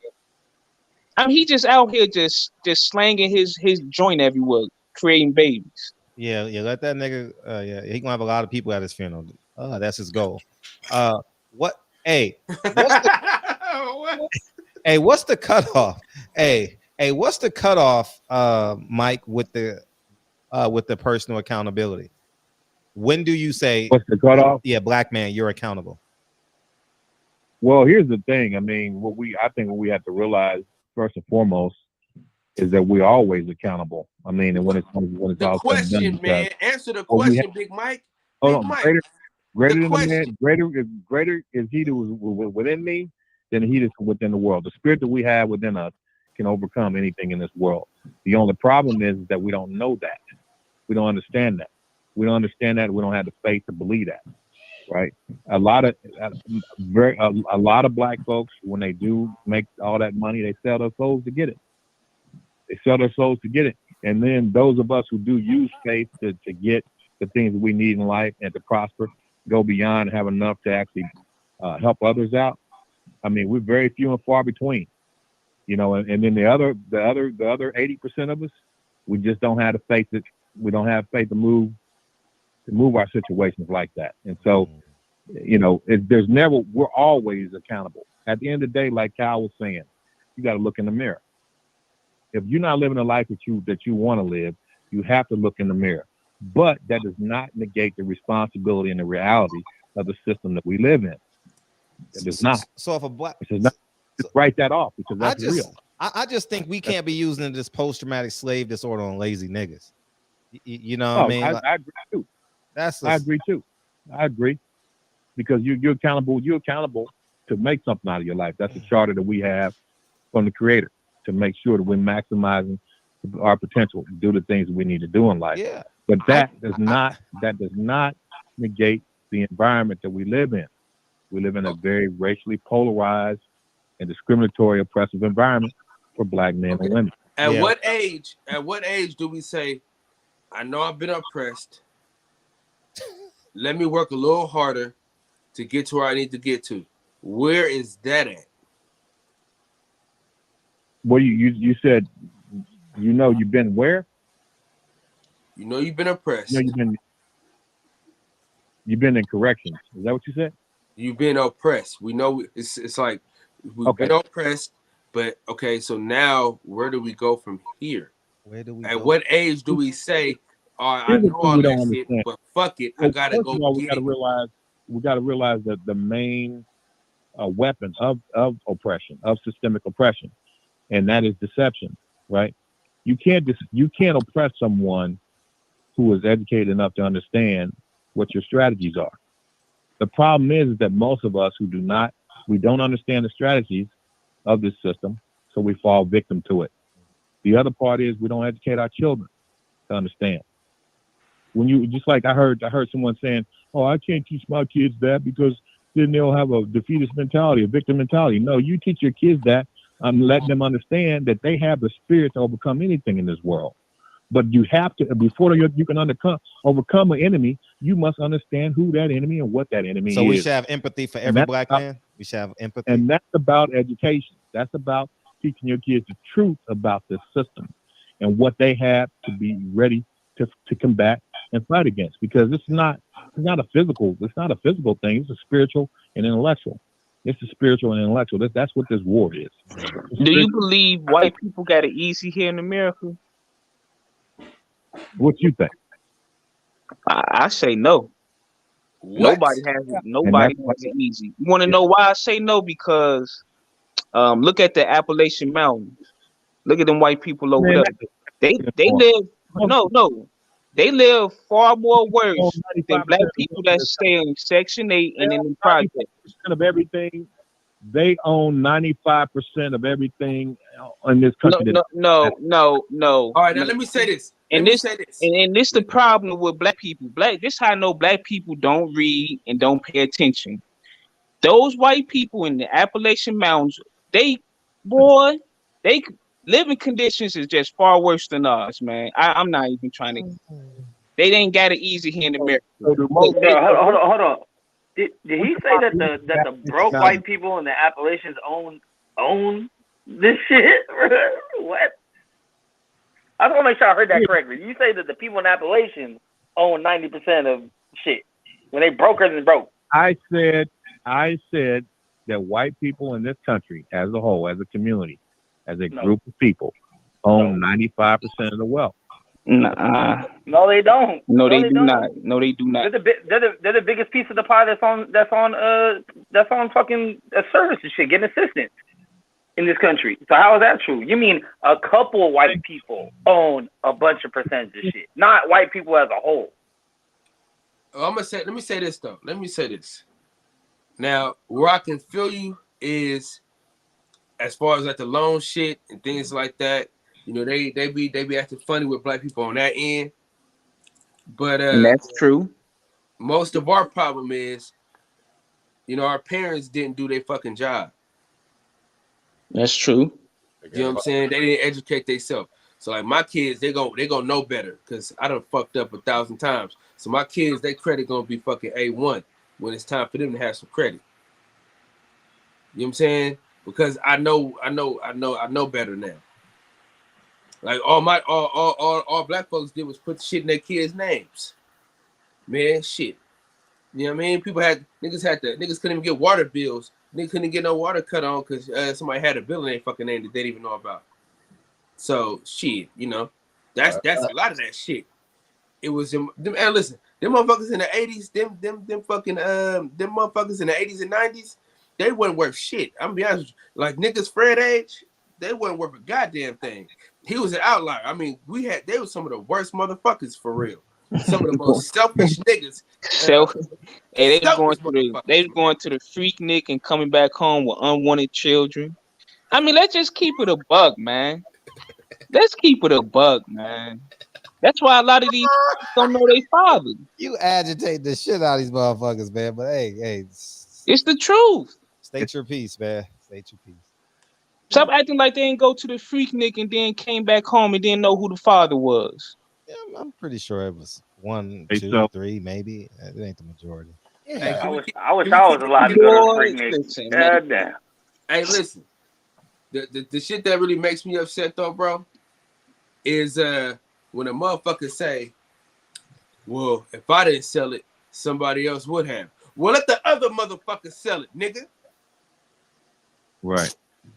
I mean, he just out here just slanging his joint everywhere, creating babies. Yeah, let that nigga. He gonna have a lot of people at his funeral. That's his goal. What? Hey, what's the cutoff? Hey, what's the cutoff, Mike, with the personal accountability? When do you say what's the cutoff? Yeah, black man, you're accountable. Well, here's the thing. I mean, I think what we have to realize first and foremost is that we're always accountable. I mean, and when it's all question, man. Answer the question, Big Mike. Greater than the man, greater is he that was within me than he that's within the world. The spirit that we have within us can overcome anything in this world. The only problem is that we don't know that. We don't understand that. We don't understand that. We don't have the faith to believe that. Right? A lot of black folks, when they do make all that money, they sell their souls to get it. And then those of us who do use faith to get the things that we need in life and to prosper, go beyond and have enough to actually help others out. I mean, we're very few and far between, you know. And then the other 80% of us, we just don't have the faith to move our situations like that. And so, you know, we're always accountable. At the end of the day, like Kyle was saying, you got to look in the mirror. If you're not living the life that you want to live, you have to look in the mirror. But that does not negate the responsibility and the reality of the system that we live in. It does not. So if a black, just write that off because that's real. I just think we can't be using this post-traumatic slave disorder on lazy niggas. You know what I mean? I agree too. I agree because you're accountable. You're accountable to make something out of your life. That's the charter that we have from the Creator to make sure that we're maximizing our potential to do the things that we need to do in life. Yeah. But that does not negate the environment that we live in. We live in a very racially polarized and discriminatory, oppressive environment for black men and women. At what age do we say, I know I've been oppressed. Let me work a little harder to get to where I need to get to. Where is that at? Well, you said, you've been where? You know you've been oppressed. You've been in corrections. Is that what you said? You've been oppressed. We know it's like we've been oppressed, but okay, so now where do we go from here? Where do we At what age do we say, I know all that shit, but fuck it, I gotta go we gotta realize that the main weapon of oppression, of systemic oppression, and that is deception, right? You can't oppress someone who is educated enough to understand what your strategies are. The problem is that most of us who don't understand the strategies of this system, so we fall victim to it. The other part is we don't educate our children to understand. When you just like I heard someone saying, "Oh, I can't teach my kids that because then they'll have a defeatist mentality, a victim mentality." No, you teach your kids that. Let them understand that they have the spirit to overcome anything in this world. But you have to, before you can overcome an enemy, you must understand who that enemy and what that enemy is. So we should have empathy for every black man. We should have empathy. And that's about education. That's about teaching your kids the truth about this system and what they have to be ready to combat and fight against. Because it's not a physical thing. It's a spiritual and intellectual. It's a spiritual and intellectual. That's what this war is. Do you believe white people got it easy here in America? What you think? I say no. Nobody has it easy. You want to know why I say no? Because look at the Appalachian Mountains. Look at them white people over there. They live they live far more worse than black people that stay in Section 8 and in the project. Of everything, they own 95% of everything in this country. No. All right, now let me say this. And this the problem with black people. This how I know black people don't read and don't pay attention. Those white people in the Appalachian Mountains, they living conditions is just far worse than ours, man. I'm not even trying to. They ain't got it easy here in America. Hold on. Did he say that the broke white people in the Appalachians own this shit? What? I just want to make sure I heard that correctly. You say that the people in Appalachians own 90% of shit when they brokers and broke. I said that white people in this country as a whole, as a community, as a group of people, own 95% of the wealth. Nah. No, they don't. No, they do not. No, they do not. They're the biggest piece of the pie that's on fucking service and shit, getting assistance in this country. So how is that true? You mean a couple of white people own a bunch of percentage of shit, not white people as a whole? Let me say this though. Let me say this. Now, where I can feel you is as far as like the loan shit and things like that. You know, they be acting funny with black people on that end. But and that's true. Most of our problem is, you know, our parents didn't do their fucking job. That's true. You know what I'm saying? They didn't educate themselves. So like my kids, they gonna know better because I done fucked up 1,000 times. So my kids, their credit gonna be fucking A1 when it's time for them to have some credit. You know what I'm saying? Because I know better now. Like all black folks did was put the shit in their kids' names. Man, shit. You know what I mean? Niggas couldn't even get water bills. Niggas couldn't get no water cut on because somebody had a bill in their fucking name that they didn't even know about. So shit, you know, that's a lot of that shit. It was them. And listen, them motherfuckers in the 80s, them motherfuckers in the 80s and 90s, they wasn't worth shit. I'm gonna be honest with you. Like niggas Fred age, they wasn't worth a goddamn thing. He was an outlier. I mean, they were some of the worst motherfuckers for real. Some of the most selfish niggas. Hey, they was going to the Freaknik and coming back home with unwanted children. I mean, let's just keep it a bug, man. Let's keep it a bug, man. That's why a lot of these don't know their father. You agitate the shit out of these motherfuckers, man. But hey, it's the truth. State your peace, man. State your peace. Stop acting like they didn't go to the Freaknik and then came back home and didn't know who the father was. Yeah, I'm pretty sure it was 1, Hey, 2, so- 3, maybe. It ain't the majority. Hey, I wish I was allowed to go to the Freaknik. Listen, man. God damn. Hey, listen. The shit that really makes me upset though, bro, is when a motherfucker say, well, if I didn't sell it, somebody else would have. Well, let the other motherfucker sell it, nigga. Right.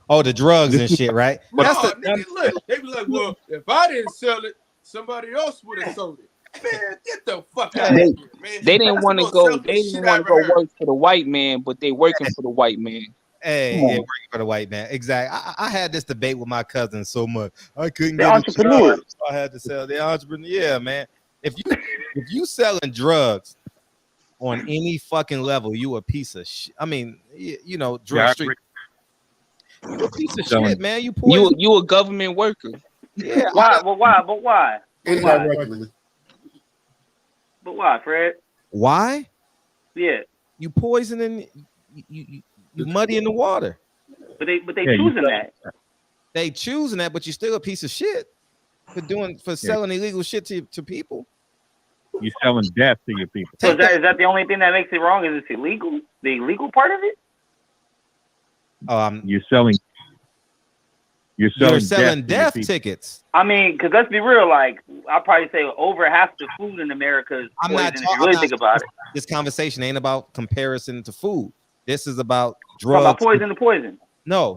Oh, the drugs and shit, right? No, That's the nigga, look, they be like, well, if I didn't sell it, somebody else would have sold it. Man, get the fuck out of here, man. They didn't That's want to the most go. selfish They shit didn't I want to ever go heard. work for the white man, but they working for the white man. Hey, Come yeah, on. working for the white man. Exactly. I had this debate with my cousin so much. I couldn't They're get a entrepreneurs. job, so I had to sell. The entrepreneur. Yeah, man. If you selling drugs on any fucking level, you a piece of shit. I mean, you know, drug Yeah, I street. You a piece of Selling- shit, man. You poison. You a government worker. Yeah. Why? But why? But why? But why? Indirectly. But why, Fred? Why? Yeah. You poisoning. You muddy in the water. But they Yeah, choosing that. They choosing that, but you're still a piece of shit for selling illegal shit to people. You're selling death to your people. So is that the only thing that makes it wrong? Is it's illegal? The illegal part of it? You're selling. You're selling death to your people. tickets. I mean, because let's be real. Like, I'll probably say over half the food in America is poison. If you really think about it. This conversation ain't about comparison to food. This is about Talking about drugs. poison to poison. No.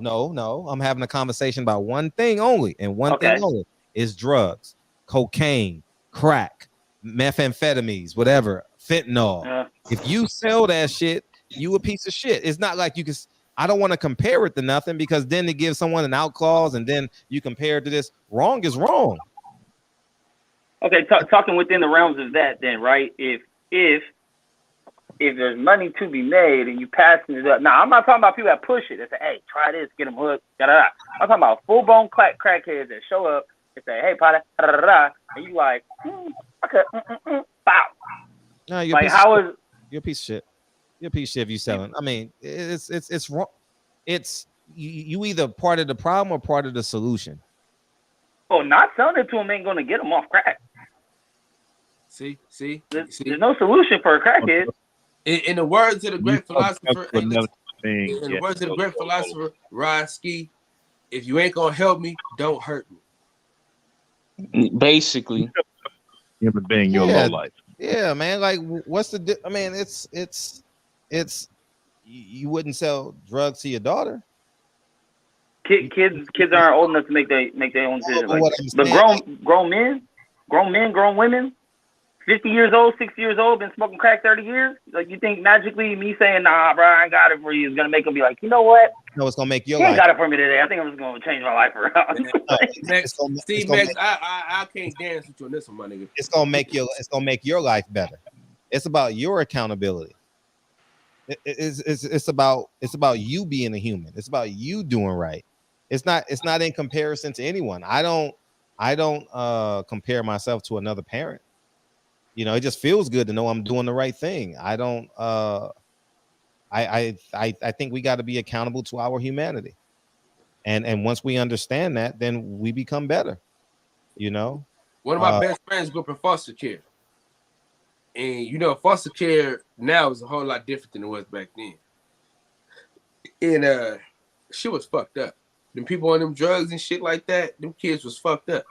I'm having a conversation about one thing only, and one Okay. thing only is drugs, cocaine, crack, methamphetamines, whatever, fentanyl. If you sell that shit, you a piece of shit. It's not like you can. I don't want to compare it to nothing because then they give someone an out clause and then you compare it to this. Wrong is wrong. Okay, talking within the realms of that, then, right? If there's money to be made and you passing it up. Now, I'm not talking about people that push it. They say, hey, try this, get them hooked, da-da-da. I'm talking about full-blown crackheads that show up and say, hey, Potter, da-da-da-da, and you like, okay, bow. No, you're Like, a piece how of is... shit. You're a piece of shit. You're a piece of shit if you selling. I mean, it's wrong. It's you either part of the problem or part of the solution. Oh, not selling it to them ain't going to get them off crack. See? There's no solution for a crackhead. In the words of the great philosopher, Another thing. in the words of the great philosopher, Roski, if you ain't gonna help me, don't hurt me. Basically, Human being, your low life. Yeah, man. Like, what's the? I mean, it's. You wouldn't sell drugs to your daughter. Kids aren't old enough to make their own decisions. Like, but grown men, grown women, 50 years old, 60 years old, been smoking crack 30 years. Like, you think magically me saying, nah, bro, I ain't got it for you is gonna make them be like, you know what? No, it's gonna make your You ain't life. got it for me today. I think I'm just gonna change my life around. Max, I can't dance with you on this one, my nigga. It's gonna make your life better. It's about your accountability. It's about you being a human. It's about you doing right. It's not in comparison to anyone. I don't compare myself to another parent. You know, it just feels good to know I'm doing the right thing. I don't I think we got to be accountable to our humanity. And once we understand that, then we become better. You know? One of my best friends grew up in foster care. And you know, foster care now is a whole lot different than it was back then. And shit was fucked up. Them people on them drugs and shit like that, them kids was fucked up.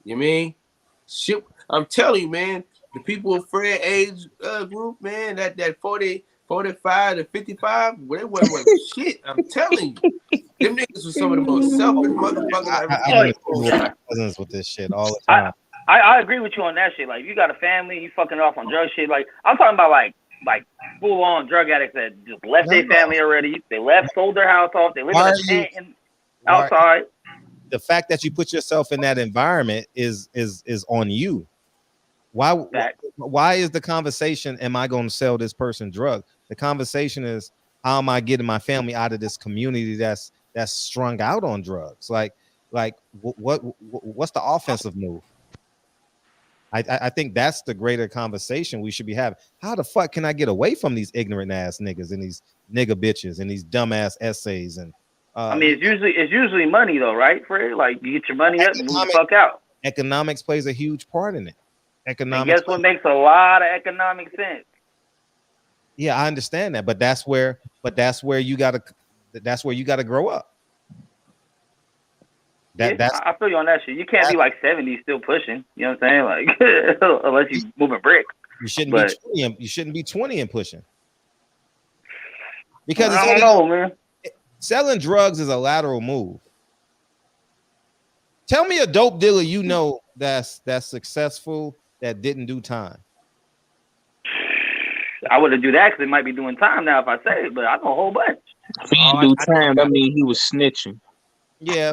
You know what I mean? Shit, I'm telling you, man, the people of Fred age group, man, that 40, 45 to 55, well, they wasn't shit. I'm telling you. Them niggas was some of the most selfish motherfuckers I ever cousins with this shit all the time. I agree with you on that shit. Like, if you got a family, you fucking off on drug shit. Like, I'm talking about like full on drug addicts that just left their family already. They left, sold their house off. They live in a tent outside. The fact that you put yourself in that environment is on you. Why is the conversation, am I going to sell this person drugs? The conversation is, how am I getting my family out of this community that's strung out on drugs? Like what's the offensive move? I think that's the greater conversation we should be having. How the fuck can I get away from these ignorant ass niggas and these nigga bitches and these dumbass essays and I mean, it's usually money though, right, Fred? Like you get your money up and move the fuck out. Economics plays a huge part in it. And guess what makes a lot of economic sense? Yeah, I understand that, but that's where you gotta grow up. I feel you on that shit. You can't be like 70 still pushing. You know what I'm saying? Like unless you moving bricks. You shouldn't be 20 and pushing. Because I don't know, man. Selling drugs is a lateral move. Tell me a dope dealer you know that's successful that didn't do time. I wouldn't do that because it might be doing time now if I say it, but I know a whole bunch. If he didn't do time, that means he was snitching. Yeah,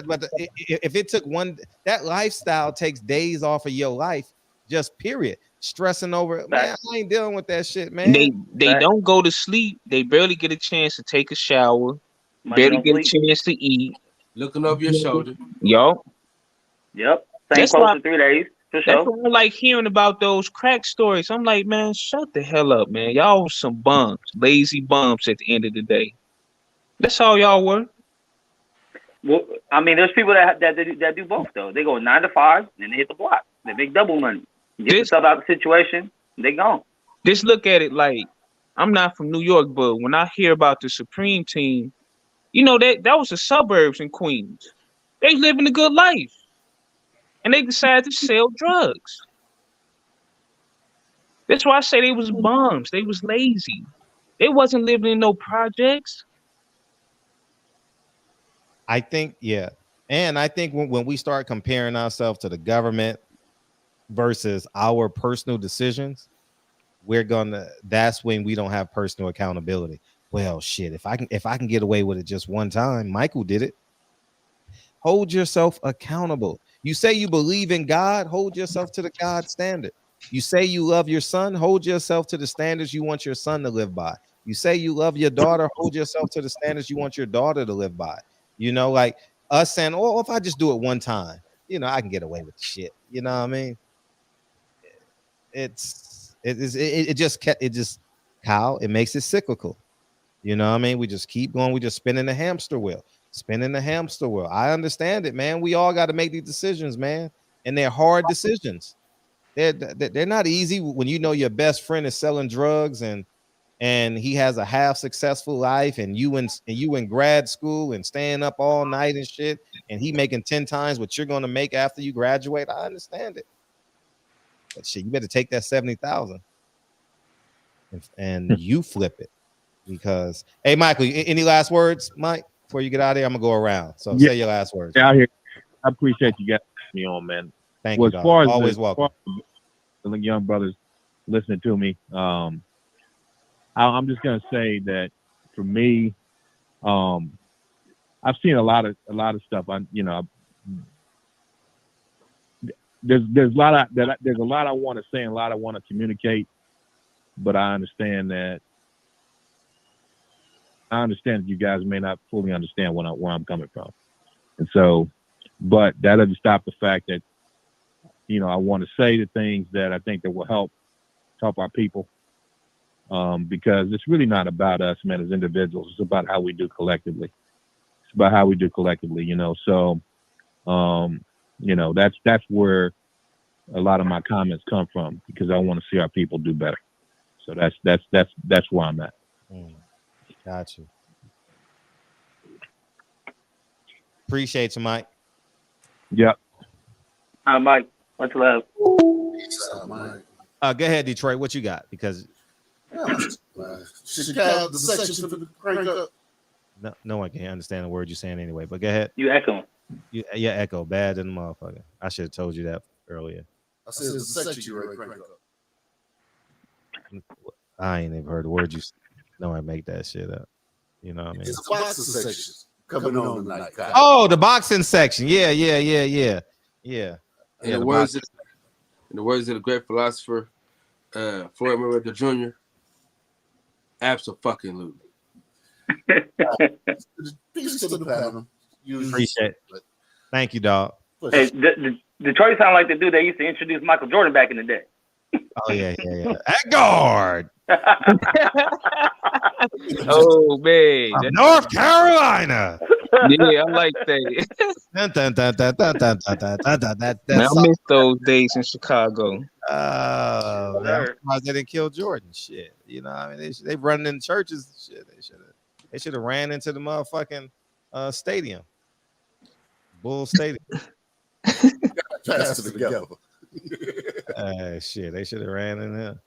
but if it took that lifestyle takes days off of your life, just period. Stressing over it, man. I ain't dealing with that shit, man. They don't go to sleep. They barely get a chance to take a shower. Barely get a chance to eat. Looking over your shoulder. Yep. Same close to 3 days. For sure. That's why I like hearing about those crack stories. I'm like, man, shut the hell up, man. Y'all were some bums, lazy bums at the end of the day. That's all y'all were. Well, I mean, there's people that do both though. They go 9 to 5, and they hit the block. They make double money. Get themselves out of the situation, they gone. Just look at it like, I'm not from New York, but when I hear about the Supreme team, you know that was the suburbs in Queens. They living a good life, and they decided to sell drugs. That's why I say they was bums. They was lazy. They wasn't living in no projects. I think, yeah. And I think when we start comparing ourselves to the government versus our personal decisions, that's when we don't have personal accountability. Well, shit, if I can get away with it just one time, Michael did it. Hold yourself accountable. You say you believe in God, hold yourself to the God standard. You say you love your son, hold yourself to the standards you want your son to live by. You say you love your daughter, hold yourself to the standards you want your daughter to live by. You know, like us saying, oh, if I just do it one time, you know, I can get away with the shit. You know what I mean? It just Kyle, it makes it cyclical. You know what I mean? We just keep going. We just spinning the hamster wheel. I understand it, man. We all got to make these decisions, man. And they're hard decisions. They're not easy when you know your best friend is selling drugs and he has a half successful life, and you in grad school and staying up all night and shit, and he making 10 times what you're gonna make after you graduate. I understand it. But shit, you better take that 70,000 and you flip it. Because hey, Michael, any last words, Mike, before you get out of here? I'm gonna go around. So say your last words. Yeah, I appreciate you getting me on, man. Thank you. As far as always welcome. The young brothers listening to me, I'm just gonna say that for me, I've seen a lot of stuff. There's a lot I want to say and a lot I want to communicate, but I understand that you guys may not fully understand where I'm coming from, and so, but that doesn't stop the fact that I want to say the things that I think that will help our people. Because it's really not about us, man, as individuals. It's about how we do collectively. So, that's where a lot of my comments come from, because I want to see our people do better. So that's where I'm at. Got you. Appreciate you, Mike. Yep. Mike, much love. Go ahead, Detroit. What you got? Because Chicago, the section for the crank up. No one can understand the word you're saying anyway. But go ahead. You echoing. Yeah, echo bad than the motherfucker. I should have told you that earlier. I said the section you ready crank up. I ain't even heard the word you. No, I make that shit up. You know what I mean? It's a boxing section coming on tonight. Oh, the boxing section. Yeah. In the words of the great philosopher Floyd Mayweather Jr., absolutely. Peace to the panel. Appreciate it. Thank you, dog. Hey, Detroit sound like the dude that used to introduce Michael Jordan back in the day. Oh yeah. At guard. Oh man, From North Carolina. Yeah, I like that. Man, I miss those days in Chicago. Man, I'm surprised they didn't kill Jordan. Shit, you know, I mean, they running in churches. Shit, they should have ran into the motherfucking stadium, Bull Stadium. Pass it together. Shit, they should have ran in there.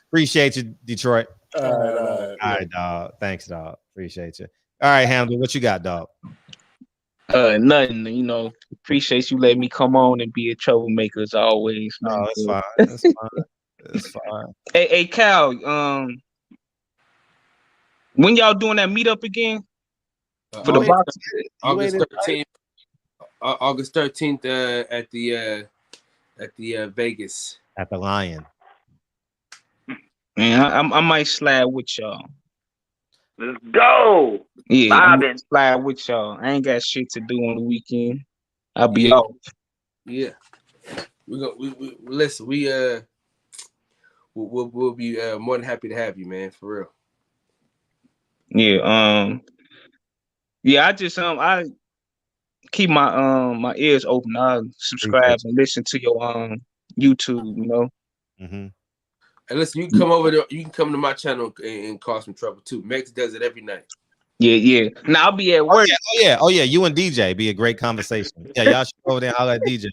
Appreciate you, Detroit. All right, dog. Thanks, dog. Appreciate you. All right, Hamza, what you got, dog? Nothing. You know, appreciate you letting me come on and be a troublemaker as always, man. Oh, it's fine. It's fine. It's fine. Hey, Cal. When y'all doing that meetup again for the box? August 13th. August 13th at the Vegas. At the Lion. Man, I might slide with y'all. Let's go. Yeah, I'm gonna slide with y'all. I ain't got shit to do on the weekend. I'll be off. Yeah. We listen. We'll be more than happy to have you, man. For real. Yeah. Yeah. I just I keep my my ears open. I subscribe and listen to your YouTube. You know. Mm-hmm. And listen, you can come over there. You can come to my channel and cause some trouble too. Max does it every night. Yeah. Now I'll be at work. Oh yeah. You and DJ be a great conversation. Yeah, y'all should go over there and holler at DJ.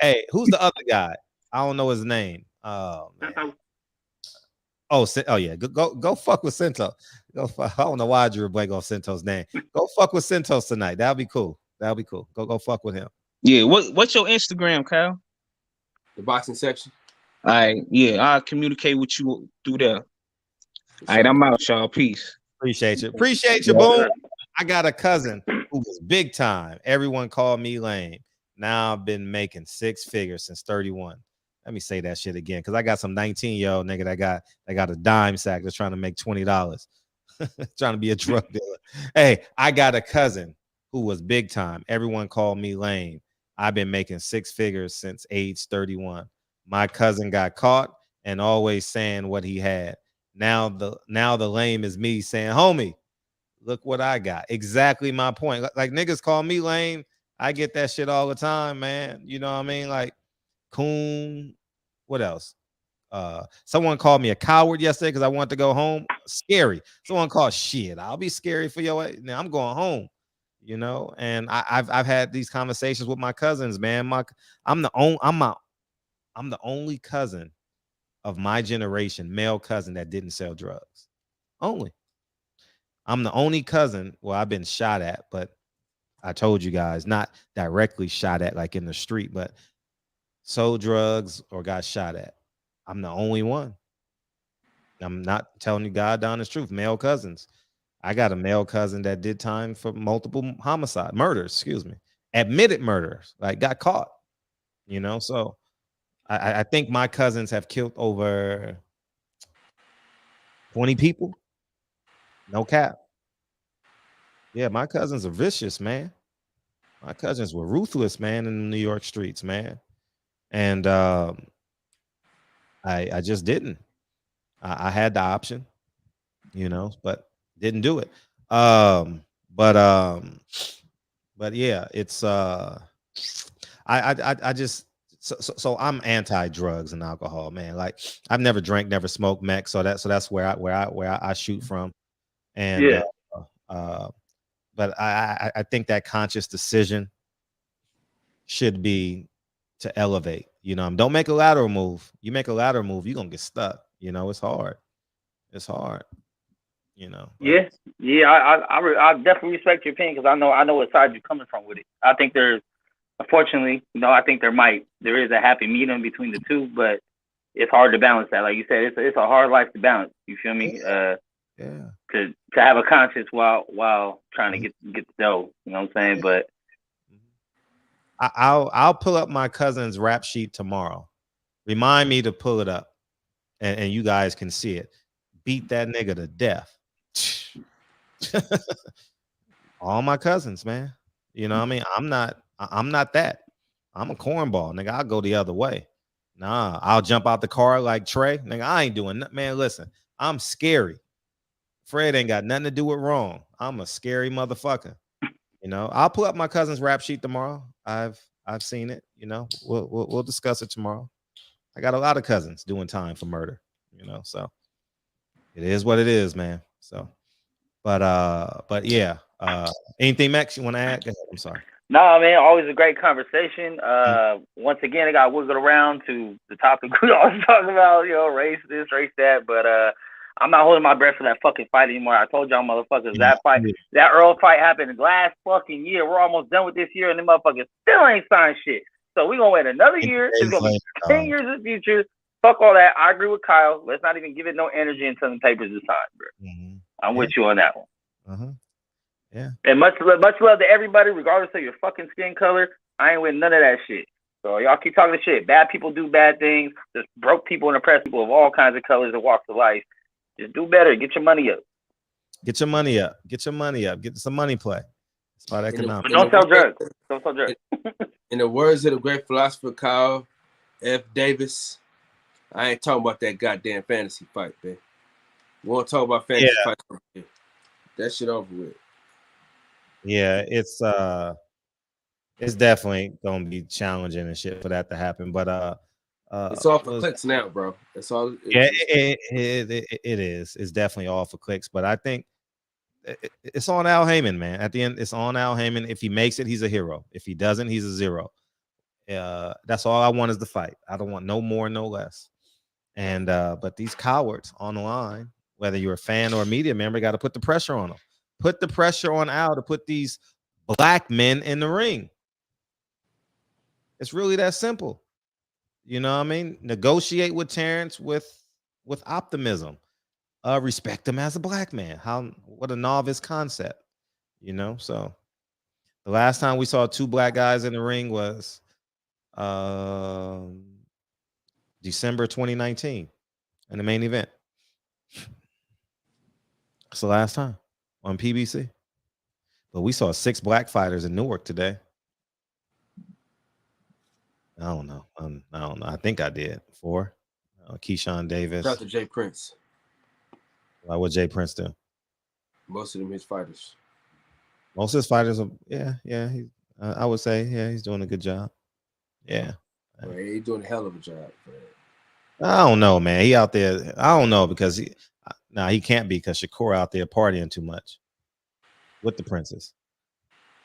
Hey, who's the other guy? I don't know his name. Oh man. Oh yeah. Go fuck with Centos. I don't know why I drew a blank off Centos' name. Go fuck with Centos tonight. That'll be cool. Go fuck with him. Yeah. What's your Instagram, Kyle? The boxing section. All right. Yeah. I'll communicate with you through there. All right. I'm out, y'all. Peace. Appreciate you, boom. I got a cousin who was big time. Everyone called me lame. Now I've been making 6 figures since 31. Let me say that shit again, because I got some 19-year-old nigga that got a dime sack that's trying to make $20, trying to be a drug dealer. Hey, I got a cousin who was big time. Everyone called me lame. I've been making 6 figures since age 31. My cousin got caught and always saying what he had. Now the lame is me saying, homie, look what I got. Exactly my point. Like niggas call me lame. I get that shit all the time, man. You know what I mean? Like coon. What else? Someone called me a coward yesterday because I wanted to go home. Scary. Someone called shit. I'll be scary for your. Now I'm going home. You know, and I've had these conversations with my cousins, man. I'm the only cousin of my generation, male cousin, that didn't sell drugs. Only. I'm the only cousin. Well, I've been shot at, but I told you guys, not directly shot at like in the street, but sold drugs or got shot at. I'm the only one. I'm not telling you God honest truth. Male cousins. I got a male cousin that did time for multiple murders, admitted murders, like got caught, you know. So I think my cousins have killed over 20 people. No cap. Yeah, my cousins are vicious, man. My cousins were ruthless, man, in the New York streets, man. And I just didn't. I had the option, you know, but didn't do it. But yeah, it's I just so I'm anti-drugs and alcohol, man. Like I've never drank, never smoked meth, so that's where I shoot from. And yeah. But I think that conscious decision should be to elevate. You know, don't make a lateral move. You make a lateral move, you're gonna get stuck. You know, it's hard. It's hard. You know. Yeah. I definitely respect your opinion because I know what side you're coming from with it. I think there's, unfortunately, you know, I think there is a happy medium between the two, but it's hard to balance that. Like you said, it's a hard life to balance. You feel me? Yeah. To have a conscience while trying to get the dough. You know what I'm saying? But I'll pull up my cousin's rap sheet tomorrow. Remind me to pull it up, and you guys can see it. Beat that nigga to death. All my cousins, man. You know what I mean? I'm not that. I'm a cornball, nigga. I'll go the other way. Nah, I'll jump out the car like Trey. Nigga, I ain't doing that. Man, listen, I'm scary. Fred ain't got nothing to do with wrong. I'm a scary motherfucker. You know, I'll pull up my cousin's rap sheet tomorrow. I've seen it. You know, we'll discuss it tomorrow. I got a lot of cousins doing time for murder. You know, so it is what it is, man. So, but yeah. Anything, Max, you want to add? Go ahead. I'm sorry. No, man, always a great conversation. Once again, it got wiggled around to the topic we always talk about, you know, race this, race that. But I'm not holding my breath for that fucking fight anymore. I told y'all motherfuckers that Earl fight happened last fucking year. We're almost done with this year, and the motherfuckers still ain't signed shit. So we're gonna wait another year. It's gonna be 10 years in the future. Fuck all that. I agree with Kyle. Let's not even give it no energy until the papers decide, bro. I'm with you on that one. Yeah. And much love to everybody, regardless of your fucking skin color. I ain't with none of that shit. So y'all keep talking shit. Bad people do bad things. Just broke people and oppressed people of all kinds of colors and walks of life. Just do better. Get your money up. Get your money up. Get your money up. Get some money play. It's about economics. Don't sell drugs. Don't sell drugs. In the words of the great philosopher Kyle F. Davis, I ain't talking about that goddamn fantasy fight, man. We won't talk about fantasy fights. That shit over with. Yeah, it's definitely gonna be challenging and shit for that to happen. But it's all for clicks now, bro. That's all. It is. It's definitely all for clicks. But I think it's on Al Haymon, man. At the end, it's on Al Haymon. If he makes it, he's a hero. If he doesn't, he's a zero. That's all I want is the fight. I don't want no more, no less. And but these cowards on the line, whether you're a fan or a media member, got to put the pressure on them. Put the pressure on Al to put these black men in the ring. It's really that simple. You know what I mean? Negotiate with Terrence with optimism. Respect him as a black man. What a novice concept. You know, so the last time we saw two black guys in the ring was December 2019 in the main event. It's the last time on PBC. But we saw 6 black fighters in Newark today. I don't know. I think I did 4. Keyshawn Davis. Shout out to Jay Prince. Why would Jay Prince do? Most of them his fighters. Most of his fighters are, yeah. I would say, he's doing a good job. Yeah. Well, he's doing a hell of a job. I don't know, man. He out there. I don't know because he can't be because Shakur out there partying too much with the Princes.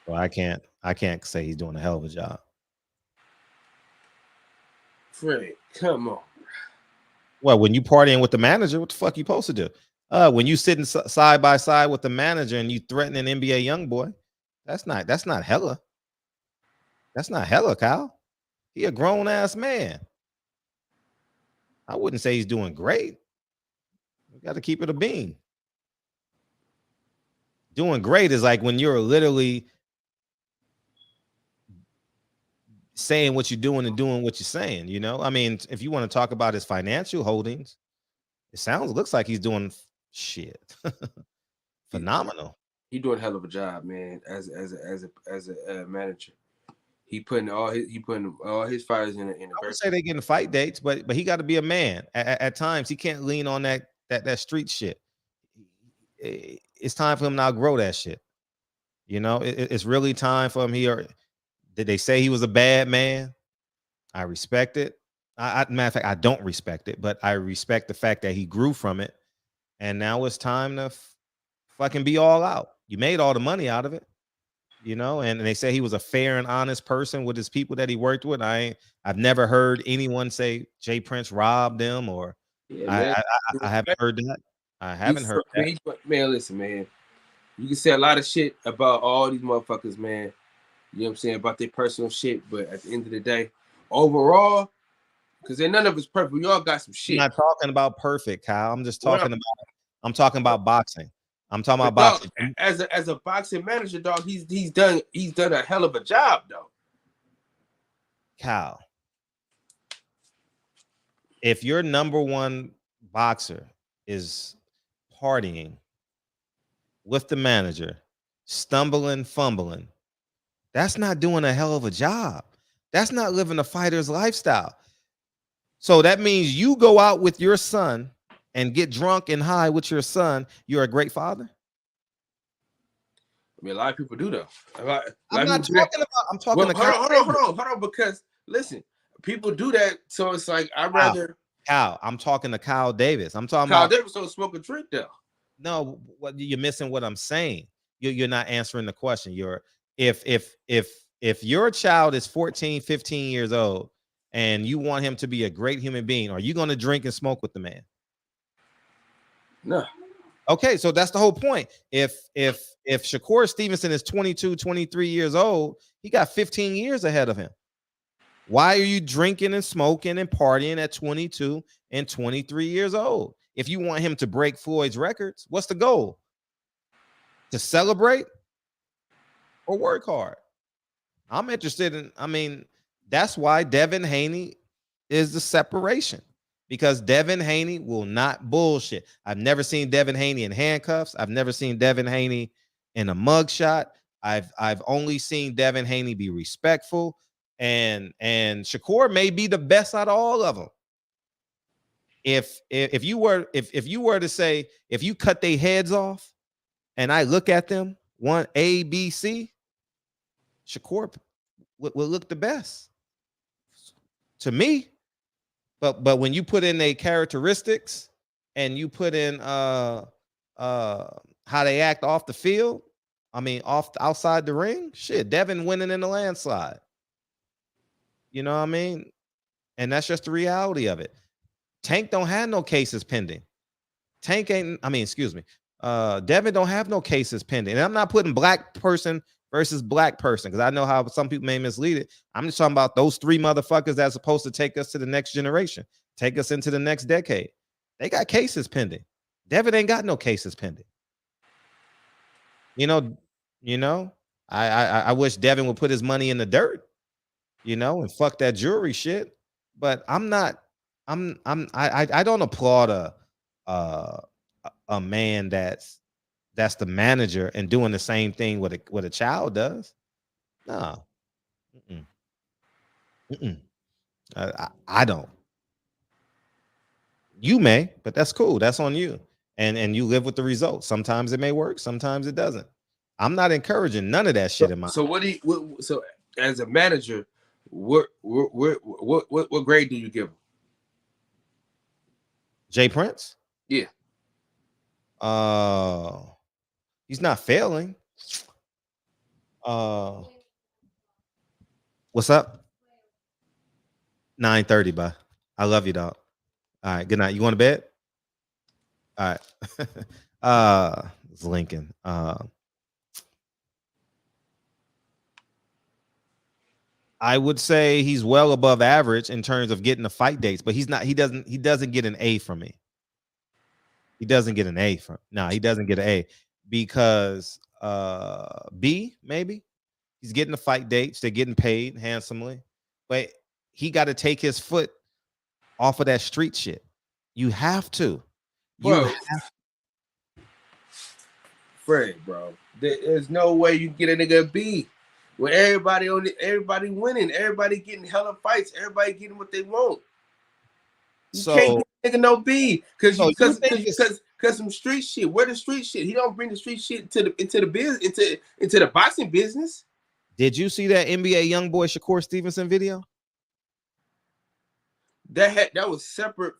So I can't say he's doing a hell of a job. Fred, come on. Well, when you partying with the manager, what the fuck you supposed to do? When you sitting side by side with the manager and you threatening an NBA young boy, that's not hella. That's not hella, Kyle. He a grown ass man. I wouldn't say he's doing great. You got to keep it a bean. Doing great is like when you're literally saying what you're doing and doing what you're saying, you know? I mean, if you want to talk about his financial holdings, looks like he's doing shit. Phenomenal. He doing a hell of a job, man, as a manager. He putting all his fighters in a I would say they getting fight dates, but he got to be a man. At times he can't lean on that street shit. It's time for him to outgrow that shit. You know, it's really time for him. Did they say he was a bad man? I respect it. Matter of fact, I don't respect it, but I respect the fact that he grew from it. And now it's time to fucking be all out. You made all the money out of it, you know, and they say he was a fair and honest person with his people that he worked with. I've never heard anyone say Jay Prince robbed them or I haven't heard that. I haven't heard that. Man, listen, man. You can say a lot of shit about all these motherfuckers, man. You know what I'm saying? About their personal shit. But at the end of the day, overall, because none of it's perfect. We all got some shit. I'm not talking about perfect, Kyle. I'm just talking about boxing. I'm talking about boxing. As a boxing manager, dog, he's done a hell of a job, though. Kyle, if your number one boxer is partying with the manager, stumbling, fumbling, that's not doing a hell of a job. That's not living a fighter's lifestyle. So that means you go out with your son and get drunk and high with your son, you're a great father? I mean, a lot of people do though. I'm not talking about. I'm talking. Hold on. Because listen, people do that, so it's like I'd rather. Kyle, I'm talking to Kyle Davis. I'm talking Kyle about Davis don't smoke a drink though. No, what you're missing what I'm saying. You're not answering the question. If your child is 14, 15 years old and you want him to be a great human being, are you going to drink and smoke with the man? No. Okay, so that's the whole point. If Shakur Stevenson is 22, 23 years old, he got 15 years ahead of him. Why are you drinking and smoking and partying at 22 and 23 years old? If you want him to break Floyd's records, what's the goal? To celebrate or work hard? I'm interested in, that's why Devin Haney is the separation, because Devin Haney will not bullshit. I've never seen Devin Haney in handcuffs. I've never seen Devin Haney in a mugshot. I've only seen Devin Haney be respectful. And Shakur may be the best out of all of them. If you were to say, if you cut their heads off and I look at them, one A, B, C, Shakur will look the best to me. But when you put in their characteristics and you put in how they act off the field, outside the ring, shit, Devin winning in the landslide. You know what I mean? And that's just the reality of it. Tank don't have no cases pending. Devin don't have no cases pending. And I'm not putting black person versus black person, because I know how some people may mislead it. I'm just talking about those three motherfuckers that's supposed to take us to the next generation, take us into the next decade. They got cases pending. Devin ain't got no cases pending. I wish Devin would put his money in the dirt, and fuck that jewelry shit. But I don't applaud a man that's the manager and doing the same thing what a child does. No. I don't. You may, but that's cool. That's on you. And you live with the results. Sometimes it may work, sometimes it doesn't. I'm not encouraging none of that shit in my. So so as a manager, what grade do you give him? Jay Prince? Yeah. He's not failing. What's up? 9:30, bye. I love you, dog. All right, good night. You going to bed? All right. It's Lincoln. I would say he's well above average in terms of getting the fight dates, but he doesn't get an A from me. He doesn't get an A he doesn't get an A because B, maybe. He's getting the fight dates, they're getting paid handsomely, but he got to take his foot off of that street shit. You have to. Fred, bro. There's no way you get a nigga a B. When everybody winning, everybody getting hella fights, everybody getting what they want. You can't get a nigga no B because some street shit. Where the street shit? He don't bring the street shit into the business, into the boxing business. Did you see that NBA YoungBoy Shakur Stevenson video? That was separate.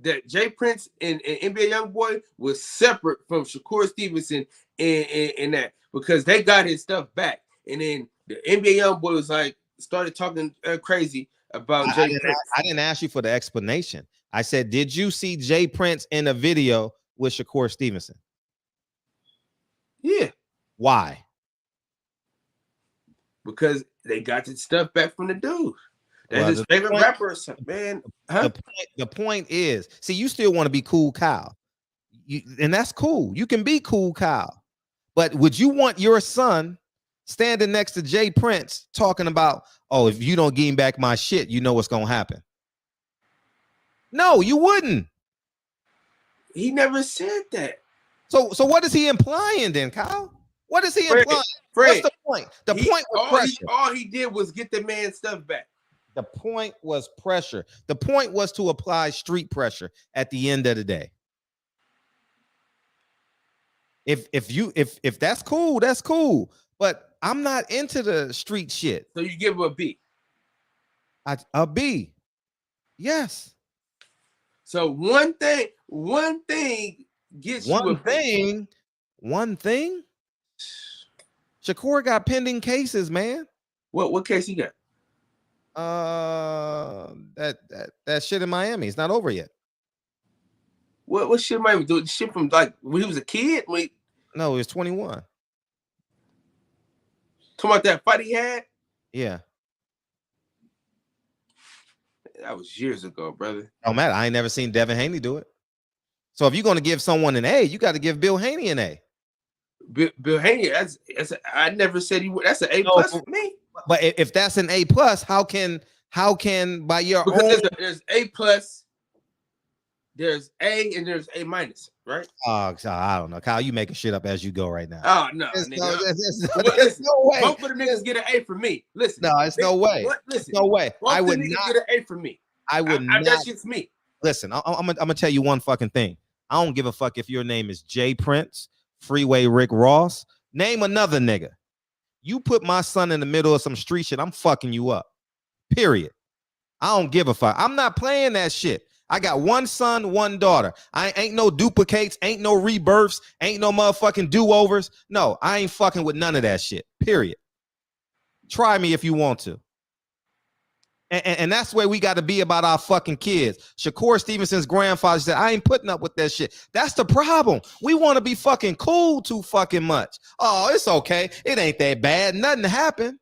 That Jay Prince and NBA YoungBoy was separate from Shakur Stevenson and that, because they got his stuff back, and then the NBA YoungBoy was like started talking crazy about Jay Prince. I didn't ask you for the explanation. I said, did you see Jay Prince in a video with Shakur Stevenson? Yeah. Why? Because they got the stuff back from the dude. That's his favorite rapper, man. Huh? The point is, see, you still want to be cool, Kyle. And that's cool. You can be cool, Kyle. But would you want your son standing next to Jay Prince talking about, oh, if you don't give him back my shit, you know what's going to happen? No, you wouldn't. He never said that. So what is he implying then, Kyle? What is he implying? Fred, what's the point? The point was pressure. All he did was get the man's stuff back. The point was pressure. The point was to apply street pressure at the end of the day. If that's cool, that's cool. But I'm not into the street shit. So you give him a B. A B. Yes. So one thing gets you a B. One thing. Shakur got pending cases, man. What case he got? That shit in Miami. It's not over yet. What shit in Miami? Do shit from like when he was a kid? No, he was 21. Talking about that fight he had? Yeah. That was years ago, brother. Don't matter. I ain't never seen Devin Haney do it. So if you're going to give someone an A, you got to give Bill Haney an A. Bill Haney, I never said he would. That's an A plus for me. But if that's an A plus, how can by your because own there's A plus, there's A and there's A minus, right? Oh, I don't know, Kyle. You making shit up as you go right now. Oh no, there's listen, no way. Both of the niggas get an A from me. Listen, no, it's no way. Listen, no way. I would not get an A from me. I would not. That shit's me. Listen, I'm gonna tell you one fucking thing. I don't give a fuck if your name is Jay Prince, Freeway Rick Ross. Name another nigga. You put my son in the middle of some street shit, I'm fucking you up. Period. I don't give a fuck. I'm not playing that shit. I got one son, one daughter. I ain't no duplicates, ain't no rebirths, ain't no motherfucking do-overs. No, I ain't fucking with none of that shit. Period. Try me if you want to. And that's where we got to be about our fucking kids. Shakur Stevenson's grandfather said, I ain't putting up with that shit. That's the problem. We want to be fucking cool too fucking much. Oh, it's okay. It ain't that bad. Nothing happened.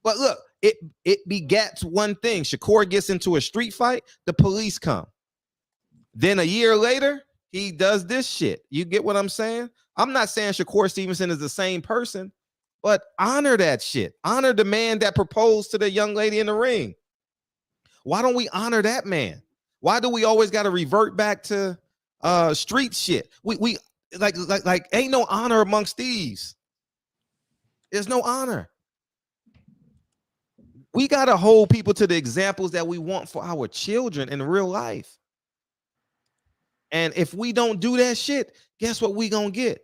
But look, it begets one thing. Shakur gets into a street fight, the police come. Then a year later, he does this shit. You get what I'm saying? I'm not saying Shakur Stevenson is the same person, but honor that shit. Honor the man that proposed to the young lady in the ring. Why don't we honor that man? Why do we always got to revert back to street shit? We like ain't no honor amongst thieves. There's no honor. We got to hold people to the examples that we want for our children in real life. And if we don't do that shit, guess what we gonna get?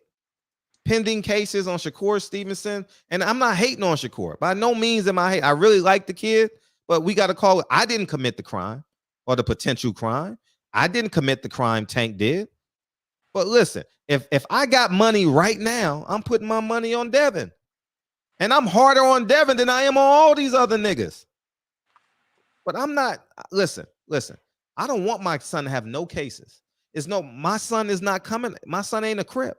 Pending cases on Shakur Stevenson. And I'm not hating on Shakur. By no means am I hating. I really like the kid, but we got to call it. I didn't commit the crime or the potential crime. I didn't commit the crime Tank did. But listen, if I got money right now, I'm putting my money on Devin. And I'm harder on Devin than I am on all these other niggas. But I'm not, listen. I don't want my son to have no cases. My son is not coming. My son ain't a Crip.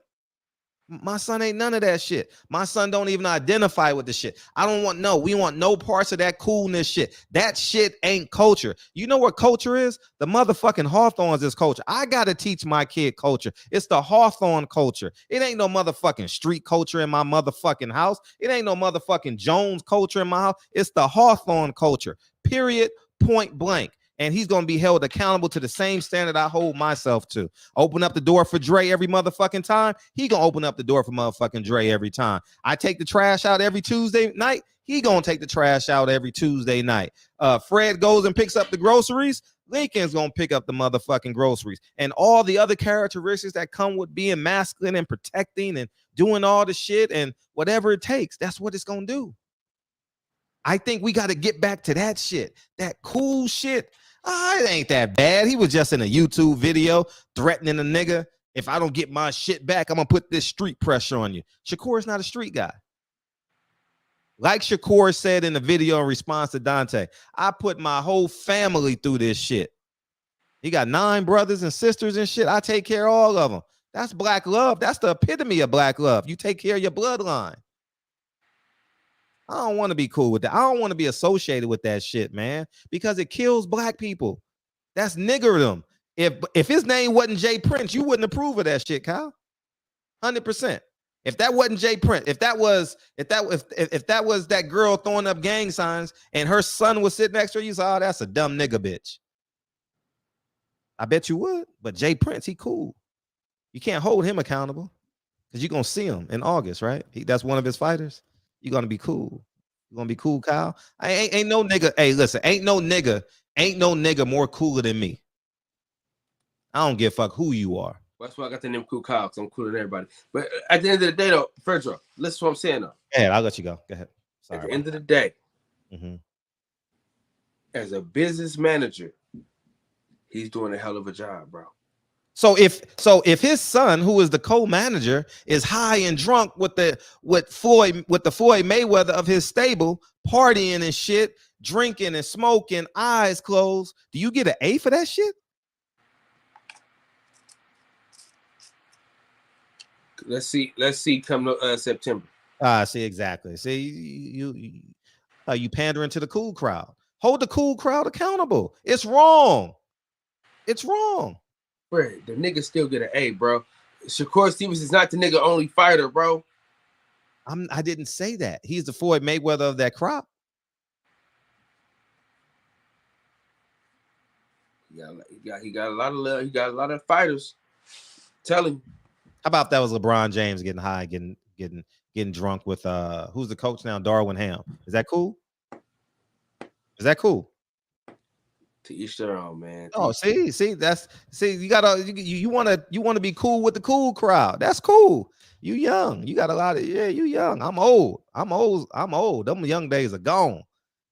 My son ain't none of that shit. My son don't even identify with the shit. We want no parts of that coolness shit. That shit ain't culture. You know what culture is? The motherfucking Hawthornes is culture. I gotta teach my kid culture. It's the Hawthorne culture. It ain't no motherfucking street culture in my motherfucking house. It ain't no motherfucking Jones culture in my house. It's the Hawthorne culture. Period. Point blank. And he's going to be held accountable to the same standard I hold myself to. Open up the door for Dre every motherfucking time. He going to open up the door for motherfucking Dre every time. I take the trash out every Tuesday night. He going to take the trash out every Tuesday night. Fred goes and picks up the groceries. Lincoln's going to pick up the motherfucking groceries. And all the other characteristics that come with being masculine and protecting and doing all the shit and whatever it takes. That's what it's going to do. I think we got to get back to that shit. That cool shit. It ain't that bad. He was just in a YouTube video threatening a nigga. If I don't get my shit back, I'm going to put this street pressure on you. Shakur's not a street guy. Like Shakur said in the video in response to Dante, I put my whole family through this shit. He got 9 brothers and sisters and shit. I take care of all of them. That's black love. That's the epitome of black love. You take care of your bloodline. I don't want to be cool with that. I don't want to be associated with that shit, man, because it kills black people. That's niggerdom. If his name wasn't Jay Prince, you wouldn't approve of that shit, Kyle. 100%. If that wasn't Jay Prince, if that was that girl throwing up gang signs and her son was sitting next to her, you say, oh, that's a dumb nigga bitch. I bet you would. But Jay Prince, he cool. You can't hold him accountable because you're gonna see him in August, right? That's one of his fighters. You're gonna be cool. You gonna be cool, Kyle? Ain't no nigga. Hey, listen, ain't no nigga more cooler than me. I don't give a fuck who you are. That's why I got the name Cool Kyle, because I'm cooler than everybody. But at the end of the day, though, Fredro, listen to what I'm saying, though. Yeah, I'll let you go. Go ahead. Sorry. At the end of the day, as a business manager, he's doing a hell of a job, bro. So if his son, who is the co-manager, is high and drunk with the Floyd Mayweather of his stable, partying and shit, drinking and smoking, eyes closed, do you get an A for that shit? Let's see come September. See, exactly. See, you pandering to the cool crowd. Hold the cool crowd accountable. It's wrong. It's wrong. Bro, the nigga still get an A, bro. Shakur Stevens is not the nigga only fighter, bro. I didn't say that. He's the Floyd Mayweather of that crop. He got a lot of love. He got a lot of fighters. Tell him. How about that was LeBron James getting high, getting drunk with who's the coach now? Darwin Ham. Is that cool? Is that cool? To each their own, man. Oh, see, you gotta you wanna be cool with the cool crowd. That's cool. You young. You got a lot of you young. I'm old. Them young days are gone.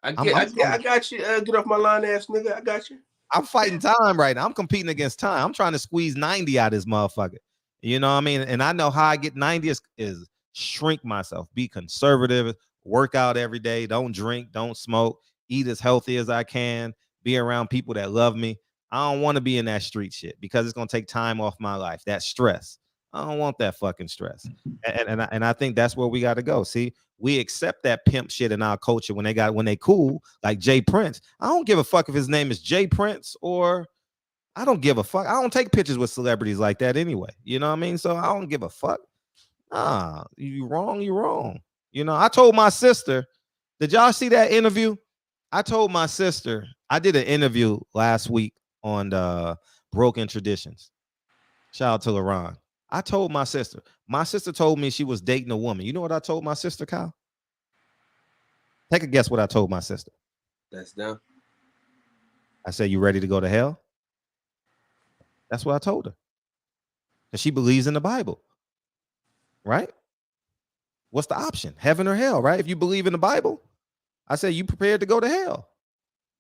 I got you. Get off my line, ass nigga. I got you. I'm fighting time right now. I'm competing against time. I'm trying to squeeze 90 out of this motherfucker. You know what I mean? And I know how I get 90 is shrink myself, be conservative, work out every day, don't drink, don't smoke, eat as healthy as I can, be around people that love me. I don't want to be in that street shit because it's going to take time off my life. That stress. I don't want that fucking stress. And I think that's where we got to go. See, we accept that pimp shit in our culture when they cool, like Jay Prince. I don't give a fuck if his name is Jay Prince or I don't give a fuck. I don't take pictures with celebrities like that anyway. You know what I mean? So I don't give a fuck. You wrong. You know, I told my sister, did y'all see that interview? I told my sister, I did an interview last week on Broken Traditions. Shout out to LaRon. I told my sister told me she was dating a woman. You know what I told my sister, Kyle? Take a guess what I told my sister. That's dumb. I said, you ready to go to hell? That's what I told her. Because she believes in the Bible. Right? What's the option? Heaven or hell, right? If you believe in the Bible, I said, you prepared to go to hell.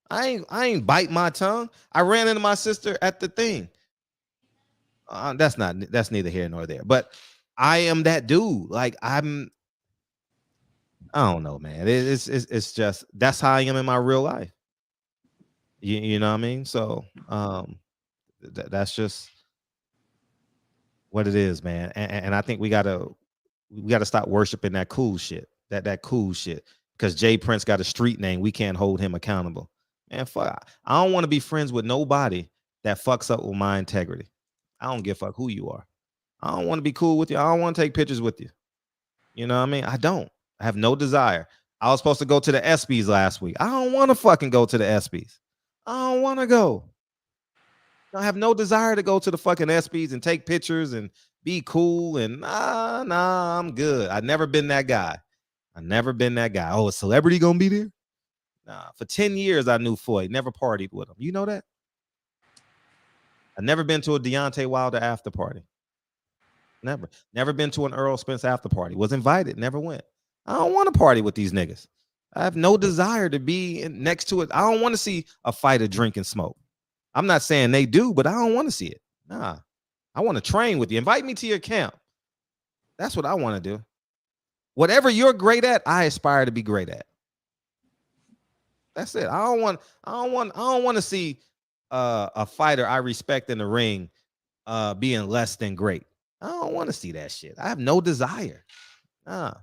I ain't bite my tongue. I ran into my sister at the thing. That's neither here nor there. But I am that dude. Like I don't know, man. It's just that's how I am in my real life. You know what I mean? So that's just what it is, man. And I think we gotta stop worshiping that cool shit. That cool shit. Because Jay Prince got a street name, we can't hold him accountable. Man, fuck. I don't want to be friends with nobody that fucks up with my integrity. I don't give a fuck who you are. I don't want to be cool with you. I don't want to take pictures with you. You know what I mean? I don't. I have no desire. I was supposed to go to the ESPYs last week. I don't want to fucking go to the ESPYs. I don't want to go. I have no desire to go to the fucking ESPYs and take pictures and be cool. And nah, I'm good. I've never been that guy. Oh, a celebrity gonna be there? Nah, for 10 years I knew Floyd, never partied with him. You know that? I've never been to a Deontay Wilder after party. Never been to an Earl Spence after party. Was invited, never went. I don't want to party with these niggas. I have no desire to be next to it. I don't want to see a fighter drink and smoke. I'm not saying they do, but I don't want to see it. Nah, I want to train with you. Invite me to your camp. That's what I want to do. Whatever you're great at, I aspire to be great at. That's it. I don't want to see a fighter I respect in the ring being less than great. I don't want to see that shit. I have no desire. I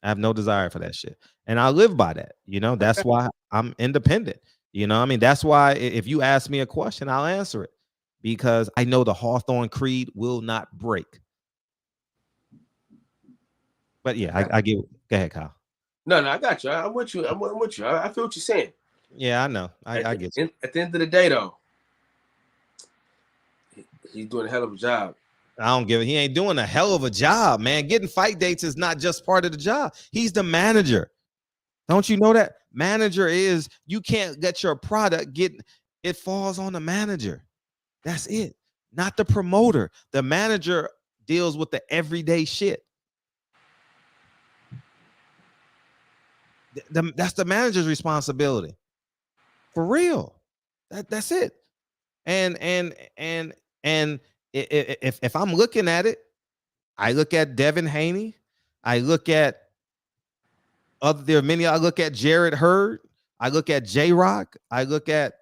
have no desire for that shit. And I live by that. You know, that's why I'm independent. You know what I mean? That's why if you ask me a question, I'll answer it. Because I know the Hawthorne creed will not break. But yeah, I get it. Go ahead, Kyle. No, I got you. I'm with you. I'm with you. I feel what you're saying. Yeah, I know. I get you. At the end of the day, though, he's doing a hell of a job. I don't give it. He ain't doing a hell of a job, man. Getting fight dates is not just part of the job. He's the manager. Don't you know that? Manager is, you can't get your product, it falls on the manager. That's it. Not the promoter. The manager deals with the everyday shit. That's the manager's responsibility. For real. That's it. And if I'm looking at it, I look at Devin Haney, I look at there are many. I look at Jared Hurd, I look at J-Rock, I look at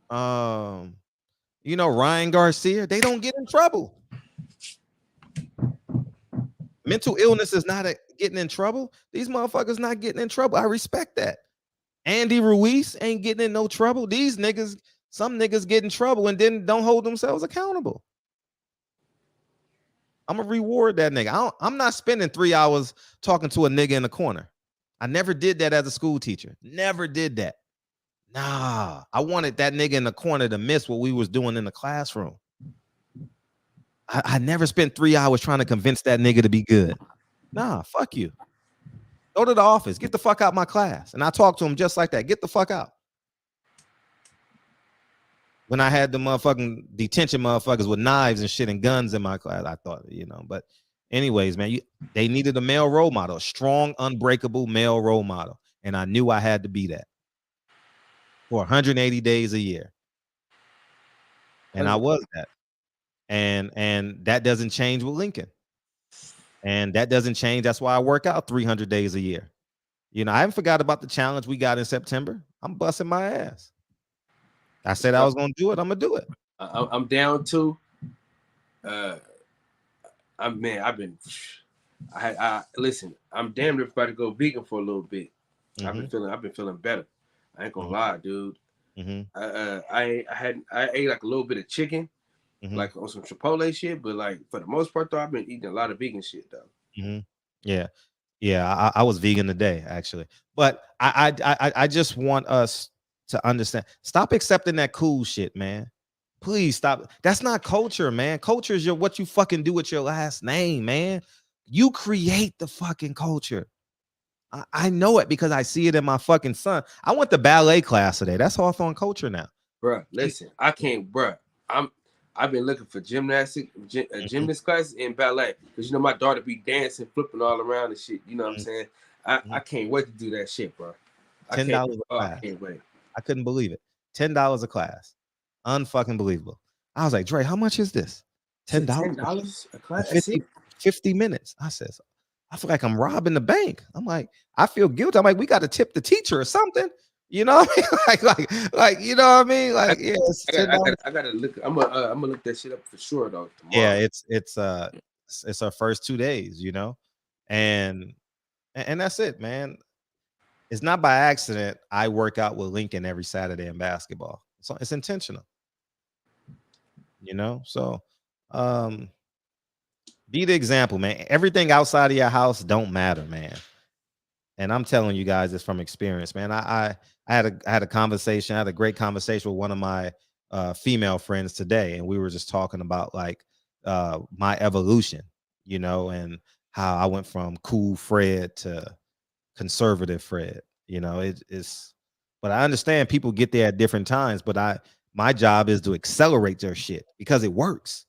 Ryan Garcia. They don't get in trouble. Mental illness is not getting in trouble. These motherfuckers not getting in trouble. I respect that. Andy Ruiz ain't getting in no trouble. These niggas, some niggas get in trouble and then don't hold themselves accountable. I'm gonna reward that nigga. I'm not spending 3 hours talking to a nigga in the corner. I never did that as a school teacher. Never did that. Nah, I wanted that nigga in the corner to miss what we was doing in the classroom. I never spent 3 hours trying to convince that nigga to be good. Nah, fuck you. Go to the office. Get the fuck out my class. And I talk to him just like that. Get the fuck out. When I had the motherfucking detention motherfuckers with knives and shit and guns in my class, I thought, but anyways, man, they needed a male role model, a strong, unbreakable male role model. And I knew I had to be that for 180 days a year. And I was that. And that doesn't change with Lincoln. And that doesn't change. That's why I work out 300 days a year. I haven't forgot about the challenge we got in September. I'm busting my ass. I said I was going to do it. I'm going to do it. I'm down to, listen, I'm damn near about to go vegan for a little bit. Mm-hmm. I've been feeling better. I ain't gonna lie, dude. Mm-hmm. I ate like a little bit of chicken, like on some Chipotle shit, but like for the most part though, I've been eating a lot of vegan shit though. Yeah. I was vegan today actually, but I just want us to understand. Stop accepting that cool shit, man. Please stop. That's not culture, man. Culture is what you fucking do with your last name, man. You create the fucking culture. I know it because I see it in my fucking son. I went to ballet class today. That's Hawthorne culture now. Bruh, listen, I can't, bruh. I've been looking for gymnast classes in ballet because my daughter be dancing, flipping all around and shit. You know what I'm saying? I can't wait to do that shit, bro. $10 a class. I can't wait. I couldn't believe it. $10 a class. Unfucking believable. I was like, Dre, how much is this? $10? $10 a class? 50 minutes. I says, I feel like I'm robbing the bank. I'm like, I feel guilty. I'm like, we got to tip the teacher or something. You know what I mean? like, you know what I mean? Like, yeah, I gotta look. I'm gonna look that shit up for sure though. Tomorrow. Yeah, it's our first 2 days, and that's it, man. It's not by accident. I work out with Lincoln every Saturday in basketball. So it's intentional, So, be the example, man. Everything outside of your house don't matter, man. And I'm telling you guys this from experience, man. I had a conversation. I had a great conversation with one of my female friends today, and we were just talking about like my evolution, and how I went from cool Fred to conservative Fred. But I understand people get there at different times. But my job is to accelerate their shit because it works.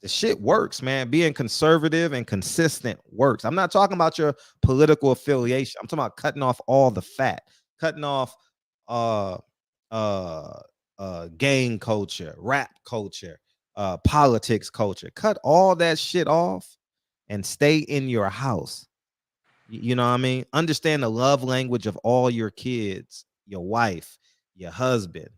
The shit works, man. Being conservative and consistent works. I'm not talking about your political affiliation. I'm talking about cutting off all the fat, cutting off gang culture, rap culture, politics culture. Cut all that shit off and stay in your house. You know what I mean? Understand the love language of all your kids, your wife, your husband.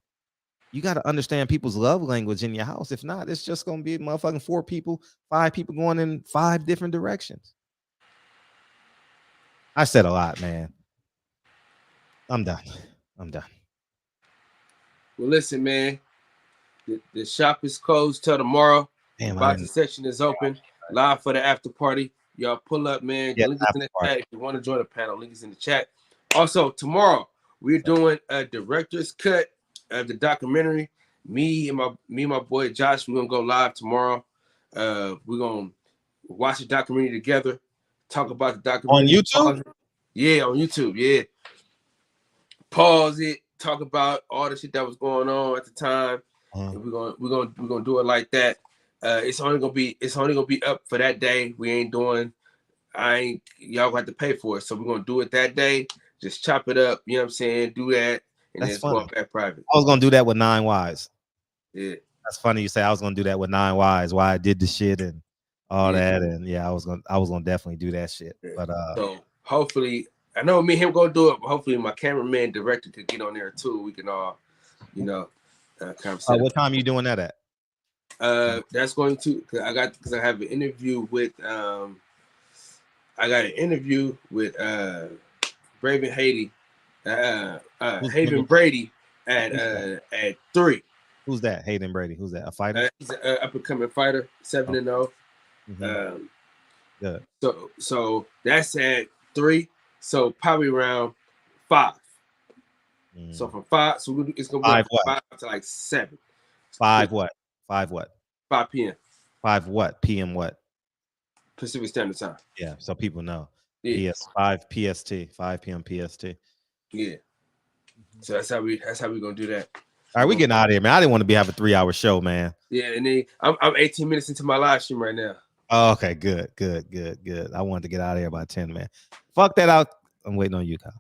You got to understand people's love language in your house. If not, it's just going to be motherfucking 4 people, 5 people going in 5 different directions. I said a lot, man. I'm done. Well, listen, man. The shop is closed till tomorrow. Damn, boxing section is open. Live for the after party. Y'all pull up, man. The link is in the chat. If you want to join the panel, link is in the chat. Also, tomorrow we're doing a director's cut of the documentary. Me and my boy Josh, we're gonna go live tomorrow. We're gonna watch the documentary together, talk about the documentary on YouTube. Yeah, on YouTube. Yeah. Pause it. Talk about all the shit that was going on at the time. And we're gonna do it like that. It's only gonna be up for that day. We ain't doing. Y'all gonna have to pay for it. So we're gonna do it that day. Just chop it up. You know what I'm saying? Do that, and then go up at private. I was gonna do that with 9 Wives. Yeah, that's funny. You say I was gonna do that with 9 Wives. Why I did the shit and all that, and I was gonna definitely do that shit. Yeah. But so hopefully, I know me and him gonna do it. But hopefully, my cameraman director could get on there too. We can all, conversate. What time are you doing that at? That's going to because I have an interview with Braven Haiti, Haven Brady at 3. Who's that? Hayden Brady. Who's that? A fighter? He's an up and coming fighter, 7-0. Good. So that's at 3. So probably around 5. So from 5, so it's gonna be 5 to like 7. 5 what? 5 what? 5 p.m. 5 what? PM what? Pacific Standard Time. Yeah, so people know. Yeah. Yes, 5 PST, 5 p.m. PST. Yeah. So that's how we gonna do that. All right, we getting out of here, man. I didn't want to have a 3-hour show, man. Yeah, and then I'm 18 minutes into my live stream right now. Oh, okay, good. I wanted to get out of here by 10, man. Fuck that out. I'm waiting on you, Kyle.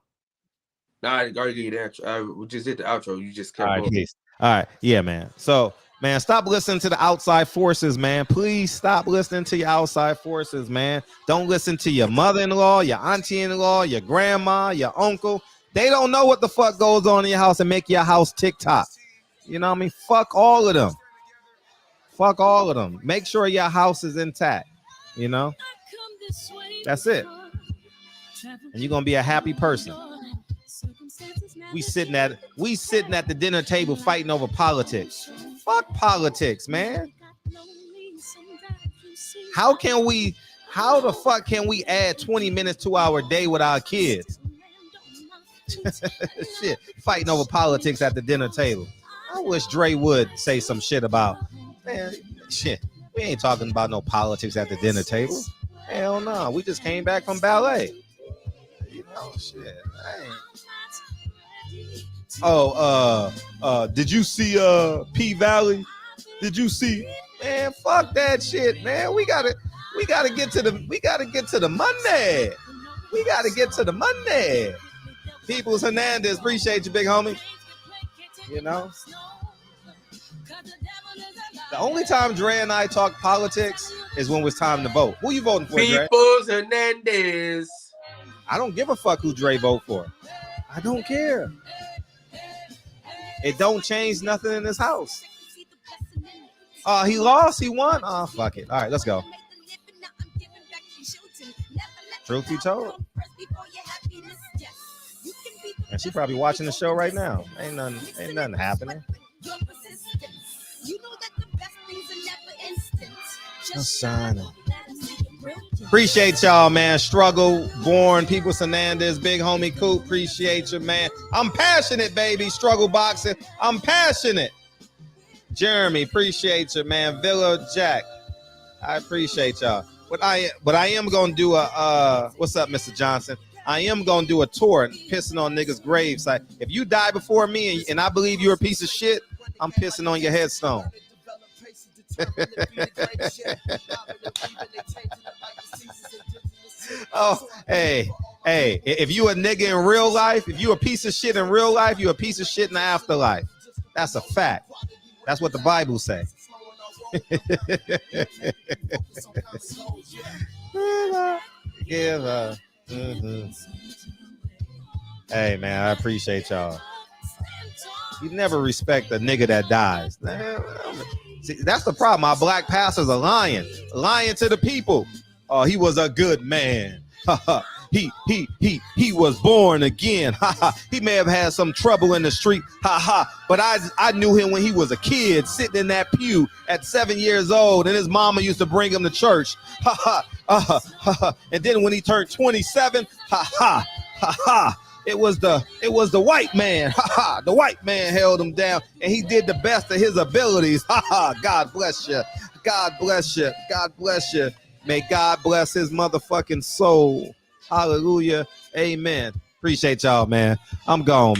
Nah, I already gave you the outro. We just did the outro. You just kept All right, going. please. All right, yeah, man. So, man, stop listening to the outside forces, man. Please stop listening to your outside forces, man. Don't listen to your mother-in-law, your auntie-in-law, your grandma, your uncle. They don't know what the fuck goes on in your house and make your house TikTok. You know what I mean? Fuck all of them. Fuck all of them. Make sure your house is intact. You know? That's it. And you're gonna be a happy person. We sitting at the dinner table fighting over politics. Fuck politics, man. How the fuck can we add 20 minutes to our day with our kids? Shit, fighting over politics at the dinner table. I wish Dre would say some shit about, man, shit. We ain't talking about no politics at the dinner table. Hell no. We just came back from ballet. You know, shit. Did you see P Valley? Did you see? Man, fuck that shit, man. We gotta get to the Monday. We gotta get to the Monday. Peoples Hernandez, appreciate you, big homie. You know, the only time Dre and I talk politics is when it's time to vote. Who you voting for, Dre? Peoples Hernandez. I don't give a fuck who Dre vote for. I don't care. It don't change nothing in this house. He lost. He won. Oh, fuck it. All right, let's go. Truth be told. And she probably watching the show right now. Ain't nothing happening. Just signing. Appreciate y'all, man. Struggle, Born, People Hernandez, big homie Coop. Appreciate you, man. I'm passionate, baby. Struggle boxing. I'm passionate. Jeremy, appreciate you, man. Villa Jack, I appreciate y'all. But I am gonna do a what's up, Mr. Johnson? I am gonna do a tour pissing on niggas' graves. Like, if you die before me and I believe you're a piece of shit, I'm pissing on your headstone. Oh, hey, if you a nigga in real life, if you a piece of shit in real life, you a piece of shit in the afterlife. That's a fact. That's what the Bible say. Hey, man, I appreciate y'all. You never respect a nigga that dies. See, that's the problem. Our black pastors are lying to the people. Oh, he was a good man. He was born again. He may have had some trouble in the street. But I knew him when he was a kid, sitting in that pew at 7 years old, and his mama used to bring him to church. And then when he turned 27, it was the white man. The white man held him down, and he did the best of his abilities. God bless you. God bless you. God bless you. May God bless his motherfucking soul. Hallelujah. Amen. Appreciate y'all, man. I'm gone, man.